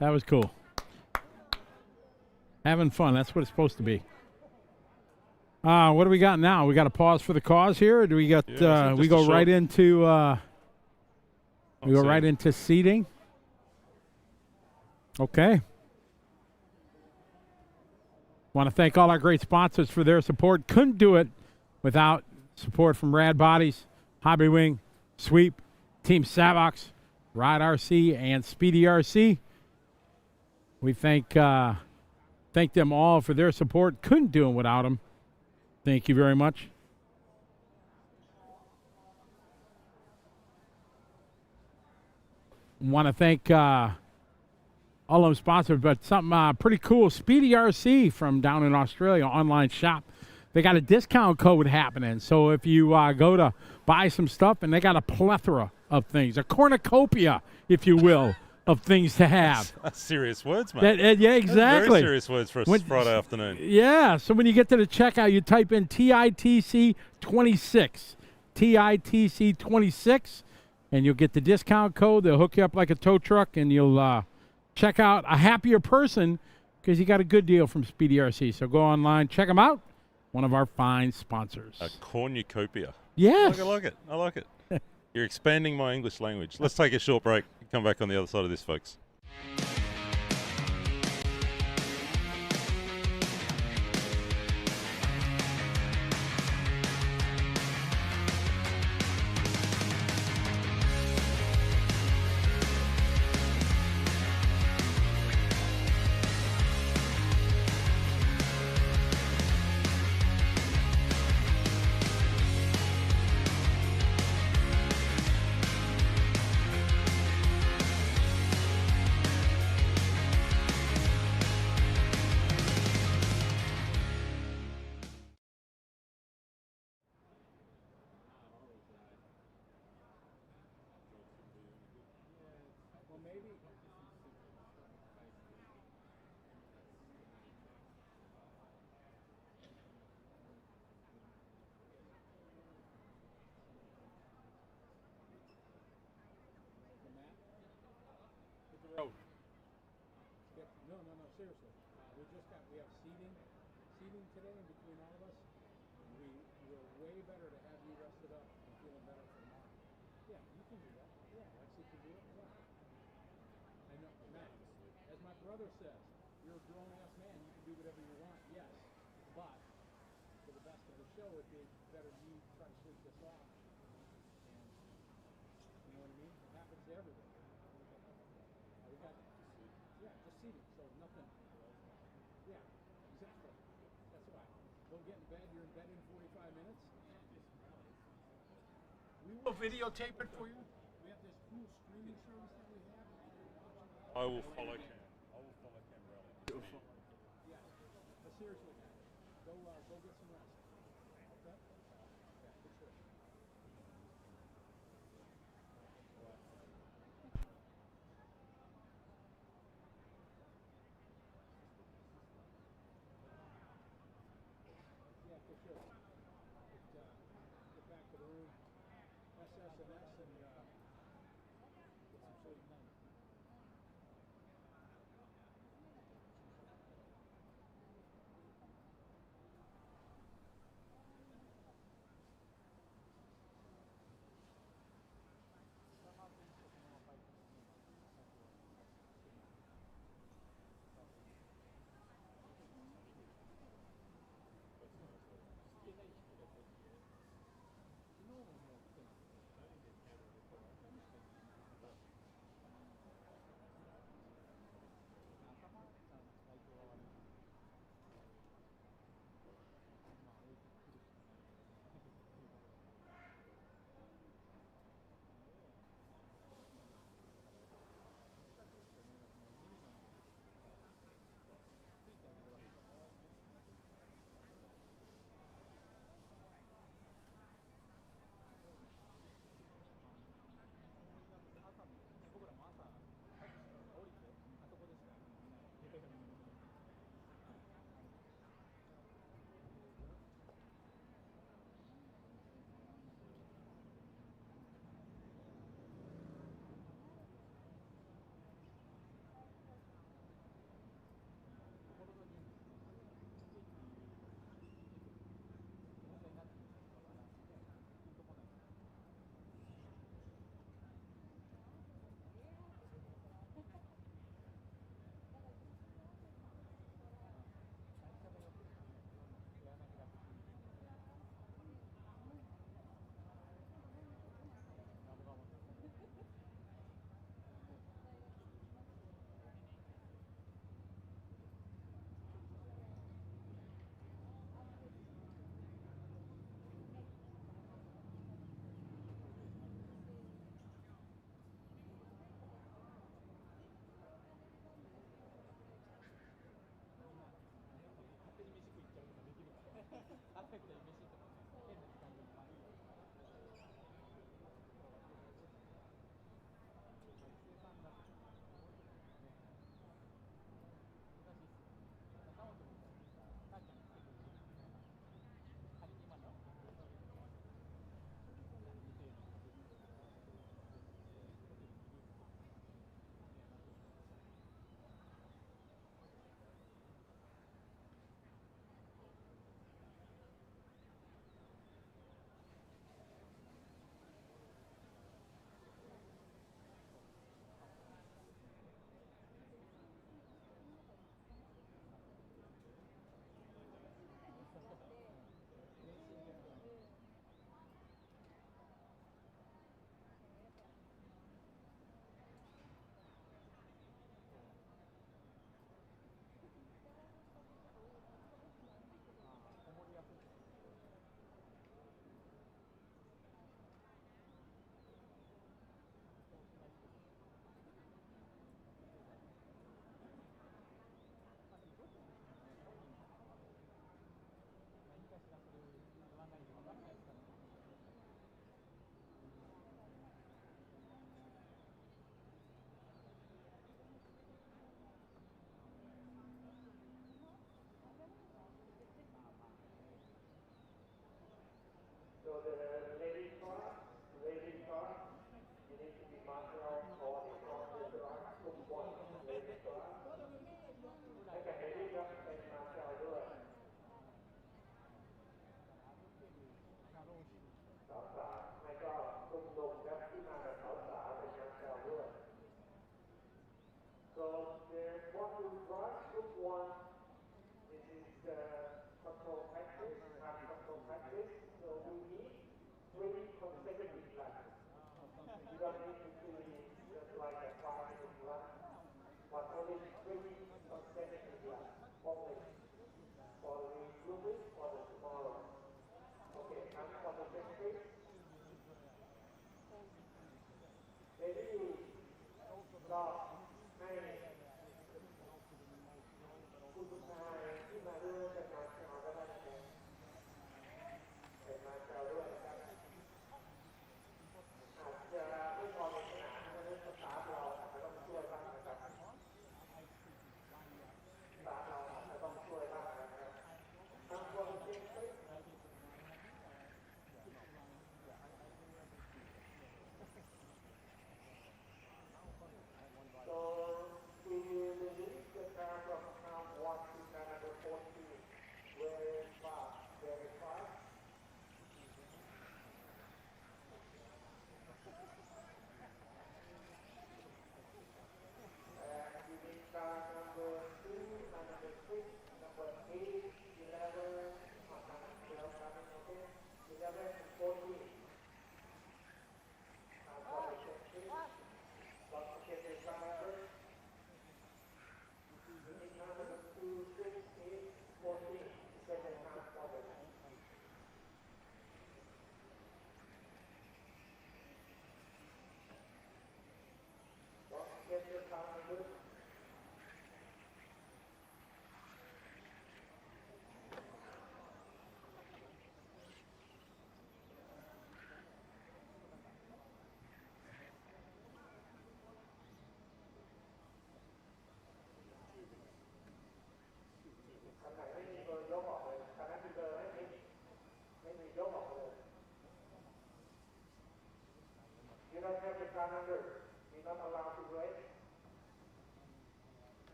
That was cool. Having fun, that's what it's supposed to be. What do we got now? We got to pause for the cause here, or do we got? Yeah, We go right into. We go right into seating. Okay. Want to thank all our great sponsors for their support. Couldn't do it without support from Rad Bodies, Hobby Wing, Sweep, Team Savox, Ride RC, and Speedy RC. We thank them all for their support. Couldn't do it without them. Thank you very much. Want to thank all of them sponsors, but something pretty cool. Speedy RC from down in Australia, online shop. They got a discount code happening. So if you go to buy some stuff, and they got a plethora of things, a cornucopia, if you will, of things to have. That's serious words, mate. Yeah, exactly. Very serious words for a Friday afternoon. Yeah, so when you get to the checkout, you type in TITC 26. TITC 26, and you'll get the discount code. They'll hook you up like a tow truck, and you'll check out a happier person because you got a good deal from Speedy RC. So go online, check them out. One of our fine sponsors. A cornucopia. Yes. I like it. I like it. You're expanding my English language. Let's take a short break. Come back on the other side of this, folks. No, seriously. We have seating today in between all of us. We're way better to have you rested up and feeling better for tomorrow. Yeah, you can do that. Yeah, Lexi can do it. Yeah. I know, Matt, as my brother says, you're a grown-ass man. You can do whatever you want, yes. But for the best of the show, it'd be better you try to sleep this off. And, you know what I mean? It happens to everybody. We got, yeah, just seating, so nothing. Yeah, exactly. That's why. Don't get in bed. You're in bed in 45 minutes. We will videotape it for you. We have this cool streaming service that we have. I will follow Cam. I will follow Cam Rowley. Yeah, but seriously, go get some rest. Okay? Yeah, for sure. Yeah, for sure. Get back to the room, SS and S, and get some sleep.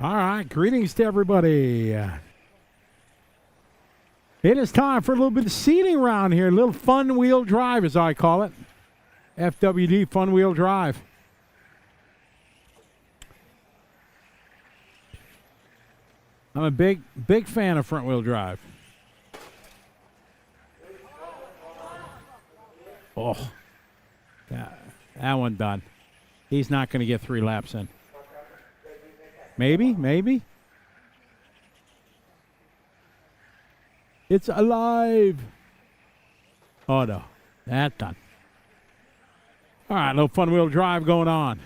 All right, greetings to everybody. It is time for a little bit of seating around here. A little fun wheel drive, as I call it. FWD fun wheel drive. I'm a big fan of front wheel drive. Oh, that one done. He's not going to get 3 laps in. Maybe. It's alive. Oh, no. That's done. All right, little fun wheel drive going on.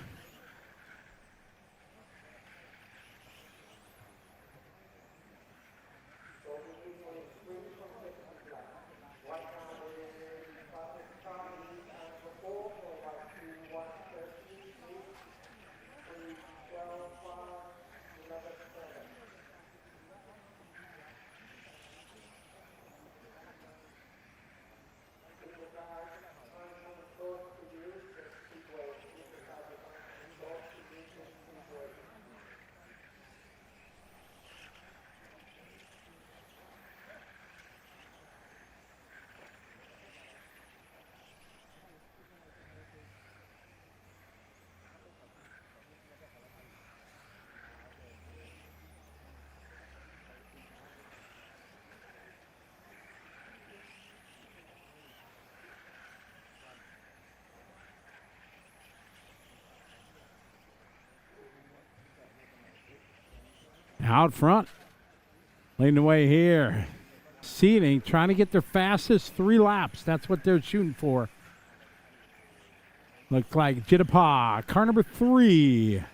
Out front, leading the way here. Seating, trying to get their fastest 3 laps. That's what they're shooting for. Looks like Jitapa, car number 3.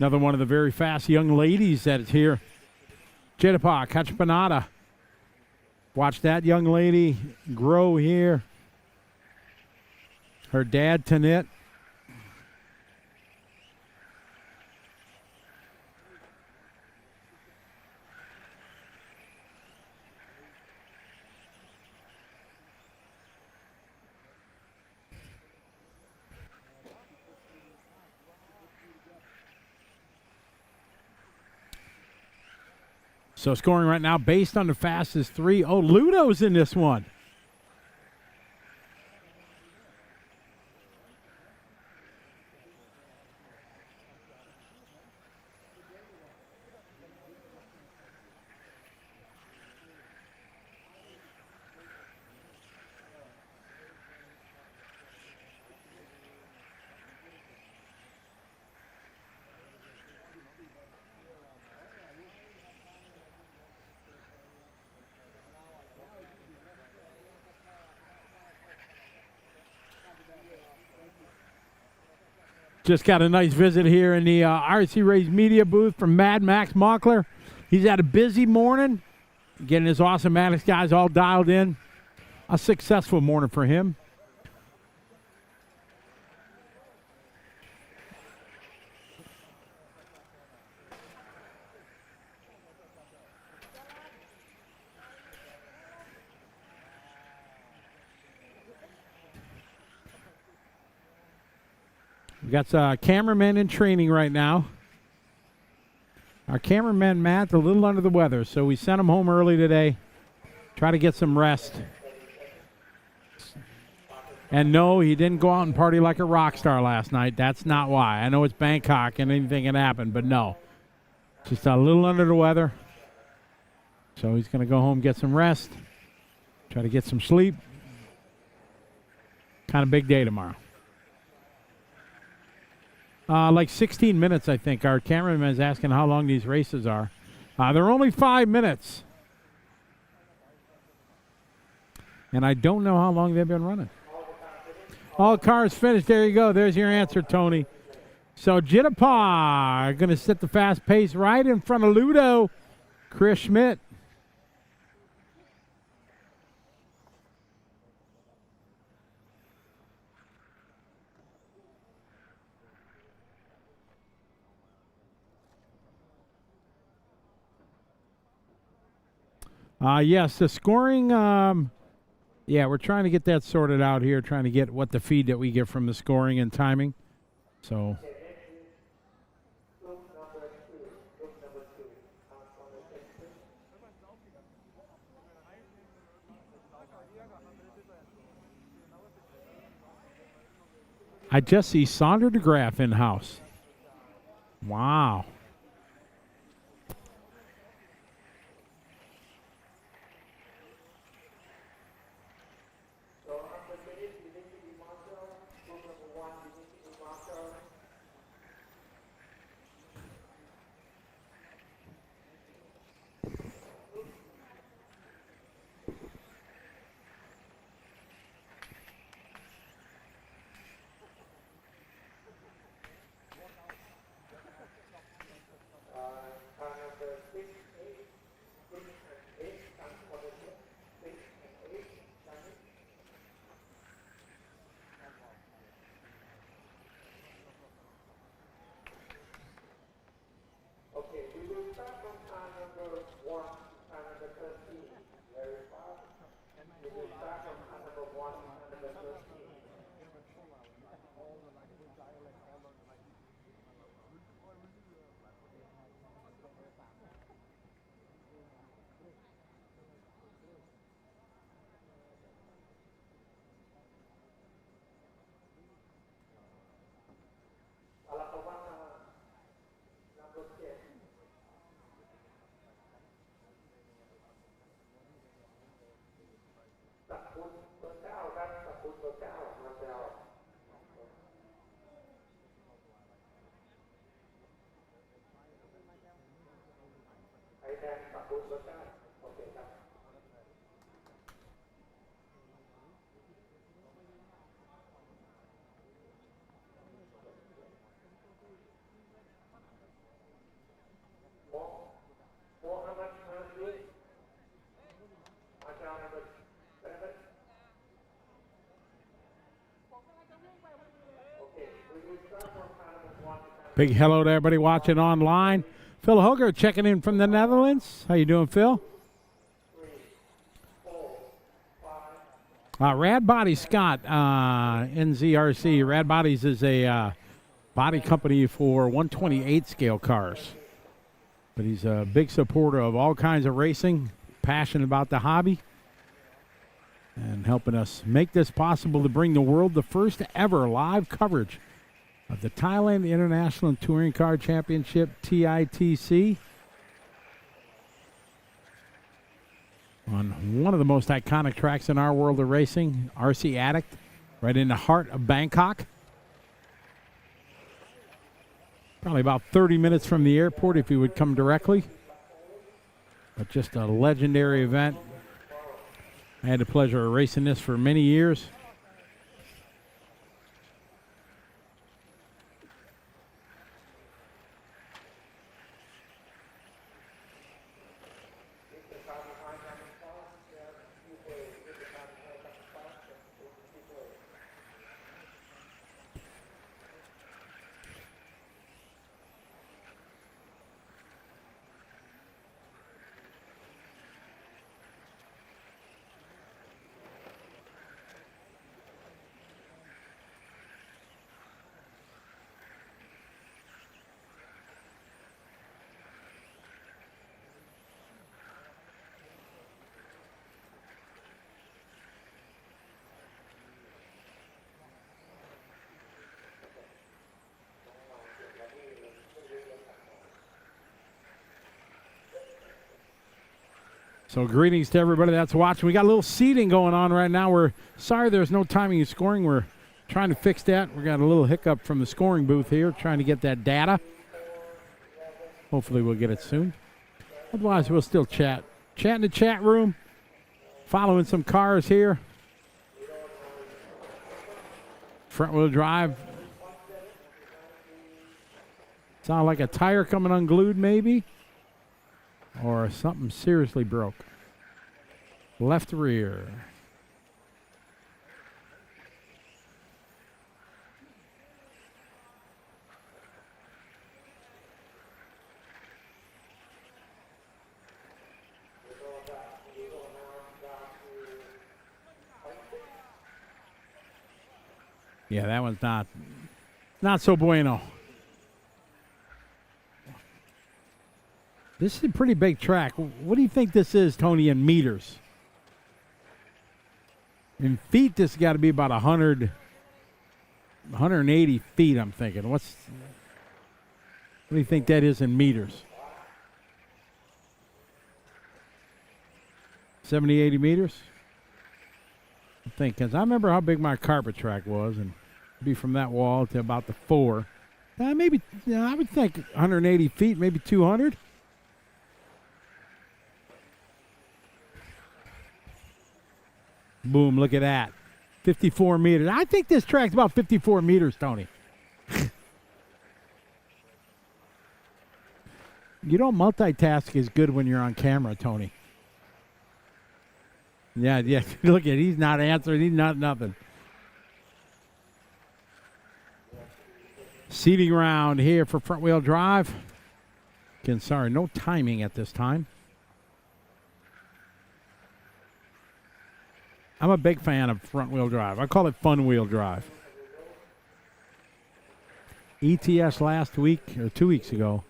Another one of the very fast young ladies that is here. Jitapa Kachpanada. Watch that young lady grow here. Her dad, Tanit. So scoring right now based on the fastest 3. Oh, Ludo's in this one. Just got a nice visit here in the RC Race Media booth from Mad Max Mockler. He's had a busy morning, getting his Awesome Maddox guys all dialed in. A successful morning for him. We got cameramen in training right now. Our cameraman, Matt, a little under the weather, so we sent him home early today. Try to get some rest. And no, he didn't go out and party like a rock star last night. That's not why. I know it's Bangkok and anything can happen, but no. Just a little under the weather. So he's going to go home, get some rest, try to get some sleep. Kind of big day tomorrow. Like 16 minutes, I think. Our cameraman is asking how long these races are. They're only 5 minutes. And I don't know how long they've been running. All cars finished. There you go. There's your answer, Tony. So Jittapah going to set the fast pace right in front of Ludo. Chris Schmidt. Yes, the scoring, yeah, we're trying to get that sorted out here, trying to get what the feed that we get from the scoring and timing. So I just see Sonder DeGraff in-house. Wow. Big hello to everybody watching online. Phil Hoger checking in from the Netherlands. How you doing, Phil? Rad Body Scott, NZRC. Rad Bodies is a body company for 128 scale cars. But he's a big supporter of all kinds of racing, passionate about the hobby, and helping us make this possible to bring the world the first ever live coverage of the Thailand International Touring Car Championship, TITC, on one of the most iconic tracks in our world of racing, RC Addict, right in the heart of Bangkok. Probably about 30 minutes from the airport if you would come directly. But just a legendary event. I had the pleasure of racing this for many years. So greetings to everybody that's watching. We got a little seating going on right now. We're sorry there's no timing and scoring. We're trying to fix that. We got a little hiccup from the scoring booth here, trying to get that data. Hopefully we'll get it soon. Otherwise, we'll still chat. Chat in the chat room. Following some cars here. Front wheel drive. Sound like a tire coming unglued maybe. Or something seriously broke. Left rear. Yeah, that one's not so bueno. This is a pretty big track. What do you think this is, Tony, in meters? In feet, this has got to be about 180 feet, I'm thinking. What do you think that is in meters? 70, 80 meters? I think, because I remember how big my carpet track was, and it'd be from that wall to about the 4. Maybe, I would think 180 feet, maybe 200. Boom, look at that. 54 meters. I think this track's about 54 meters, Tony. You don't multitask as good when you're on camera, Tony. Yeah. Look at it. He's not answering. He's not nothing. Seating round here for front wheel drive. Again, sorry, no timing at this time. I'm a big fan of front wheel drive. I call it fun wheel drive. ETS last week, or 2 weeks ago,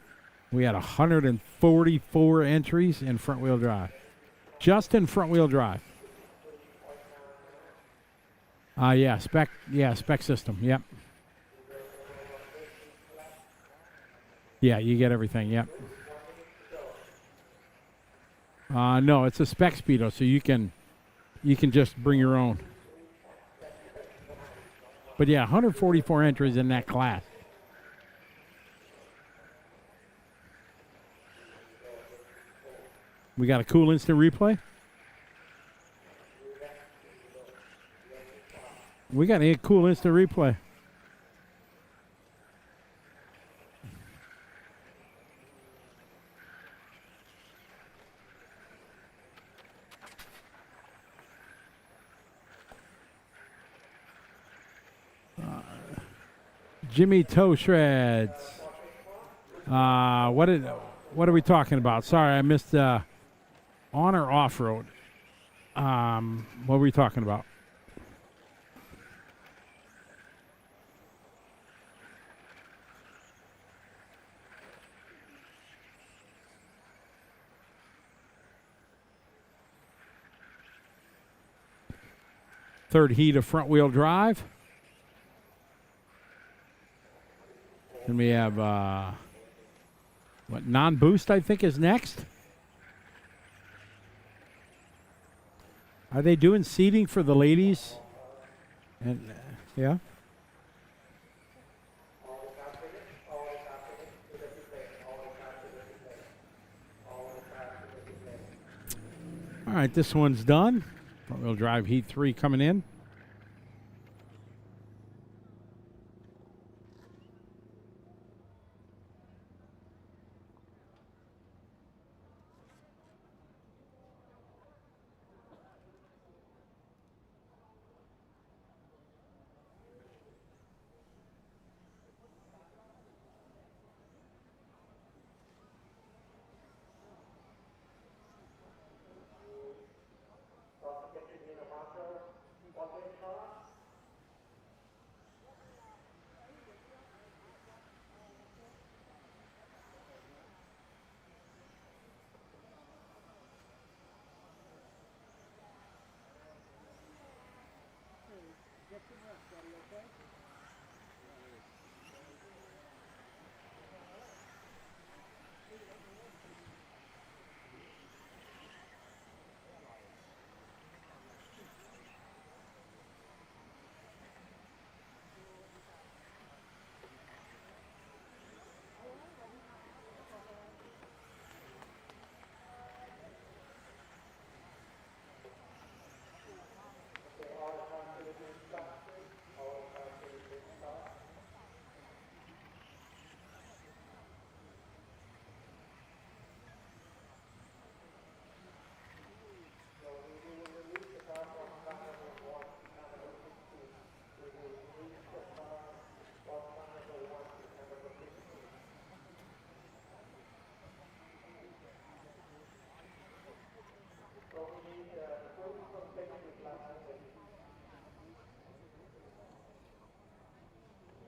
we had 144 entries in front wheel drive. Just in front wheel drive. Spec system, yep. Yeah, you get everything, yep. No, it's a spec speedo, so you can just bring your own. But yeah, 144 entries in that class. We got a cool instant replay. We got a cool instant replay. Jimmy Toe Shreds. What are we talking about? Sorry, I missed on or off road. What were we talking about? Third heat of front wheel drive. And we have, non-boost, I think, is next. Are they doing seating for the ladies? And yeah. All right, this one's done. Front wheel drive heat 3 coming in.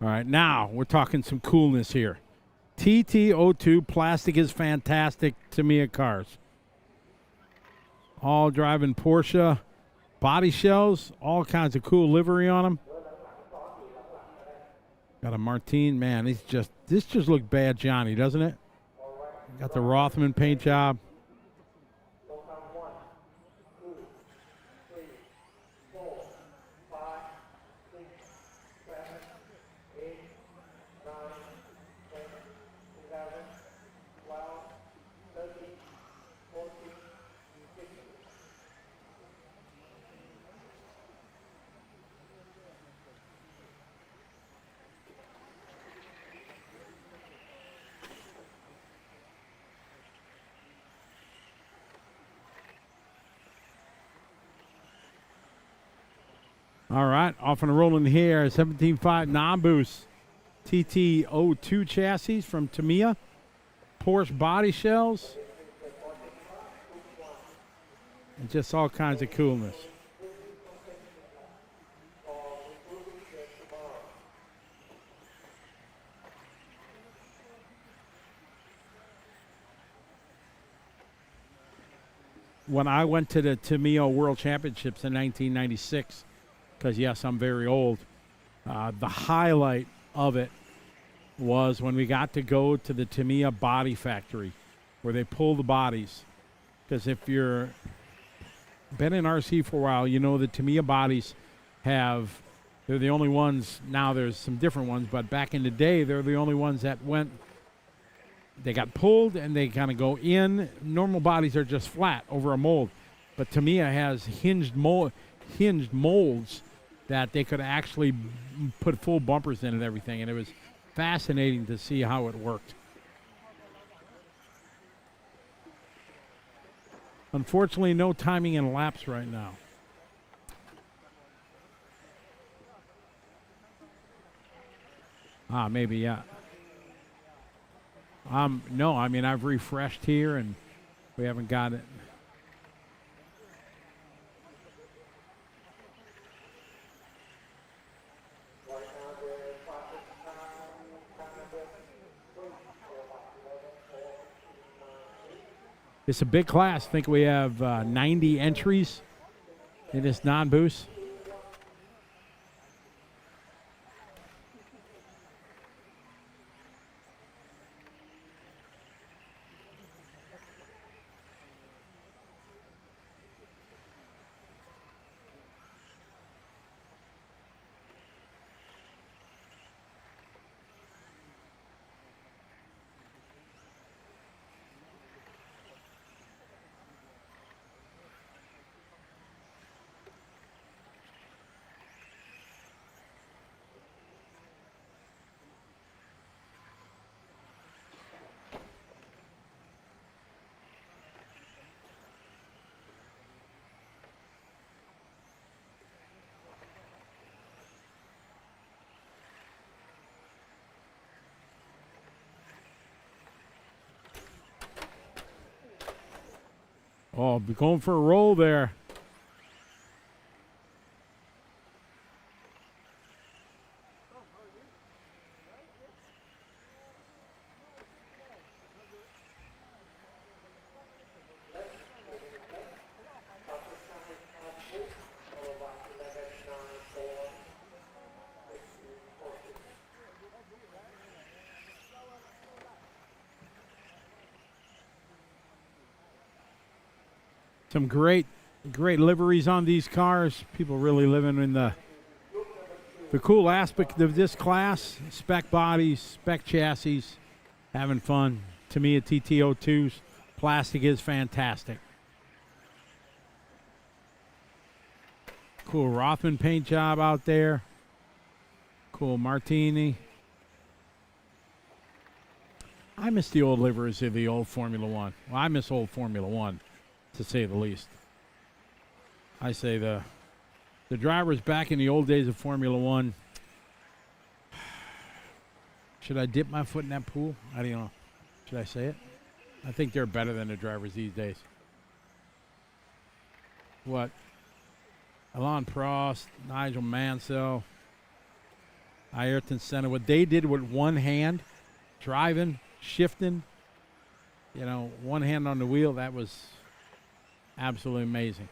All right, now we're talking some coolness here. TT02 plastic is fantastic Tamiya cars. All driving Porsche body shells, all kinds of cool livery on them. Got a Martine, man. This just looked bad, Johnny, doesn't it? Got the Rothman paint job. All right, off and rolling here. 17.5 non-boost TT02 chassis from Tamiya. Porsche body shells. And just all kinds of coolness. When I went to the Tamiya World Championships in 1996, because, yes, I'm very old, the highlight of it was when we got to go to the Tamiya body factory where they pull the bodies. Because if you're been in RC for a while, you know the Tamiya bodies they're the only ones, now there's some different ones, but back in the day, they're the only ones that they got pulled and they kind of go in. Normal bodies are just flat over a mold. But Tamiya has hinged molds that they could actually put full bumpers in and everything, and it was fascinating to see how it worked. Unfortunately, no timing in laps right now. Maybe, yeah. No, I mean, I've refreshed here, and we haven't got it. It's a big class. I think we have 90 entries in this non-boost. Oh, be going for a roll there. Some great liveries on these cars. People really living in the cool aspect of this class. Spec bodies, spec chassis, having fun. Tamiya TT02s. Plastic is fantastic. Cool Rothman paint job out there. Cool Martini. I miss the old liveries of the old Formula One. Well, I miss old Formula One, to say the least. I say the drivers back in the old days of Formula One. Should I dip my foot in that pool? I don't know. Should I say it? I think they're better than the drivers these days. What? Alain Prost, Nigel Mansell. Ayrton Senna, what they did with one hand, driving, shifting, one hand on the wheel, that was absolutely amazing.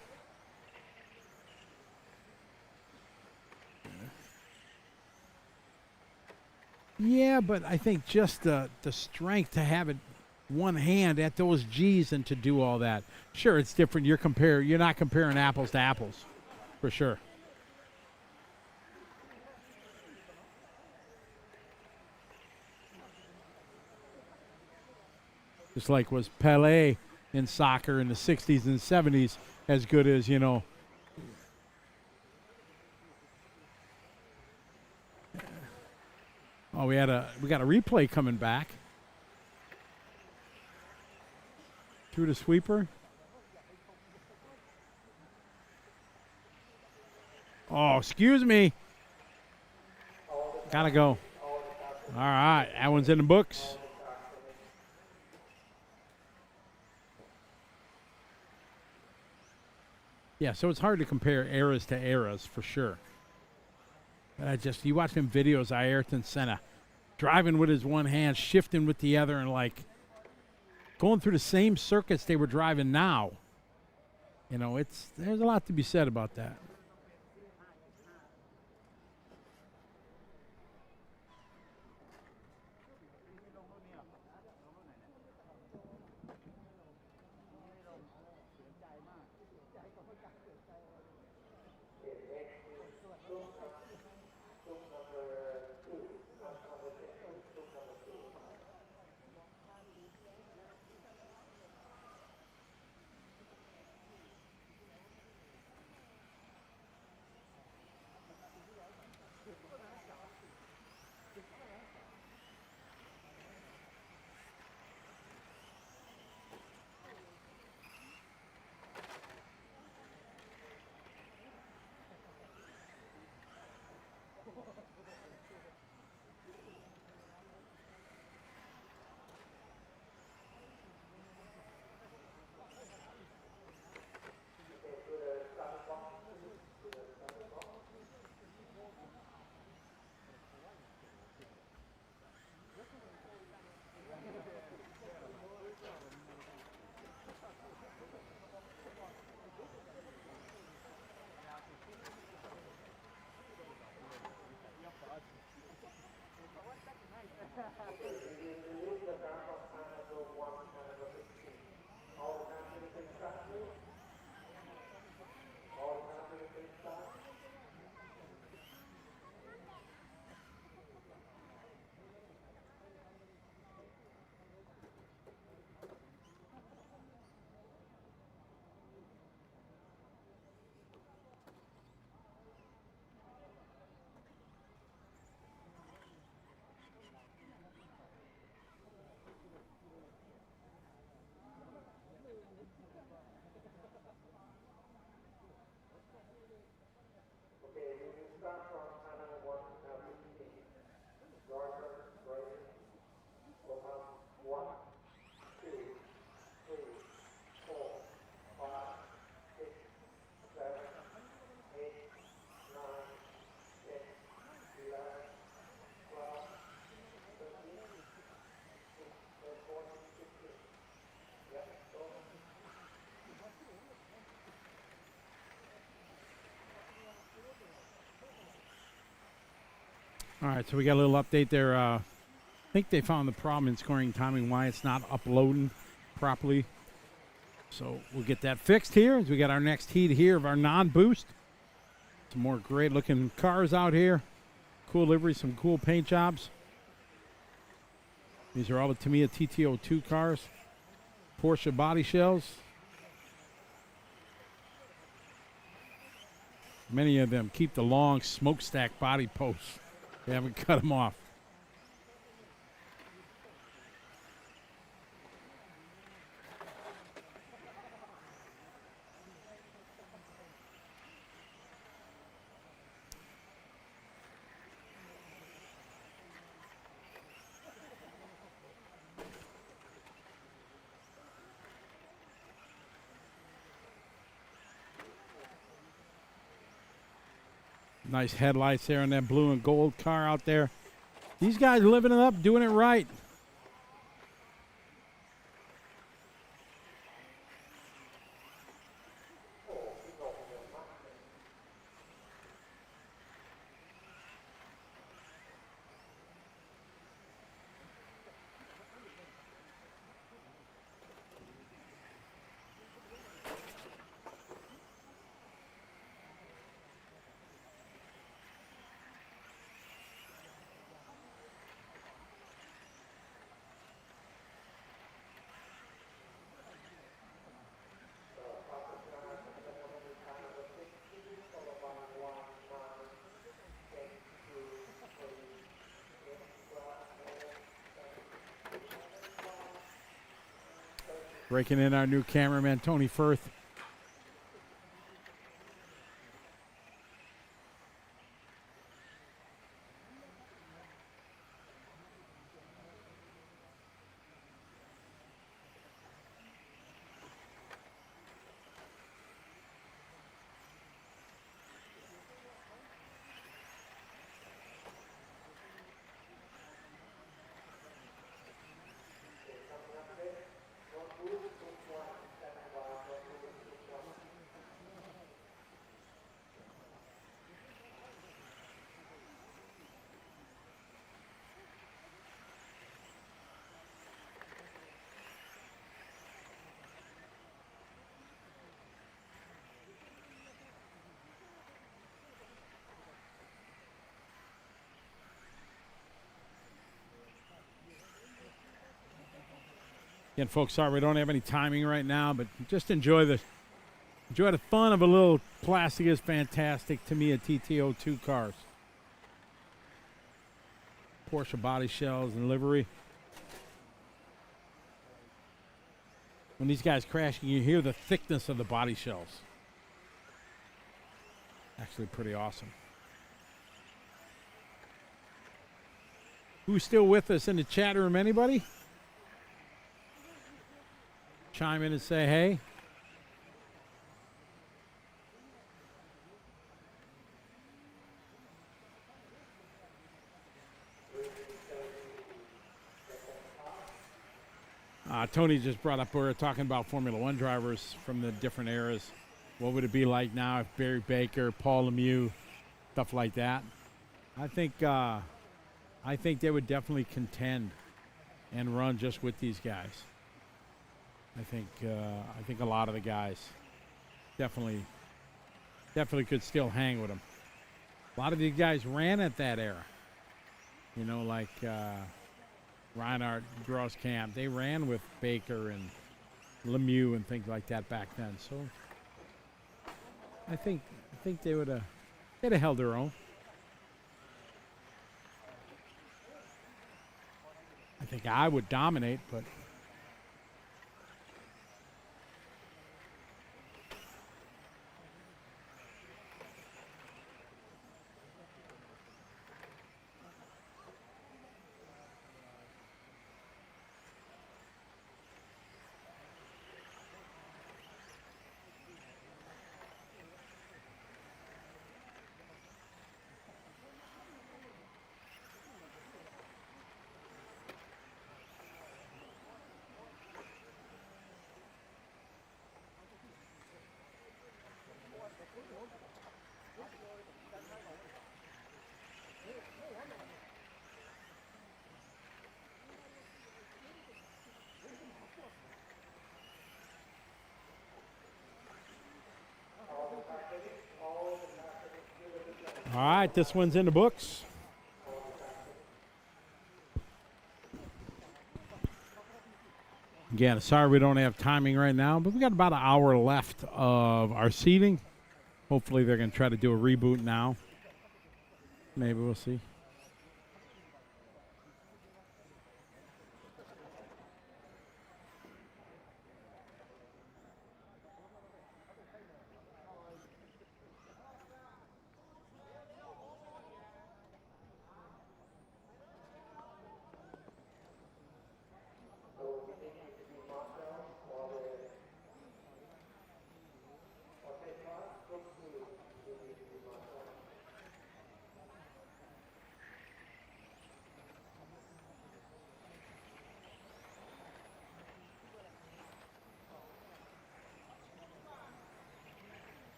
Yeah, but I think just the strength to have it one hand at those G's and to do all that. Sure, it's different. You're not comparing apples to apples, for sure. Just like was Pelé in soccer in the 60s and 70s as good as, Oh, we got a replay coming back. Through the sweeper. Oh, excuse me. Gotta go. All right, that one's in the books. Yeah, so it's hard to compare eras to eras for sure. You watch them videos of Ayrton Senna driving with his one hand, shifting with the other, and going through the same circuits they were driving now. There's a lot to be said about that. All right, so we got a little update there. I think they found the problem in scoring timing, why it's not uploading properly. So we'll get that fixed here as we got our next heat here of our non-boost. Some more great-looking cars out here. Cool livery, some cool paint jobs. These are all the Tamiya TT02 cars. Porsche body shells. Many of them keep the long smokestack body posts. They haven't cut them off. Nice headlights there on that blue and gold car out there. These guys living it up, doing it right. Breaking in our new cameraman, Tony Firth. Again, folks, sorry we don't have any timing right now, but just enjoy the fun of a little plastic is fantastic to me at TT02 cars. Porsche body shells and livery. When these guys crashing, you hear the thickness of the body shells. Actually pretty awesome. Who's still with us in the chat room? Anybody? Chime in and say hey. Tony just brought up, we were talking about Formula One drivers from the different eras. What would it be like now if Barry Baker, Paul Lemieux, stuff like that? I think they would definitely contend and run just with these guys. I think a lot of the guys definitely could still hang with them. A lot of these guys ran at that era. You know, like Reinhardt, Grosskamp. They ran with Baker and Lemieux and things like that back then. So I think they'd have held their own. I think I would dominate, but all right, this one's in the books. Again, sorry we don't have timing right now, but we got about an hour left of our seating. Hopefully they're going to try to do a reboot now. Maybe we'll see.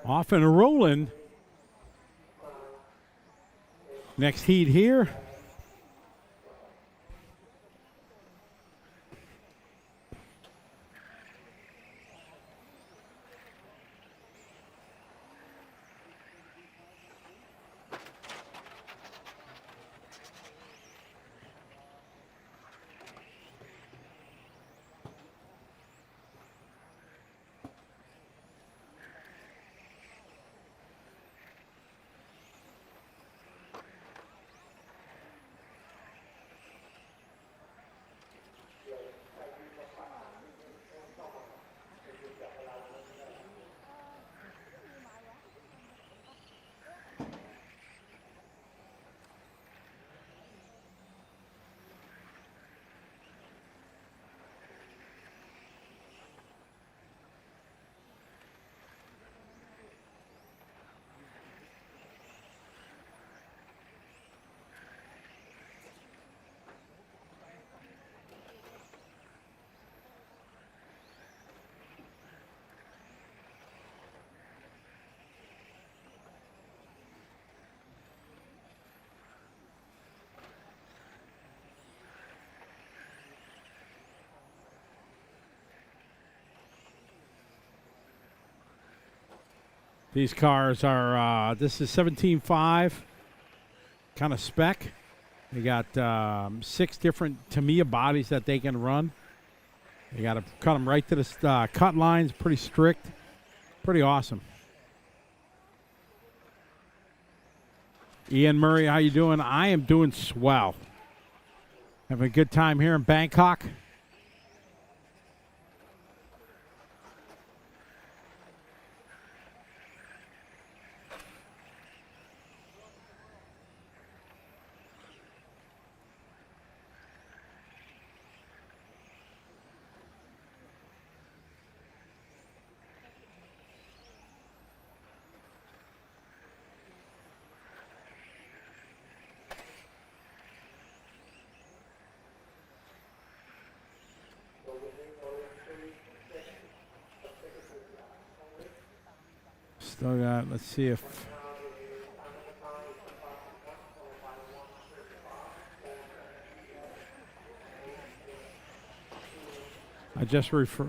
Off and rolling. Next heat here. These cars are, this is 17.5, kind of spec. They got 6 different Tamiya bodies that they can run. They got to cut them right to the cut lines, pretty strict, pretty awesome. Ian Murray, how you doing? I am doing swell. Having a good time here in Bangkok. Still got, let's see if. I just refer.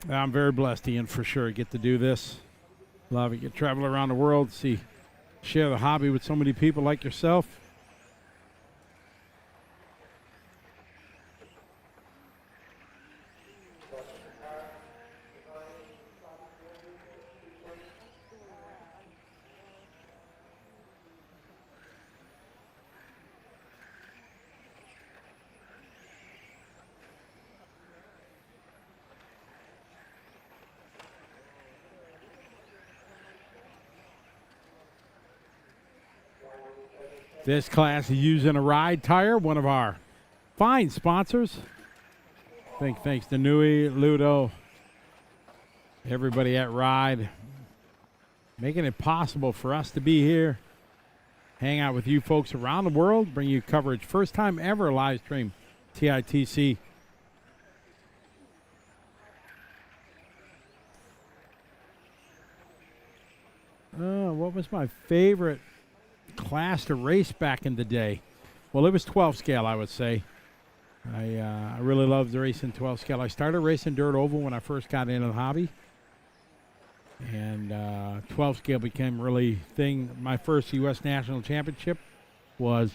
I'm very blessed, Ian, for sure. Get to do this. Love it. Get to travel around the world, share the hobby with so many people like yourself. This class is using a Ride tire, one of our fine sponsors. Thanks to Nui, Ludo, everybody at Ride, making it possible for us to be here, hang out with you folks around the world, bring you coverage. First time ever live stream TITC. What was my favorite class to race back in the day? Well, it was 12 scale, I would say. I really loved racing 12 scale. I started racing dirt oval when I first got into the hobby, and 12 scale became really thing. My first U.S. National Championship was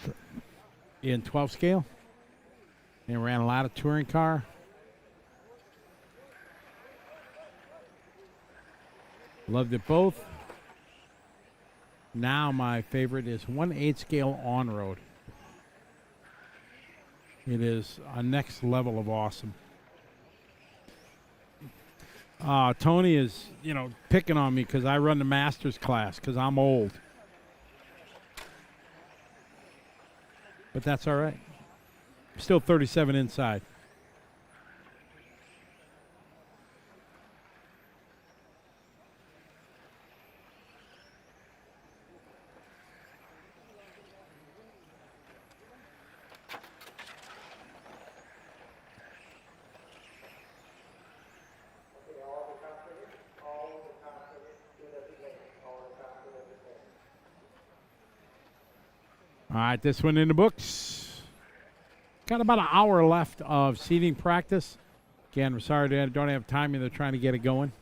in 12 scale, and ran a lot of touring car. Loved it both. Now my favorite is 1/8 scale on-road. It is a next level of awesome. Tony is, picking on me because I run the Masters class because I'm old. but that's all right. Still 37 inside. All right, this one in the books. Got about an hour left of seating practice. Again, we're sorry they don't have time. They're trying to get it going.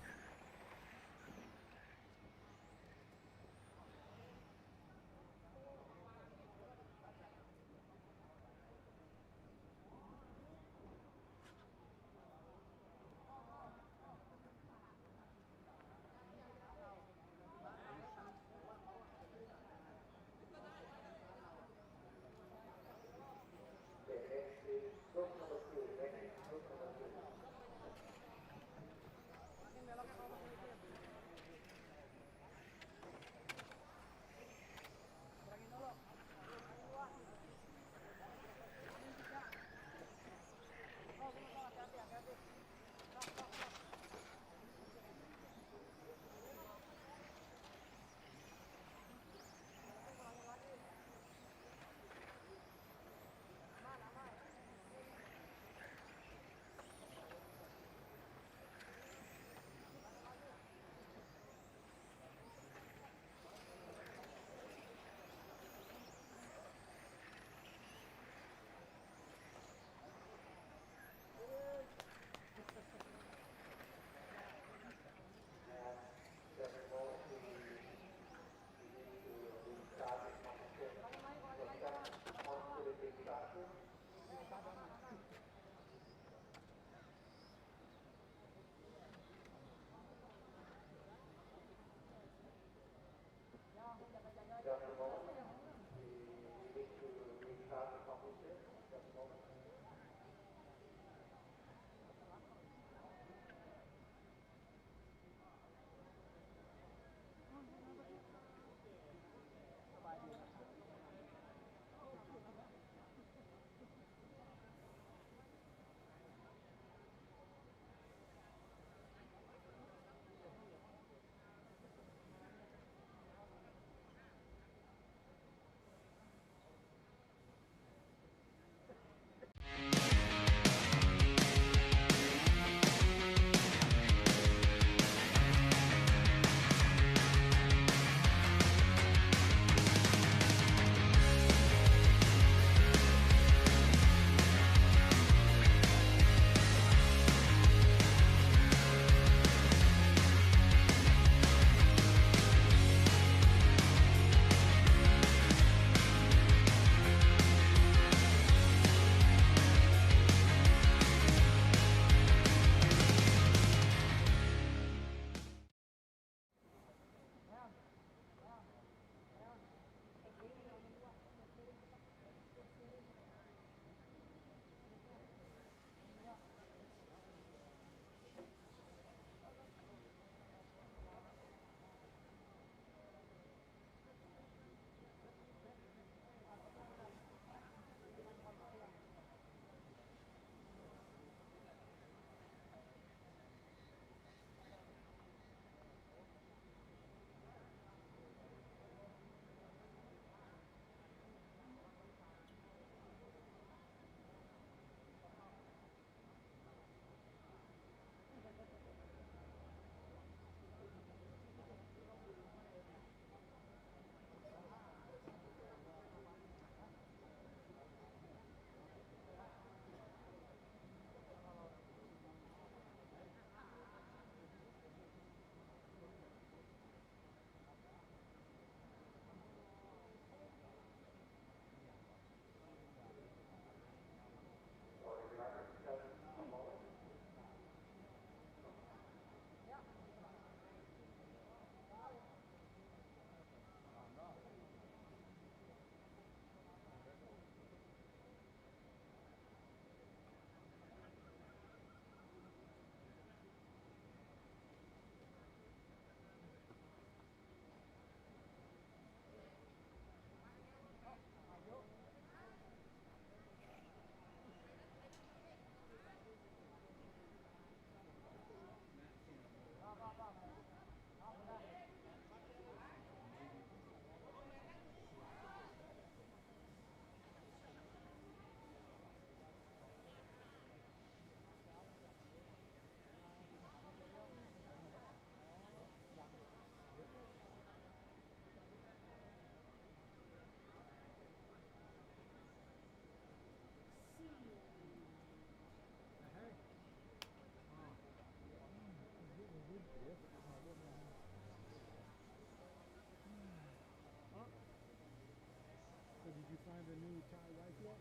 find a new Thai wife yet?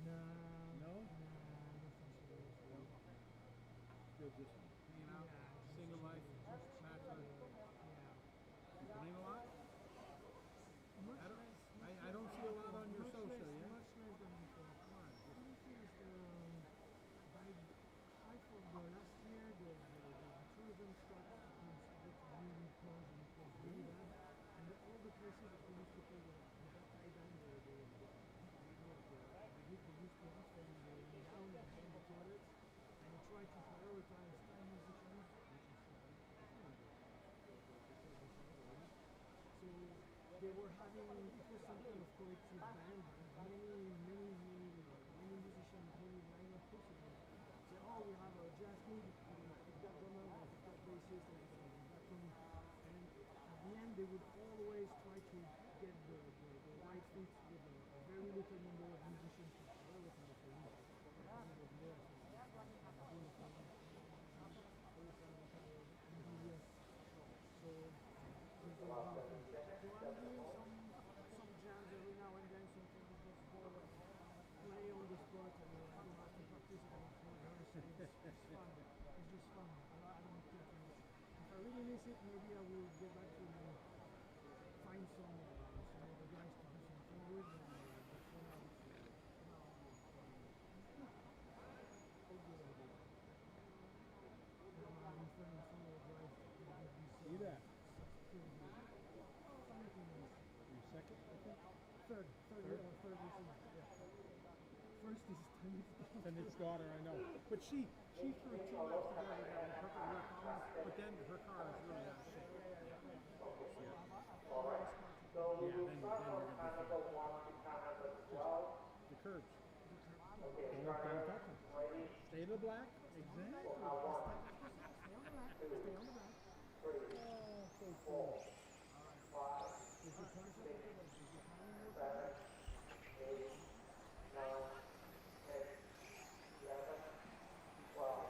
No. No? No. Still just hanging out, Yeah, single life, just bachelor. Yeah. Playing a lot? Much I don't, less. I don't see a lot on your much social, less, yeah? Much less than before. Why? Only thing is by half of the last year, the tourism started to really close and it was really bad. And all the places that we used to play the Thailand, they used to us when they were down in the toilets. And we tried to prioritize Thai musicians, which is so they were having, it was some kind of collective band, many musicians, many lineup possible. Say, oh, we have a jazz group, we've got drummer, we've got bassist, and we've got baton. And at the end, they would always try to get the right fit with a very little number of musicians to prioritize the music. So I'm doing some jams every now and then, something to just go play on the spot and I don't have to practice and it's fun. It's just fun. I don't care too much. If I really miss it, maybe I will get back to find some other guys to do something with. But for now, See that? Your second, I think? Third racing. Yeah. First is Tennis's daughter, I know. But she threw 2 laps together that were perfectly well balanced, but then her car is really out of shape. Yeah, then you're going to be fine. The curbs. Don't touch them. Stay to the black. Exactly. Stay on the back. Stay on the back. Oh, so cool. Is your time set? Is your time set? 8, 9, 10, 11, 12.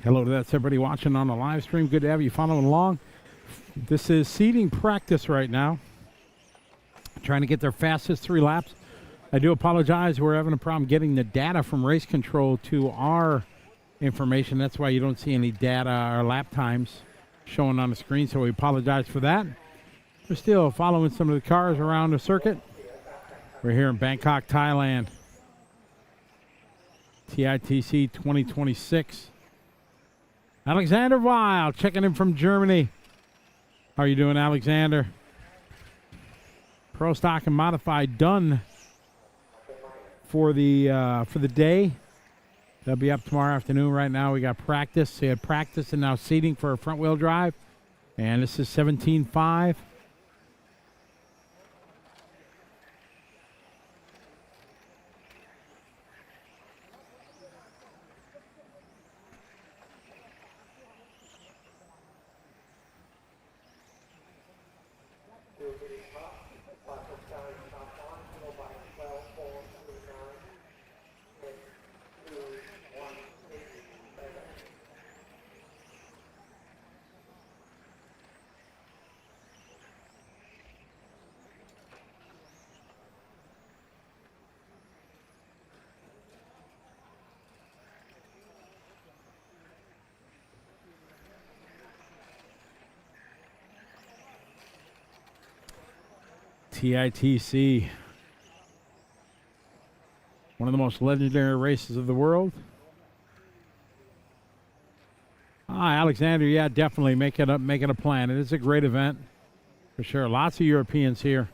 Hello to that's everybody watching on the live stream. Good to have you following along. This is seating practice right now. Trying to get their fastest 3 laps. I do apologize. We're having a problem getting the data from race control to our information. That's why you don't see any data or lap times showing on the screen. So we apologize for that. We're still following some of the cars around the circuit. We're here in Bangkok, Thailand. TITC 2026. Alexander Weil checking in from Germany. How are you doing, Alexander? Pro stock and modified done for the day. They'll be up tomorrow afternoon. Right now we got practice. We had practice and now seating for a front wheel drive. And this is 17.5. TITC, one of the most legendary races of the world. Alexander, yeah, definitely make it a plan. It is a great event for sure. Lots of Europeans here.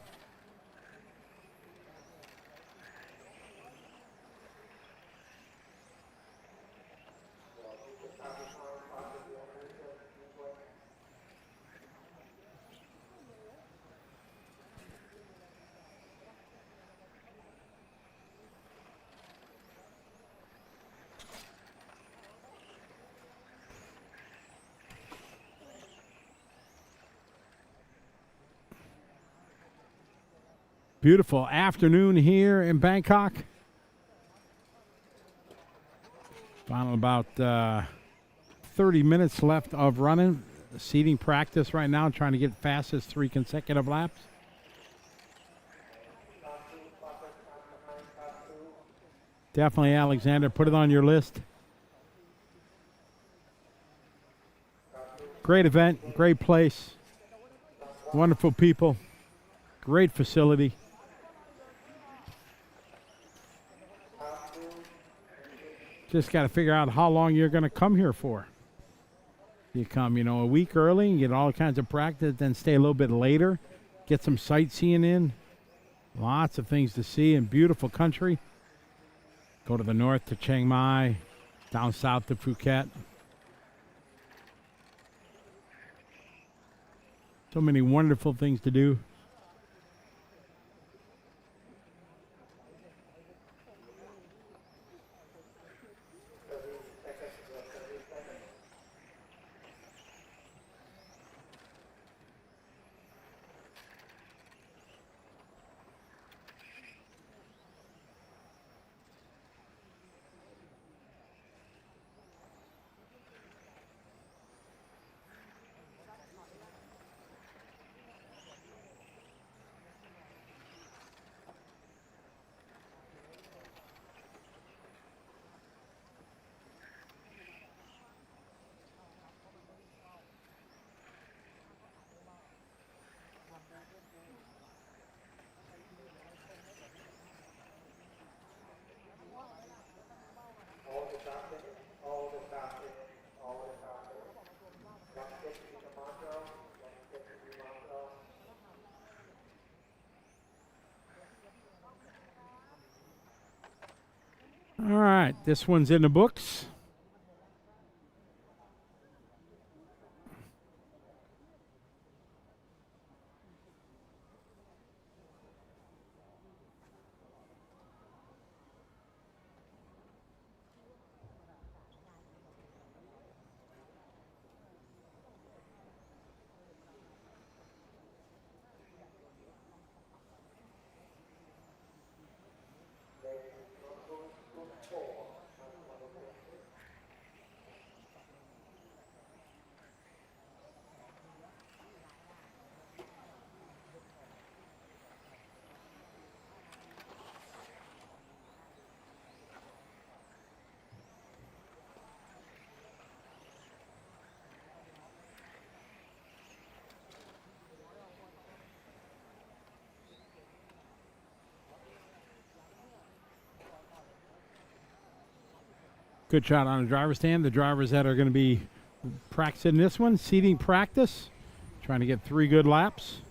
Beautiful afternoon here in Bangkok. Final about 30 minutes left of running. Seating practice right now, trying to get fastest 3 consecutive laps. Definitely, Alexander, put it on your list. Great event, great place, wonderful people, great facility. Just got to figure out how long you're going to come here for. You come, a week early and get all kinds of practice, then stay a little bit later, get some sightseeing in. Lots of things to see in beautiful country. Go to the north to Chiang Mai, down south to Phuket. So many wonderful things to do. All right, this one's in the books. Good shot on the driver's stand. The drivers that are going to be practicing this one, seating practice, trying to get 3 good laps.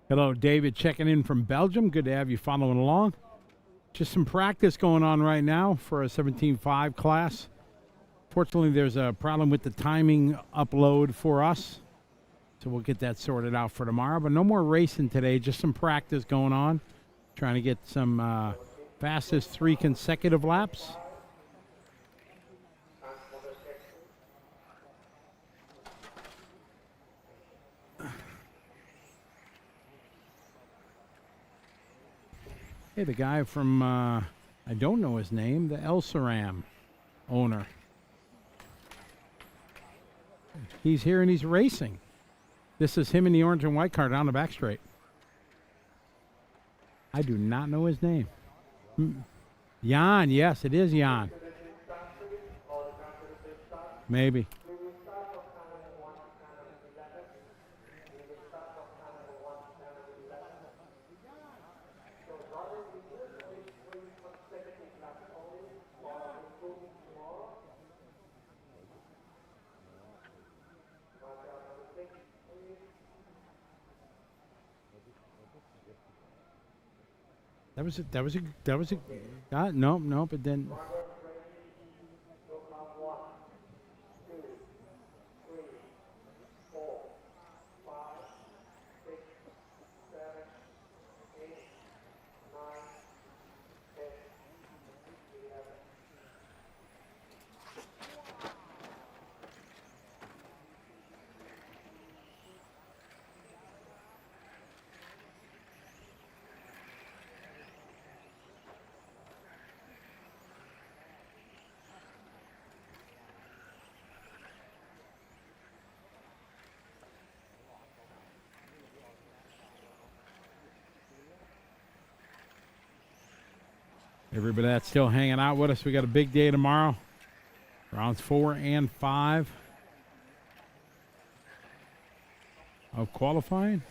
Hello, David, checking in from Belgium. Good to have you following along. Just some practice going on right now for a 17.5 class. Fortunately, there's a problem with the timing upload for us, so we'll get that sorted out for tomorrow. But no more racing today, just some practice going on. Trying to get some fastest 3 consecutive laps. Hey, the guy from, I don't know his name, the El Saram owner. He's here and he's racing. This is him in the orange and white car down the back straight. I do not know his name. Jan, yes, it is Jan. Maybe. That was a no, but then everybody that's still hanging out with us. We got a big day tomorrow. Rounds 4 and 5 of qualifying.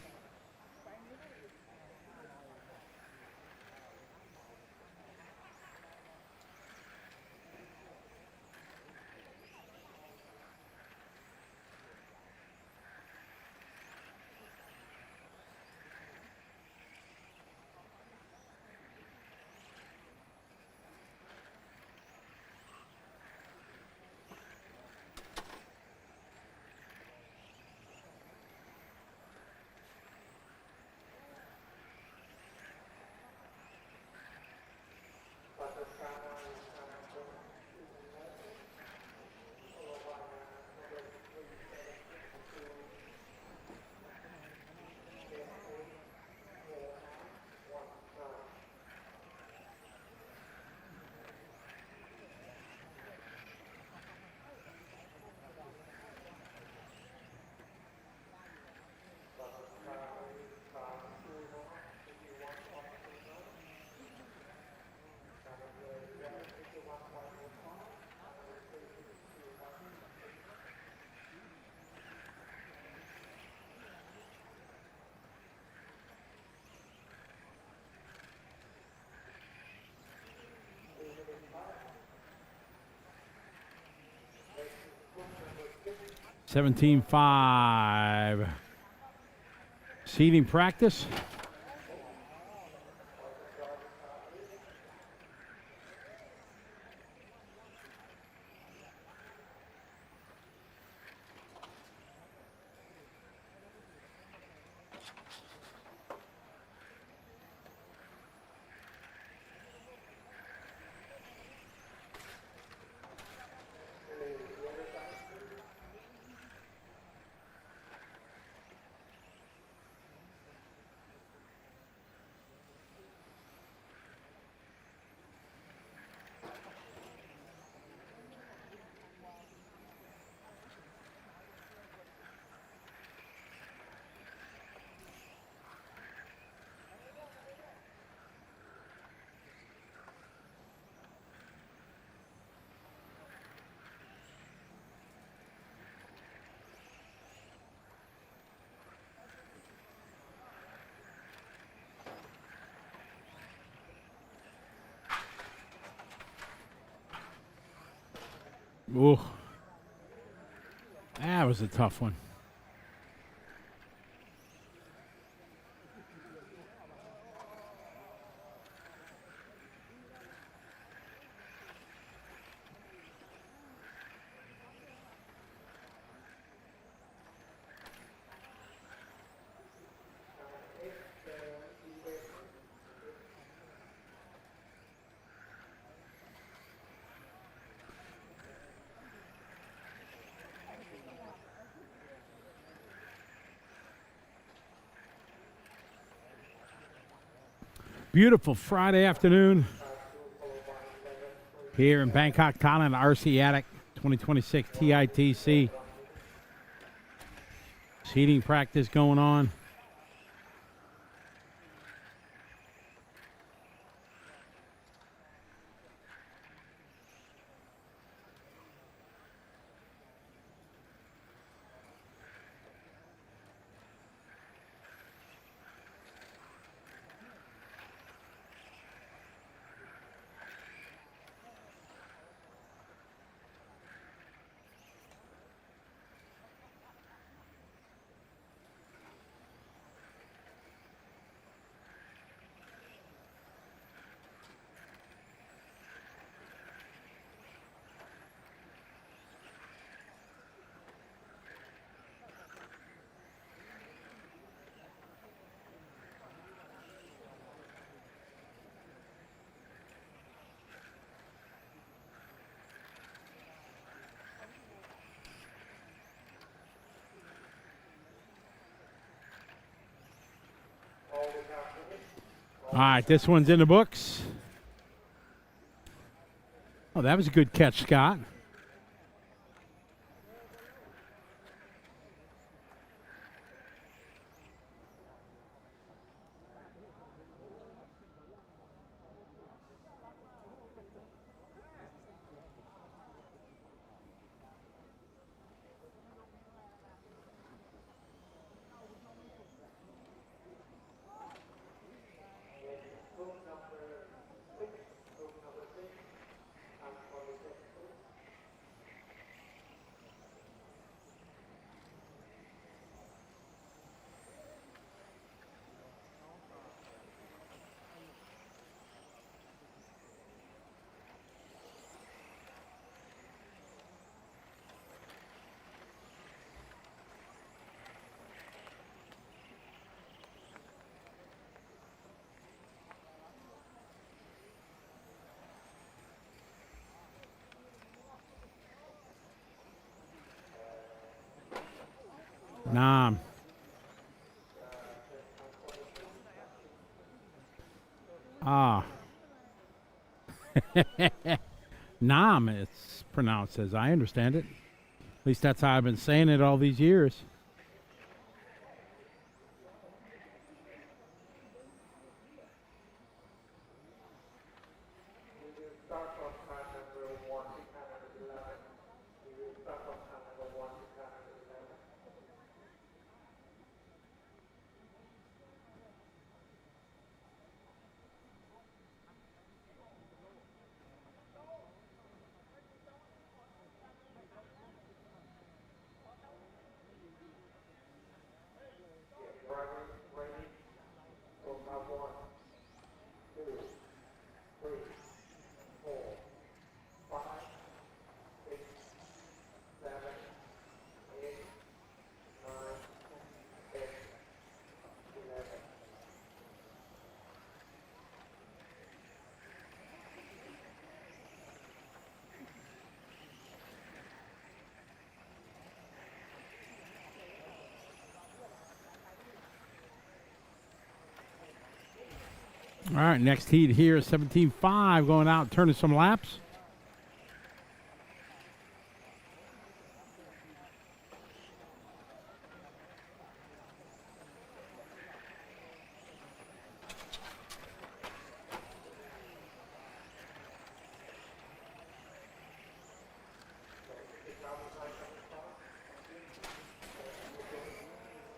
(17.5) Seating practice. Ooh. That was a tough one. Beautiful Friday afternoon here in Bangkok, Thailand, RC Attic 2026 TITC. Seating practice going on. All right, this one's in the books. Oh, that was a good catch, Scott. Nam. Ah. Nam, it's pronounced as I understand it. At least that's how I've been saying it all these years. All right, next heat here, 17.5, going out, turning some laps.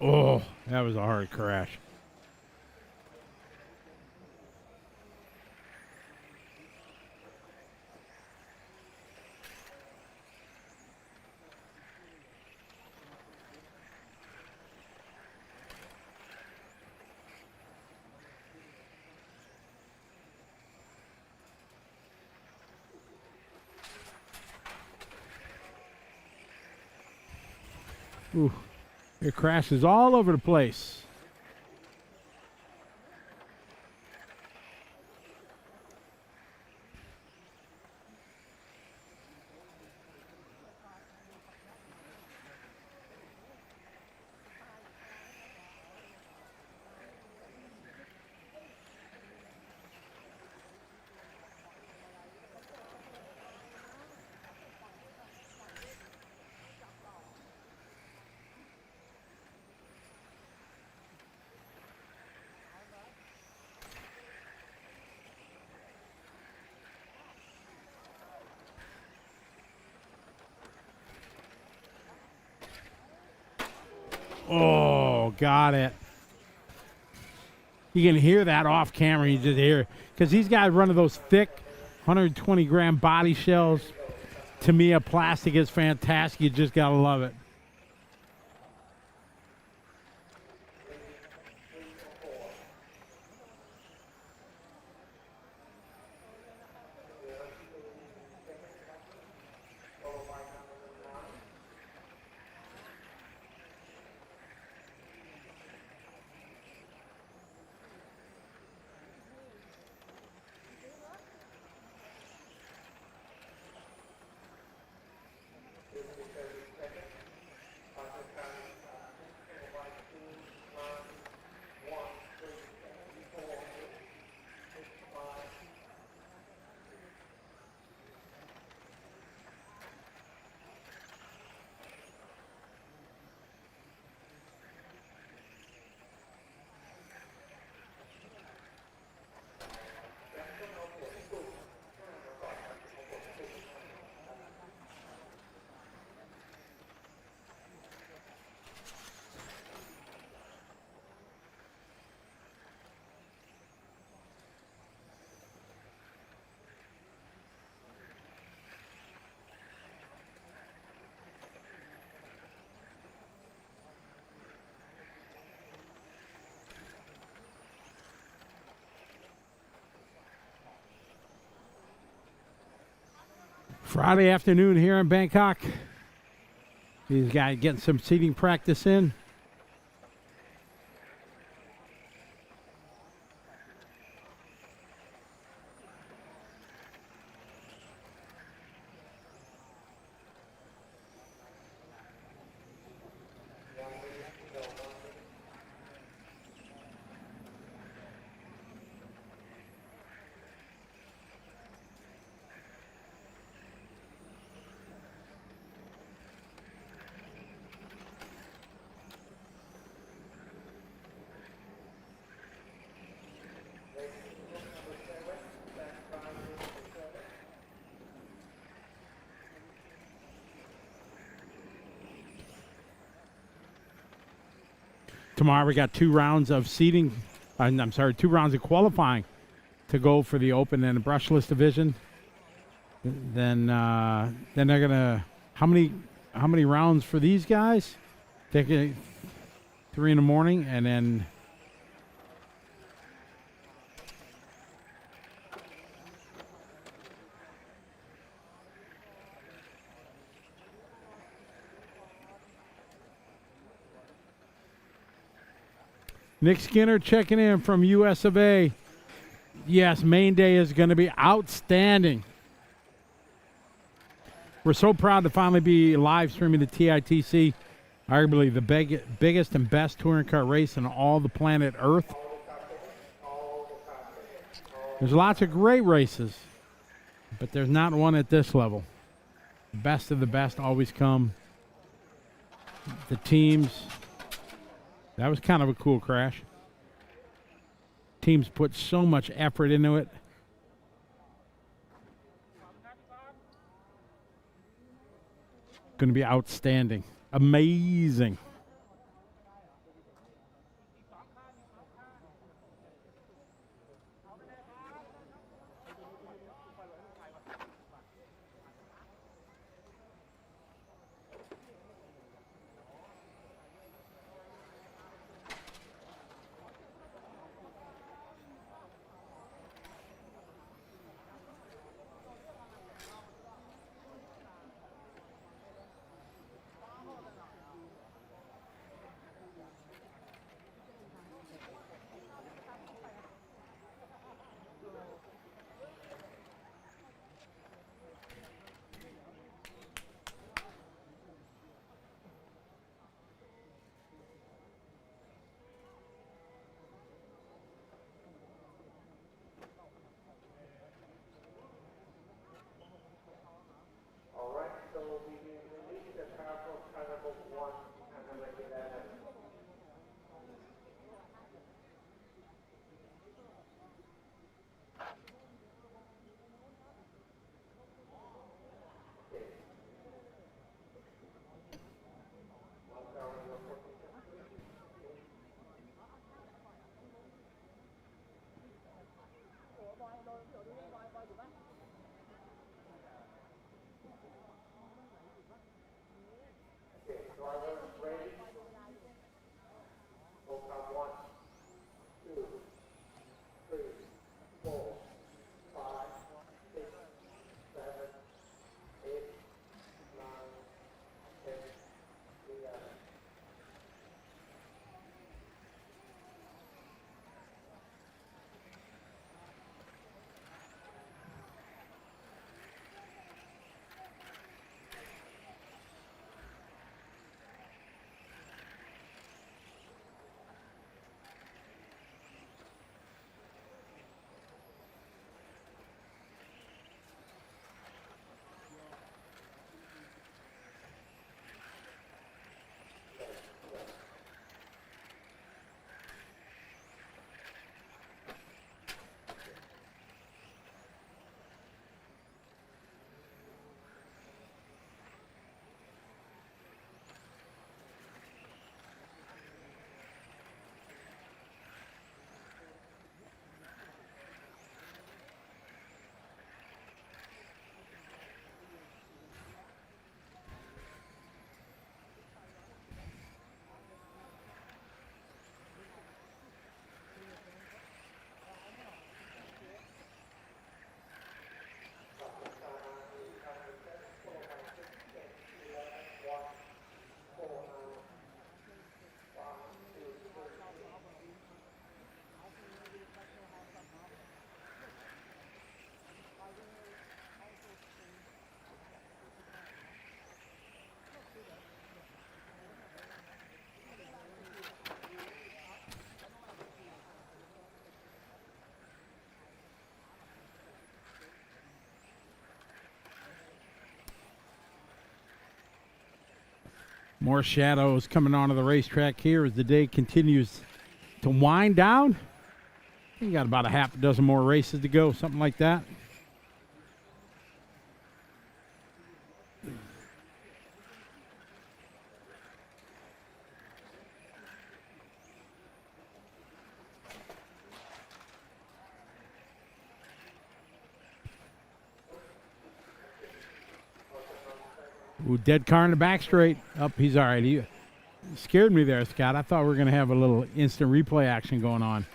Oh, that was a hard crash. Ooh, it crashes all over the place. Oh, got it. You can hear that off camera. You just hear it. Because these guys running those thick 120-gram body shells. To me, a plastic is fantastic. You just got to love it. Friday afternoon here in Bangkok. These guys getting some seating practice in. Tomorrow we got 2 rounds of seeding. I'm sorry, 2 rounds of qualifying to go for the open and the brushless division. Then they're gonna how many rounds for these guys? Take it 3 in the morning and then. Nick Skinner checking in from US of A. Yes, main day is going to be outstanding. We're so proud to finally be live streaming the TITC, arguably the biggest and best touring car race on all the planet Earth. There's lots of great races, but there's not one at this level. The best of the best always come. The teams. That was kind of a cool crash. Teams put so much effort into it. Going to be outstanding. Amazing. More shadows coming onto the racetrack here as the day continues to wind down. You got about a half a dozen more races to go, something like that. Ooh, dead car in the back straight. Up, he's all right. He scared me there, Scott. I thought we were going to have a little instant replay action going on.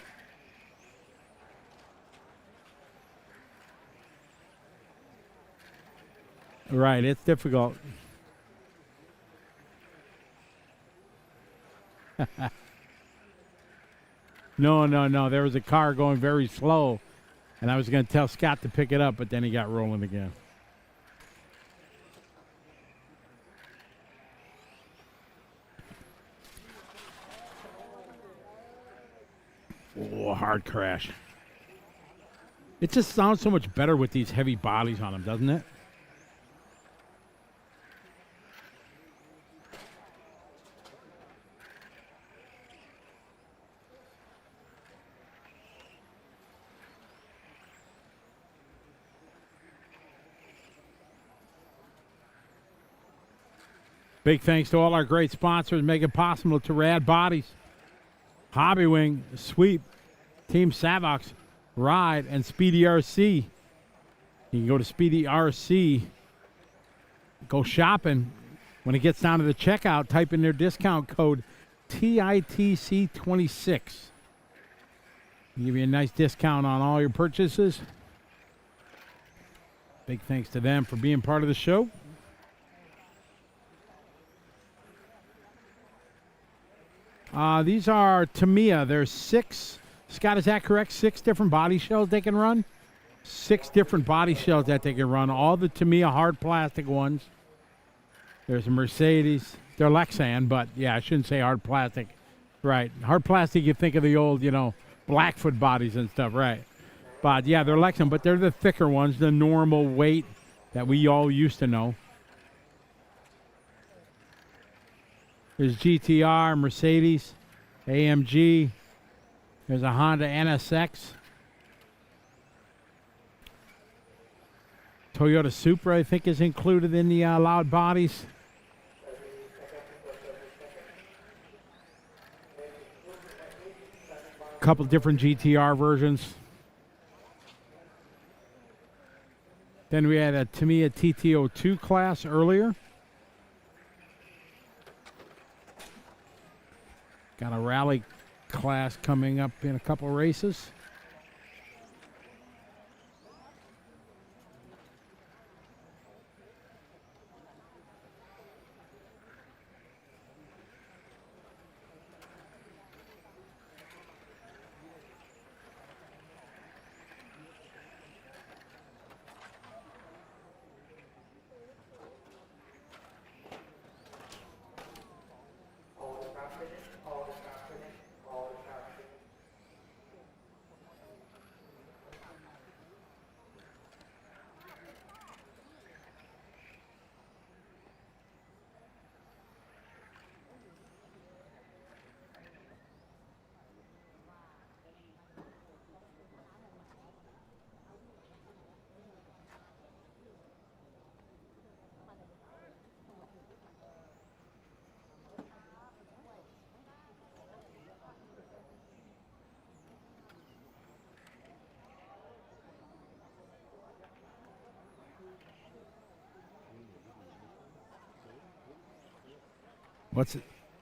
Right, it's difficult. No. There was a car going very slow, and I was going to tell Scott to pick it up, but then he got rolling again. Oh, hard crash. It just sounds so much better with these heavy bodies on them, doesn't it? Big thanks to all our great sponsors making it possible to Rad Bodies, Hobby Wing, Sweep, Team Savox, Ride, and Speedy RC. You can go to Speedy RC, go shopping. When it gets down to the checkout, type in their discount code TITC26. Give you a nice discount on all your purchases. Big thanks to them for being part of the show. These are Tamiya. There's 6. Scott, is that correct? 6 different body shells they can run? 6 different body shells that they can run. All the Tamiya hard plastic ones. There's a Mercedes. They're Lexan, but yeah, I shouldn't say hard plastic. Right. Hard plastic, you think of the old, Blackfoot bodies and stuff, right. But yeah, they're Lexan, but they're the thicker ones, the normal weight that we all used to know. There's GTR, Mercedes, AMG. There's a Honda NSX. Toyota Supra, I think, is included in the allowed bodies. A couple different GTR versions. Then we had a Tamiya TT02 class earlier. Got a rally class coming up in a couple races.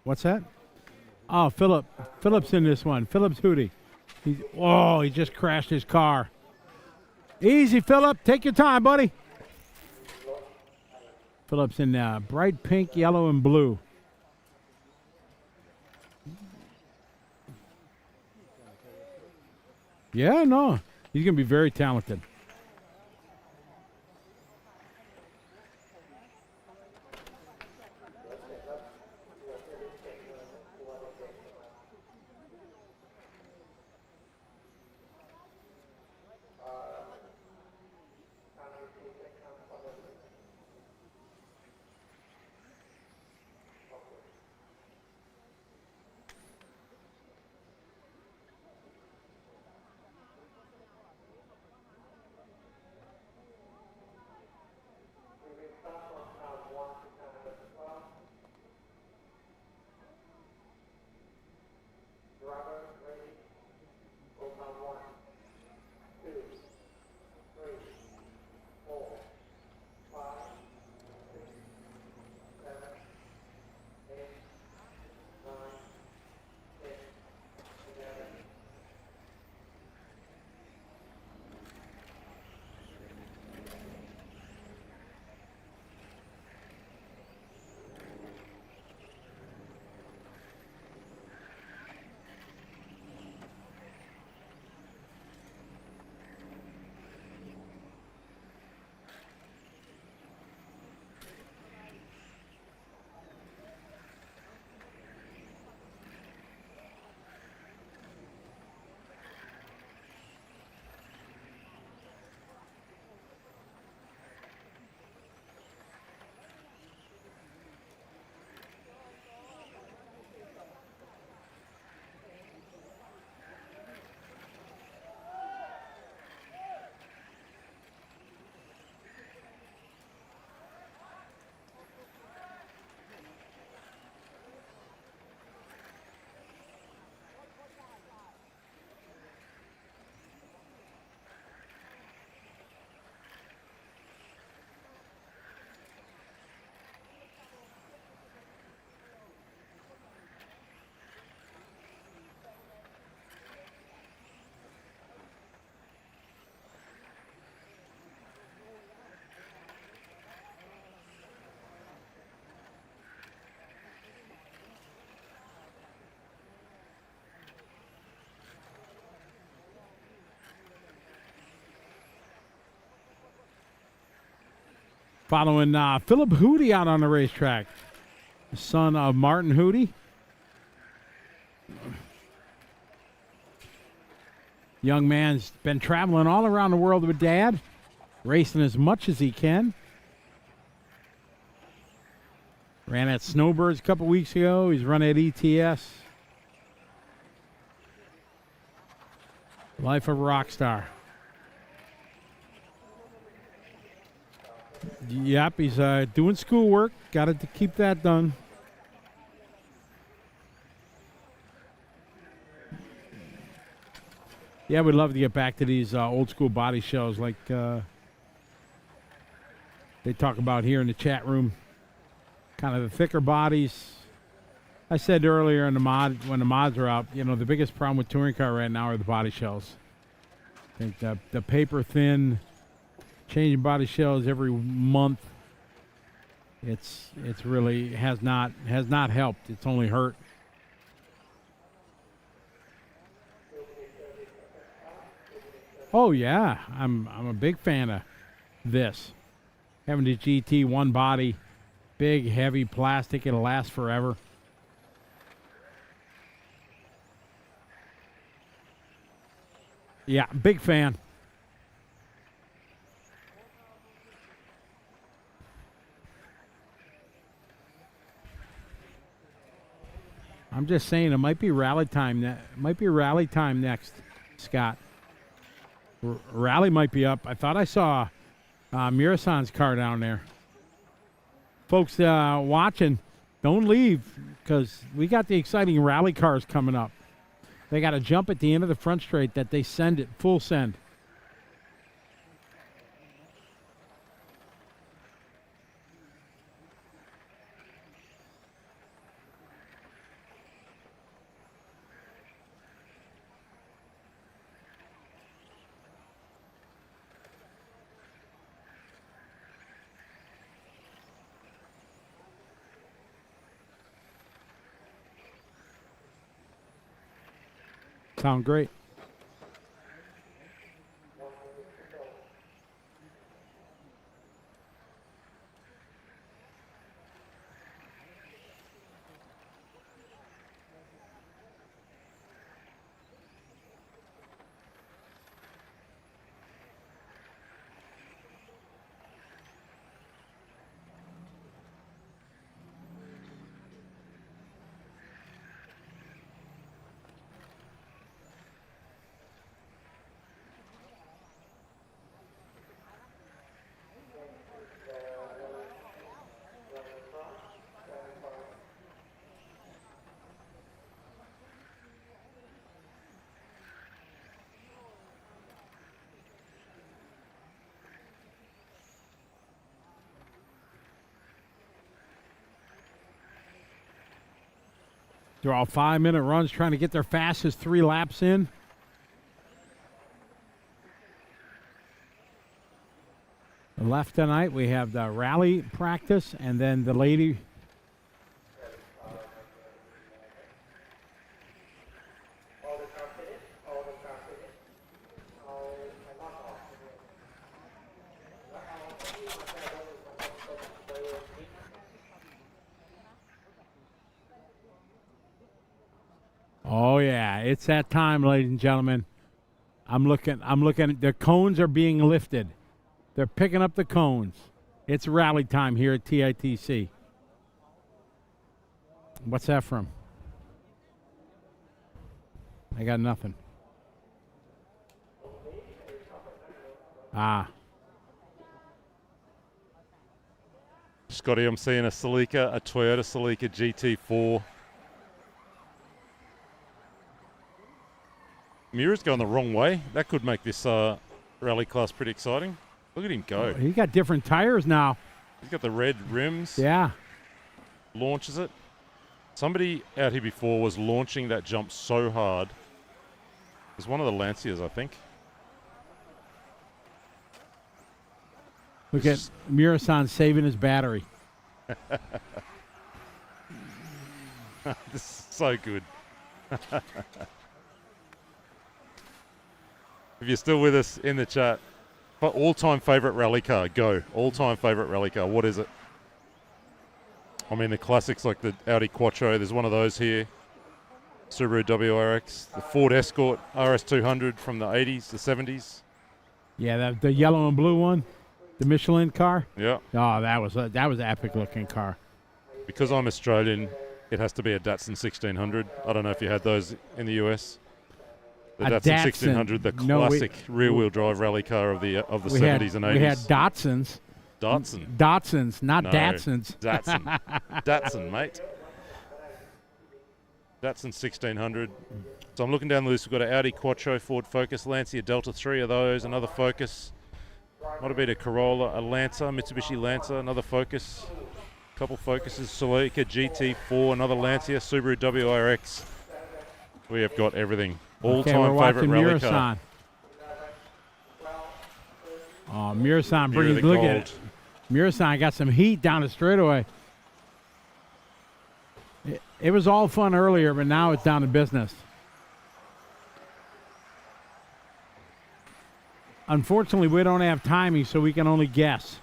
What's that? Oh, Philip's in this one. Philip's Hootie. He just crashed his car. Easy, Philip. Take your time, buddy. Philip's in bright pink, yellow, and blue. Yeah, no. He's going to be very talented. Following Philip Hootie out on the racetrack, the son of Martin Hootie. Young man's been traveling all around the world with Dad, racing as much as he can. Ran at Snowbirds a couple weeks ago. He's run at ETS. Life of a rock star. Yep, he's doing schoolwork. Got to keep that done. Yeah, we'd love to get back to these old school body shows like they talk about here in the chat room. Kind of the thicker bodies. I said earlier in when the mods are out, you know, the biggest problem with touring car right now are the body shells. I think the paper thin, changing body shells every month. It's really has not helped. It's only hurt. Oh yeah, I'm a big fan of this. Having the GT one body, big heavy plastic, it'll last forever. Yeah, big fan. I'm just saying it might be rally time. Might be rally time next, Scott. Rally might be up. I thought I saw Mirasan's car down there. Folks watching, don't leave because we got the exciting rally cars coming up. They got to jump at the end of the front straight that they send it full send. Sound great. They're all 5-minute runs trying to get their fastest 3 laps in. Left tonight, we have the rally practice and then the lady. Oh yeah, it's that time, ladies and gentlemen. I'm looking at the cones are being lifted. They're picking up the cones. It's rally time here at TITC. What's that from? I got nothing. Scotty, I'm seeing a Celica, a Toyota Celica GT4. Mira's going the wrong way. That could make this rally class pretty exciting. Look at him go. He got different tires now. He's got the red rims. Yeah. Launches it. Somebody out here before was launching that jump so hard. It was one of the Lancias, I think. Look at Mirasan saving his battery. This is so good. If you're still with us in the chat, But all-time favorite rally car, go. All-time favorite rally car, what is it? I mean, the classics like the Audi Quattro, there's one of those here. Subaru WRX, the Ford Escort RS200 from the 80s, the 70s. Yeah, the yellow and blue one, the Michelin car. Yeah. Oh, that was an epic looking car. Because I'm Australian, it has to be a Datsun 1600. I don't know if you had those in the US. The Datsun 1600, the classic rear-wheel drive rally car of the 70s and 80s. We had Datsuns. Datsun, not no, Datsuns. Datsun. Datsun, mate. Datsun 1600. So I'm looking down the list. We've got an Audi Quattro, Ford Focus, Lancia Delta 3 of those, another Focus. Might have been a Corolla, a Lancer, Mitsubishi Lancer, another Focus. A couple Focuses, Celica GT4, another Lancia, Subaru WRX. We have got everything. All-time favorite rally car. Oh, Murasan bringing, look at it. Murasan got some heat down the straightaway. It was all fun earlier, but now it's down to business. Unfortunately, we don't have timing, so we can only guess.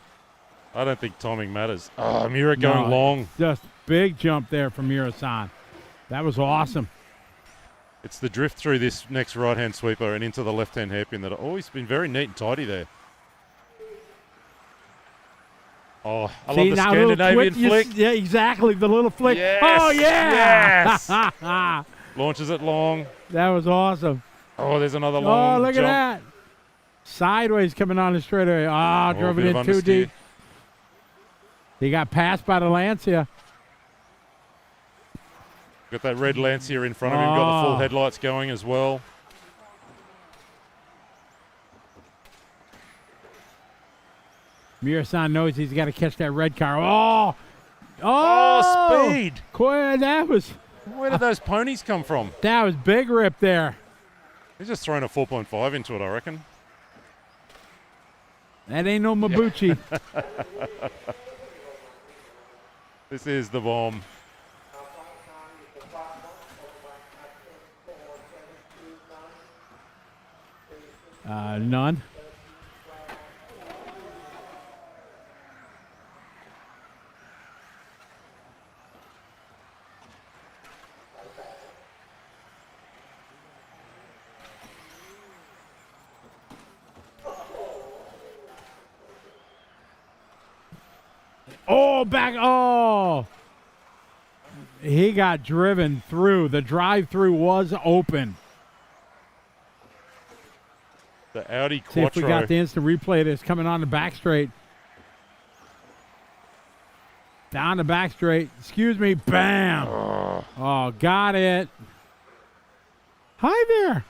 I don't think timing matters. Oh, Mura going long. Just big jump there from Murasan. That was awesome. It's the drift through this next right-hand sweeper and into the left-hand hairpin that have always been very neat and tidy there. Oh, I love the Scandinavian flick. Yeah, exactly. The little flick. Yes, Oh, yeah. yes. Launches it long. That was awesome. Oh, there's another long Oh, look jump. at that. Sideways coming on the straightaway. Ah, drove it in too deep. He got passed by the Lancia. Got that red Lancia in front of him. Got the full headlights going as well. Murasan knows he's got to catch that red car. Oh, speed. That was. Where did those ponies come from? That was big rip there. He's just thrown a 4.5 into it, I reckon. That ain't no Mabuchi. This is the bomb. None. Oh, back. Oh. He got driven through. The drive-through was open. The Audi Quattro. See if we got the instant replay that's coming on the back straight. Down the back straight. Excuse me. Bam. Oh, got it. Hi there.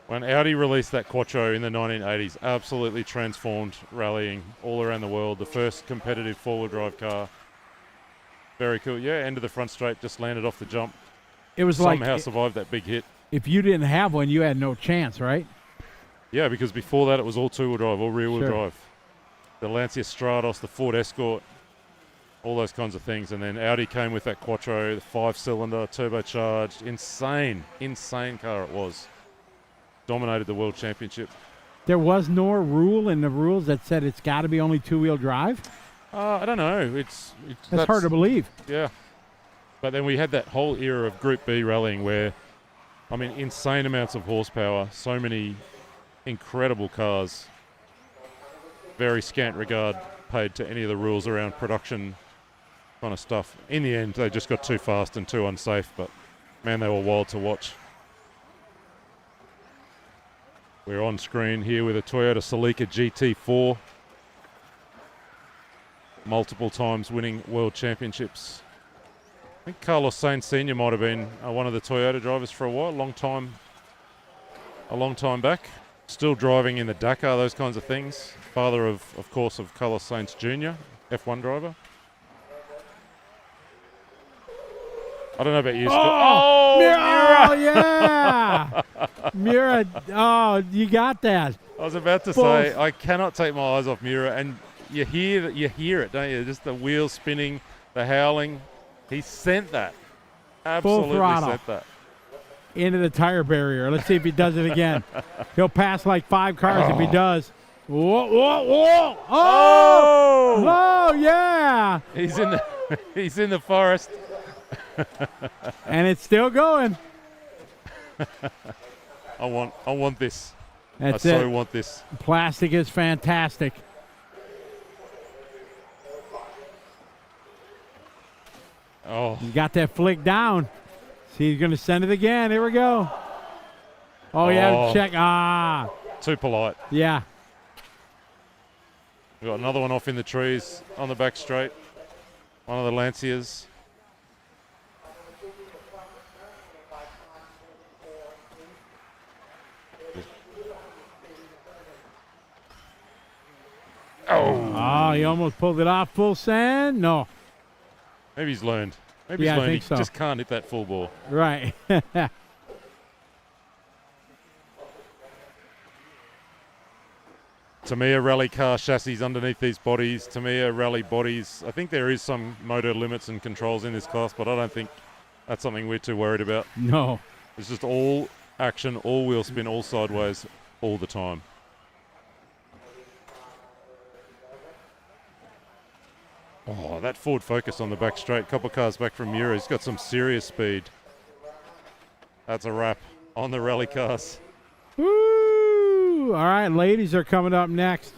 When Audi released that Quattro in the 1980s, absolutely transformed rallying all around the world. The first competitive four-wheel drive car. Very cool. Yeah, end of the front straight, just landed off the jump. It was somehow survived that big hit. If you didn't have one, you had no chance, right? Yeah, because before that it was all two-wheel drive, all rear-wheel drive. The Lancia Stratos, the Ford Escort, all those kinds of things. And then Audi came with that Quattro, the 5-cylinder, turbocharged. Insane car it was. Dominated the World Championship. There was no rule in the rules that said it's got to be only two-wheel drive? I don't know. That's hard to believe. Yeah. But then we had that whole era of Group B rallying where, I mean, insane amounts of horsepower, so many incredible cars. Very scant regard paid to any of the rules around production kind of stuff. In the end, they just got too fast and too unsafe, but man, they were wild to watch. We're on screen here with a Toyota Celica GT4. Multiple times winning world championships. I think Carlos Sainz Sr. might have been one of the Toyota drivers for a while, a long time back. Still driving in the Dakar, those kinds of things. Father of course, of Carlos Sainz Jr., F1 driver. I don't know about you, Scott. Mira! Oh, yeah! Mira, oh, you got that. I was about to say, I cannot take my eyes off Mira, and you hear it, don't you? Just the wheels spinning, the howling. He sent that. Absolutely sent that. Into the tire barrier. Let's see if he does it again. He'll pass like 5 cars if he does. Whoa, whoa, whoa! Oh! Oh, yeah! He's in the he's in the forest. And it's still going. I want this. That's I it. so want this. Plastic is fantastic. Oh. He got that flick down. See, he's going to send it again. Here we go. Oh, yeah, check. Ah. Too polite. Yeah. We've got another one off in the trees on the back straight. One of the Lanciers. Oh, he almost pulled it off. Full send. No. Maybe he's learned. Maybe Yeah, he's I learned think he so. just can't hit that full ball. Right. Tamiya rally car chassis underneath these bodies. Tamiya rally bodies. I think there is some motor limits and controls in this class, but I don't think that's something we're too worried about. No. It's just all action, all wheel spin, all sideways, all the time. Oh, that forward focus on the back straight. Couple cars back from Mura. He's got some serious speed. That's a wrap on the rally cars. Woo! All right, ladies are coming up next.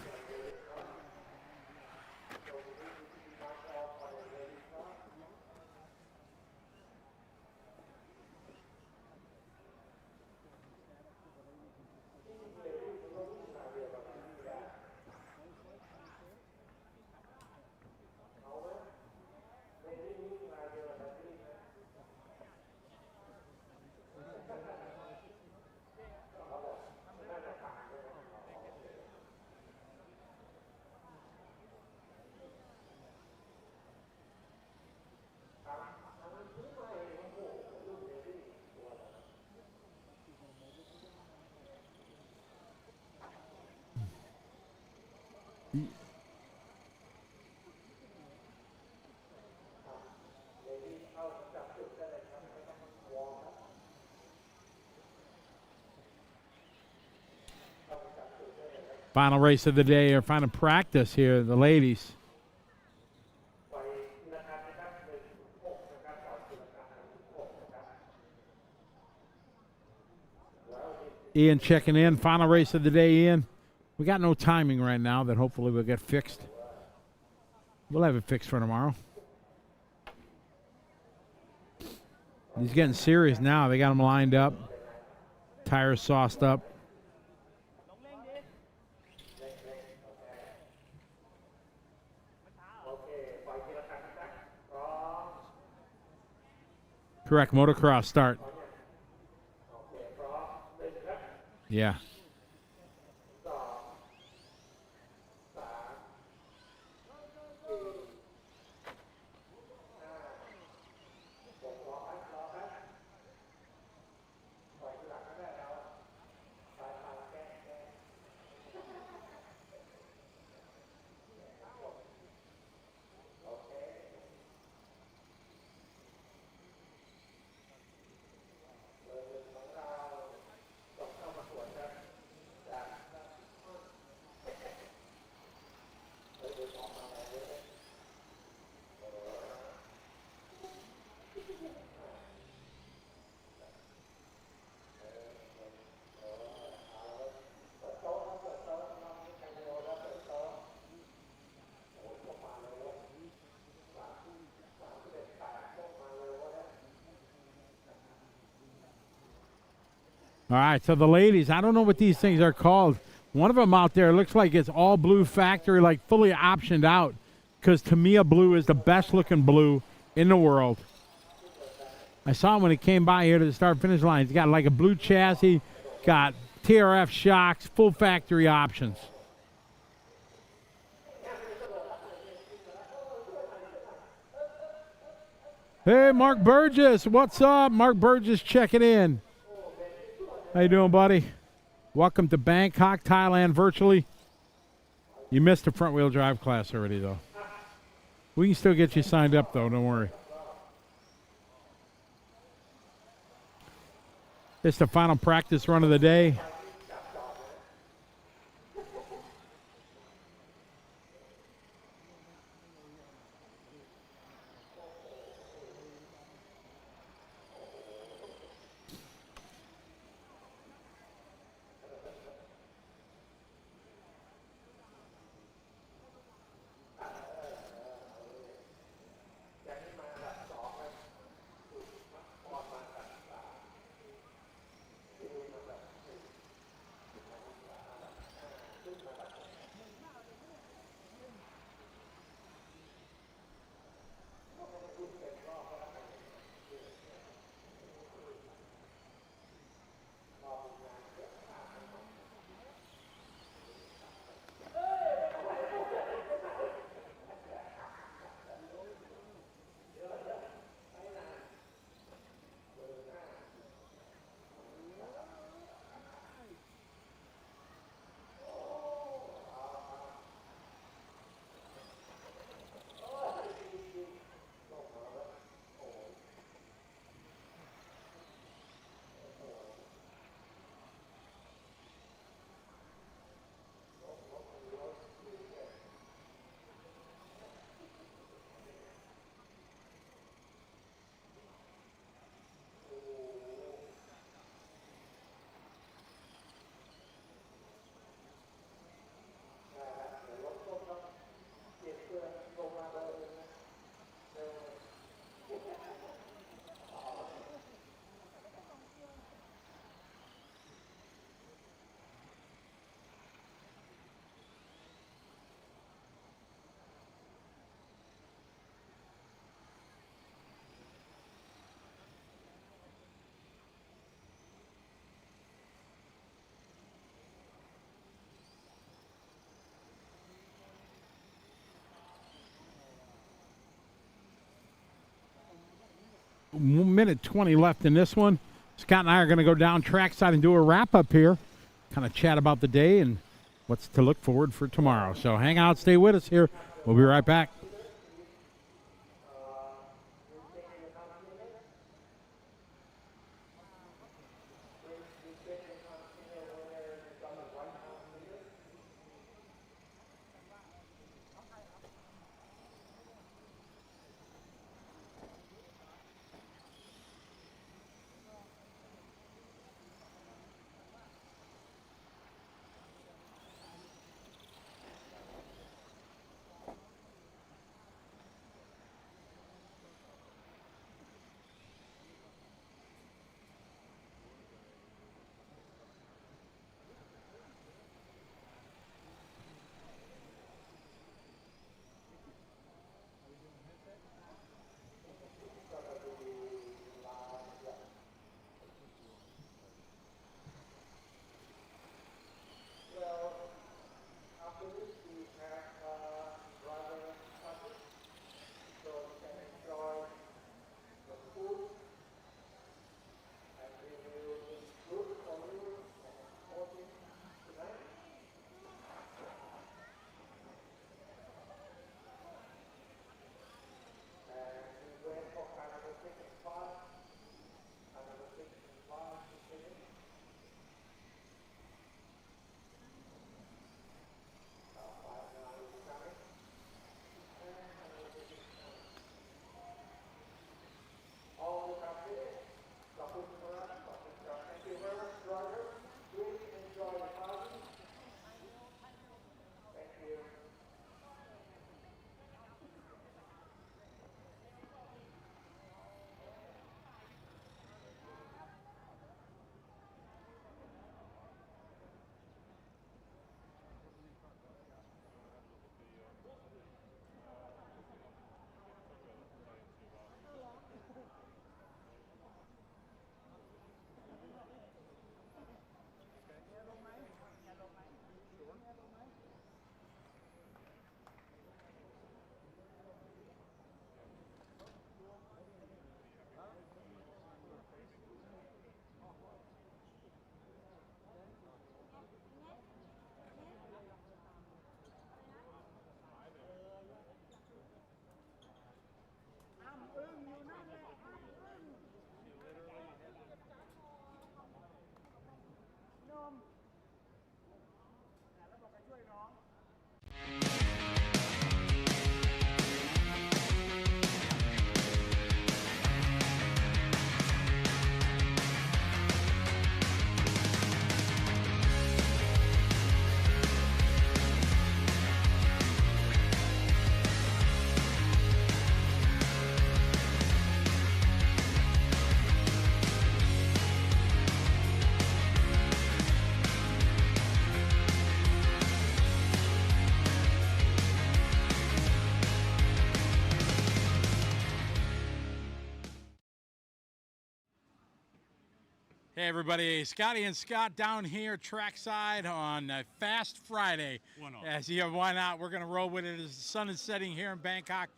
Final race of the day, or final practice here, the ladies. Ian checking in. Final race of the day, Ian. We got no timing right now that hopefully will get fixed. We'll have it fixed for tomorrow. He's getting serious now. They got him lined up. Tires sauced up. Correct, motocross start. Yeah. All right, so the ladies, I don't know what these things are called. One of them out there looks like it's all blue factory, like fully optioned out, because Tamiya blue is the best looking blue in the world. I saw him when he came by here to the start-finish line. He's got like a blue chassis, got TRF shocks, full factory options. Hey, Mark Burgess, what's up? Mark Burgess checking in. How you doing, buddy? Welcome to Bangkok, Thailand, virtually. You missed the front-wheel drive class already, though. We can still get you signed up, though. Don't worry. It's the final practice run of the day. minute 20 left in this one. Scott and I are going to go down trackside and do a wrap-up here, kind of chat about the day and what's to look forward for tomorrow. So hang out, stay with us here. We'll be right back. Hey everybody, Scotty and Scott down here trackside on Fast Friday. Why not? Why not? We're going to roll with it as the sun is setting here in Bangkok.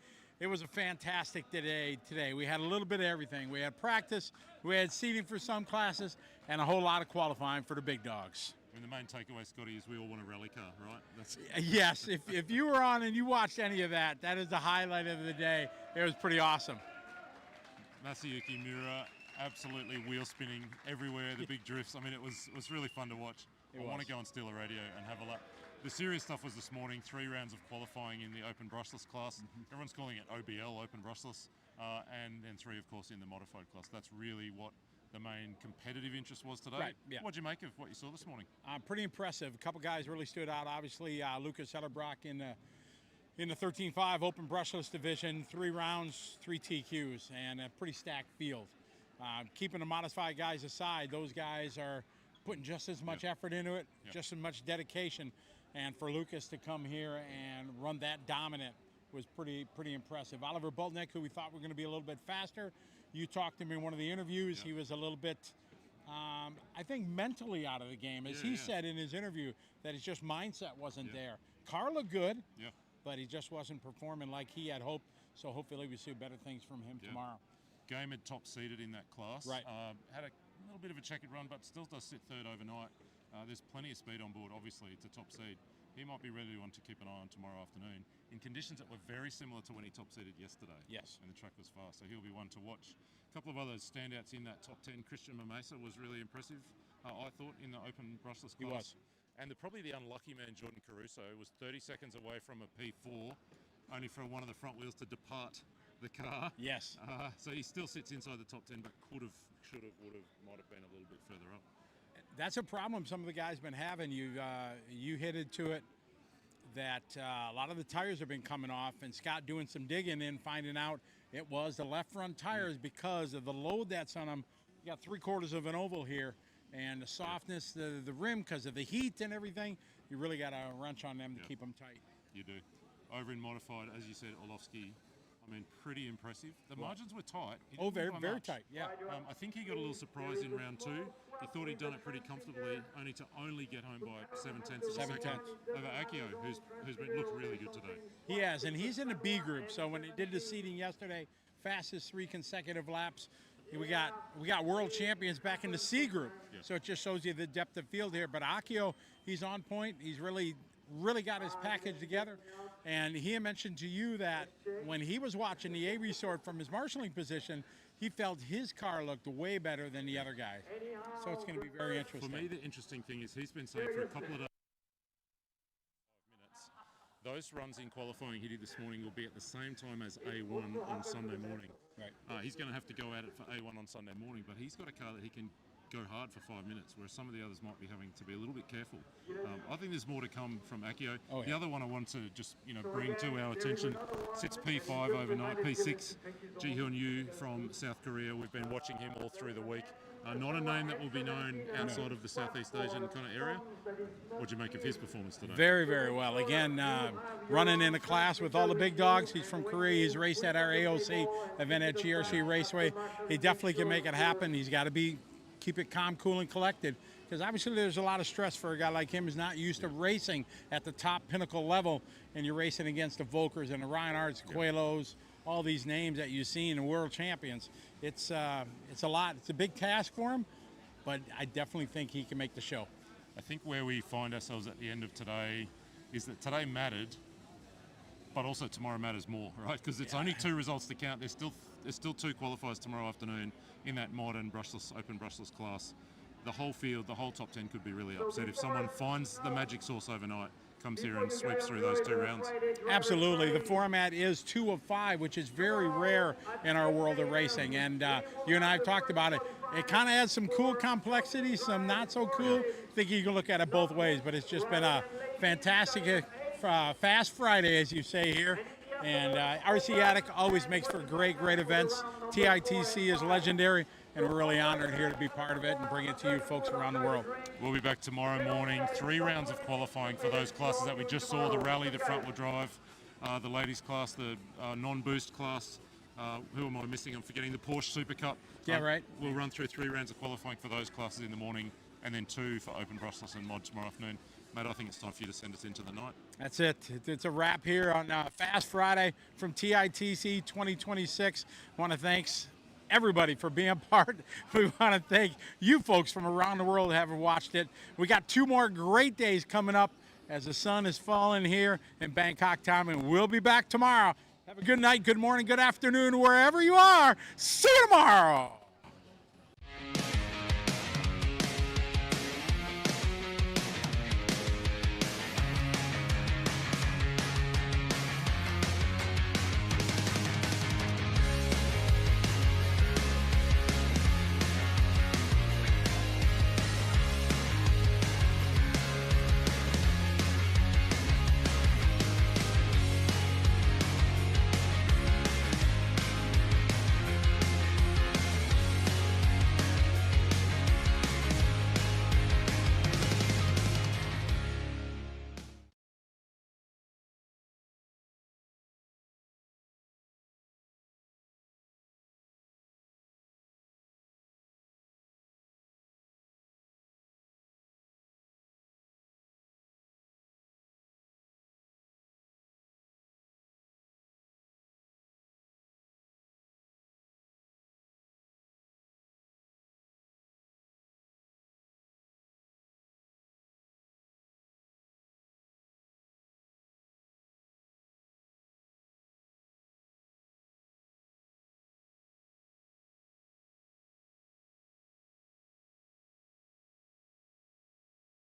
It was a fantastic day today. We had a little bit of everything. We had practice, we had seating for some classes, and a whole lot of qualifying for the big dogs. I mean, the main takeaway, Scotty, is we all want a rally car, right? That's Yes, if you were on and you watched any of that, that is the highlight of the day. It was pretty awesome. Masayuki Miura, absolutely wheel spinning everywhere, the big drifts. I mean, it was really fun to watch. I want to go and steal a radio and have a lap. The serious stuff was this morning, 3 rounds of qualifying in the open brushless class. Everyone's calling it OBL, open brushless, and then 3, of course, in the modified class. That's really what the main competitive interest was today. Right, yeah. What'd you make of what you saw this morning? Pretty impressive. A couple guys really stood out. Obviously, Lucas Hellerbrock in the 13.5 open brushless division, 3 rounds, 3 TQs, and a pretty stacked field. Keeping the modified guys aside, those guys are putting just as much effort into it, just as much dedication. And for Lucas to come here and run that dominant was pretty impressive. Oliver Boltnick, who we thought were going to be a little bit faster, you talked to him in one of the interviews. He was a little bit, I think, mentally out of the game. As he said in his interview, that his just mindset wasn't there. Car looked good, but he just wasn't performing like he had hoped. So hopefully we see better things from him tomorrow. Gamed top seeded in that class. Right. Had a little bit of a checkered run, but still does sit third overnight. There's plenty of speed on board. Obviously, it's a top seed. He might be really one to keep an eye on tomorrow afternoon in conditions that were very similar to when he top seeded yesterday. Yes. And the track was fast, so he'll be one to watch. A couple of other standouts in that top 10. Christian Mamesa was really impressive, I thought, in the open brushless class. He was. And probably the unlucky man, Jordan Caruso, was 30 seconds away from a P4, only for one of the front wheels to depart the car. Yes. So he still sits inside the top 10, but could have, should have, would have, might have been a little bit further up. That's a problem some of the guys been having. You hinted to it that a lot of the tires have been coming off, and Scott doing some digging in, finding out it was the left front tires because of the load that's on them. You got 3/4 of an oval here, and the softness, the rim, because of the heat and everything, you really got a wrench on them to keep them tight. You do. Over in modified, as you said, Orlowski, I mean, pretty impressive. The margins were tight. Oh, very tight, yeah. I think he got a little surprised in round 2. He thought he'd done it pretty comfortably, only to get home by 7/10 of a second over Akio, who's been looked really good today. He has, and he's in the B group. So when he did the seeding yesterday, fastest 3 consecutive laps, we got world champions back in the C group. Yeah. So it just shows you the depth of field here. But Akio, he's on point. He's really got his package together. And he mentioned to you that when he was watching the A resort from his marshalling position, he felt his car looked way better than the other guys. So it's going to be very interesting. For me, the interesting thing is he's been saying for a couple of days, 5 minutes, those runs in qualifying he did this morning will be at the same time as A1 on Sunday morning. Right. He's going to have to go at it for A1 on Sunday morning, but he's got a car that he can go hard for 5 minutes, whereas some of the others might be having to be a little bit careful. I think there's more to come from Akio. Oh, yeah. The other one I want to just bring to our attention sits P5 overnight, P6, Ji-Hyun Yu from South Korea. We've been watching him all through the week. Not a name that will be known outside of the Southeast Asian kind of area. What do you make of his performance today? Very, very well. Again, running in a class with all the big dogs. He's from Korea. He's raced at our AOC event at GRC Raceway. He definitely can make it happen. He's got to keep it calm, cool, and collected, because obviously there's a lot of stress for a guy like him who's not used to racing at the top pinnacle level, and you're racing against the Volkers and the Reinhardts, Coelhos, all these names that you've seen in world champions. It's a lot. It's a big task for him, but I definitely think he can make the show. I think where we find ourselves at the end of today is that today mattered, but also tomorrow matters more, right? Because it's only 2 results to count. There's still 2 qualifiers tomorrow afternoon in that modern brushless, open brushless class. The whole field, the whole top 10 could be really upset if someone finds the magic sauce overnight, comes here and sweeps through those 2 rounds. Absolutely. The format is 2 of 5, which is very rare in our world of racing. And you and I have talked about it. It kind of has some cool complexity, some not so cool. I think you can look at it both ways, but it's just been a fantastic Fast Friday, as you say here. And RC Attic always makes for great events. TITC is legendary, and we're really honored here to be part of it and bring it to you folks around the world. We'll be back tomorrow morning. 3 rounds of qualifying for those classes that we just saw, the rally, the front wheel drive, the ladies class, the non-boost class. Who am I missing? I'm forgetting the Porsche Super Cup. Yeah, right. We'll run through 3 rounds of qualifying for those classes in the morning, and then 2 for open brushless and mod tomorrow afternoon. Mate, I think it's time for you to send us into the night. That's it. It's a wrap here on Fast Friday from TITC 2026. I want to thank everybody for being part. We want to thank you folks from around the world who have watched it. We got 2 more great days coming up as the sun is falling here in Bangkok time, and we'll be back tomorrow. Have a good night, good morning, good afternoon, wherever you are. See you tomorrow.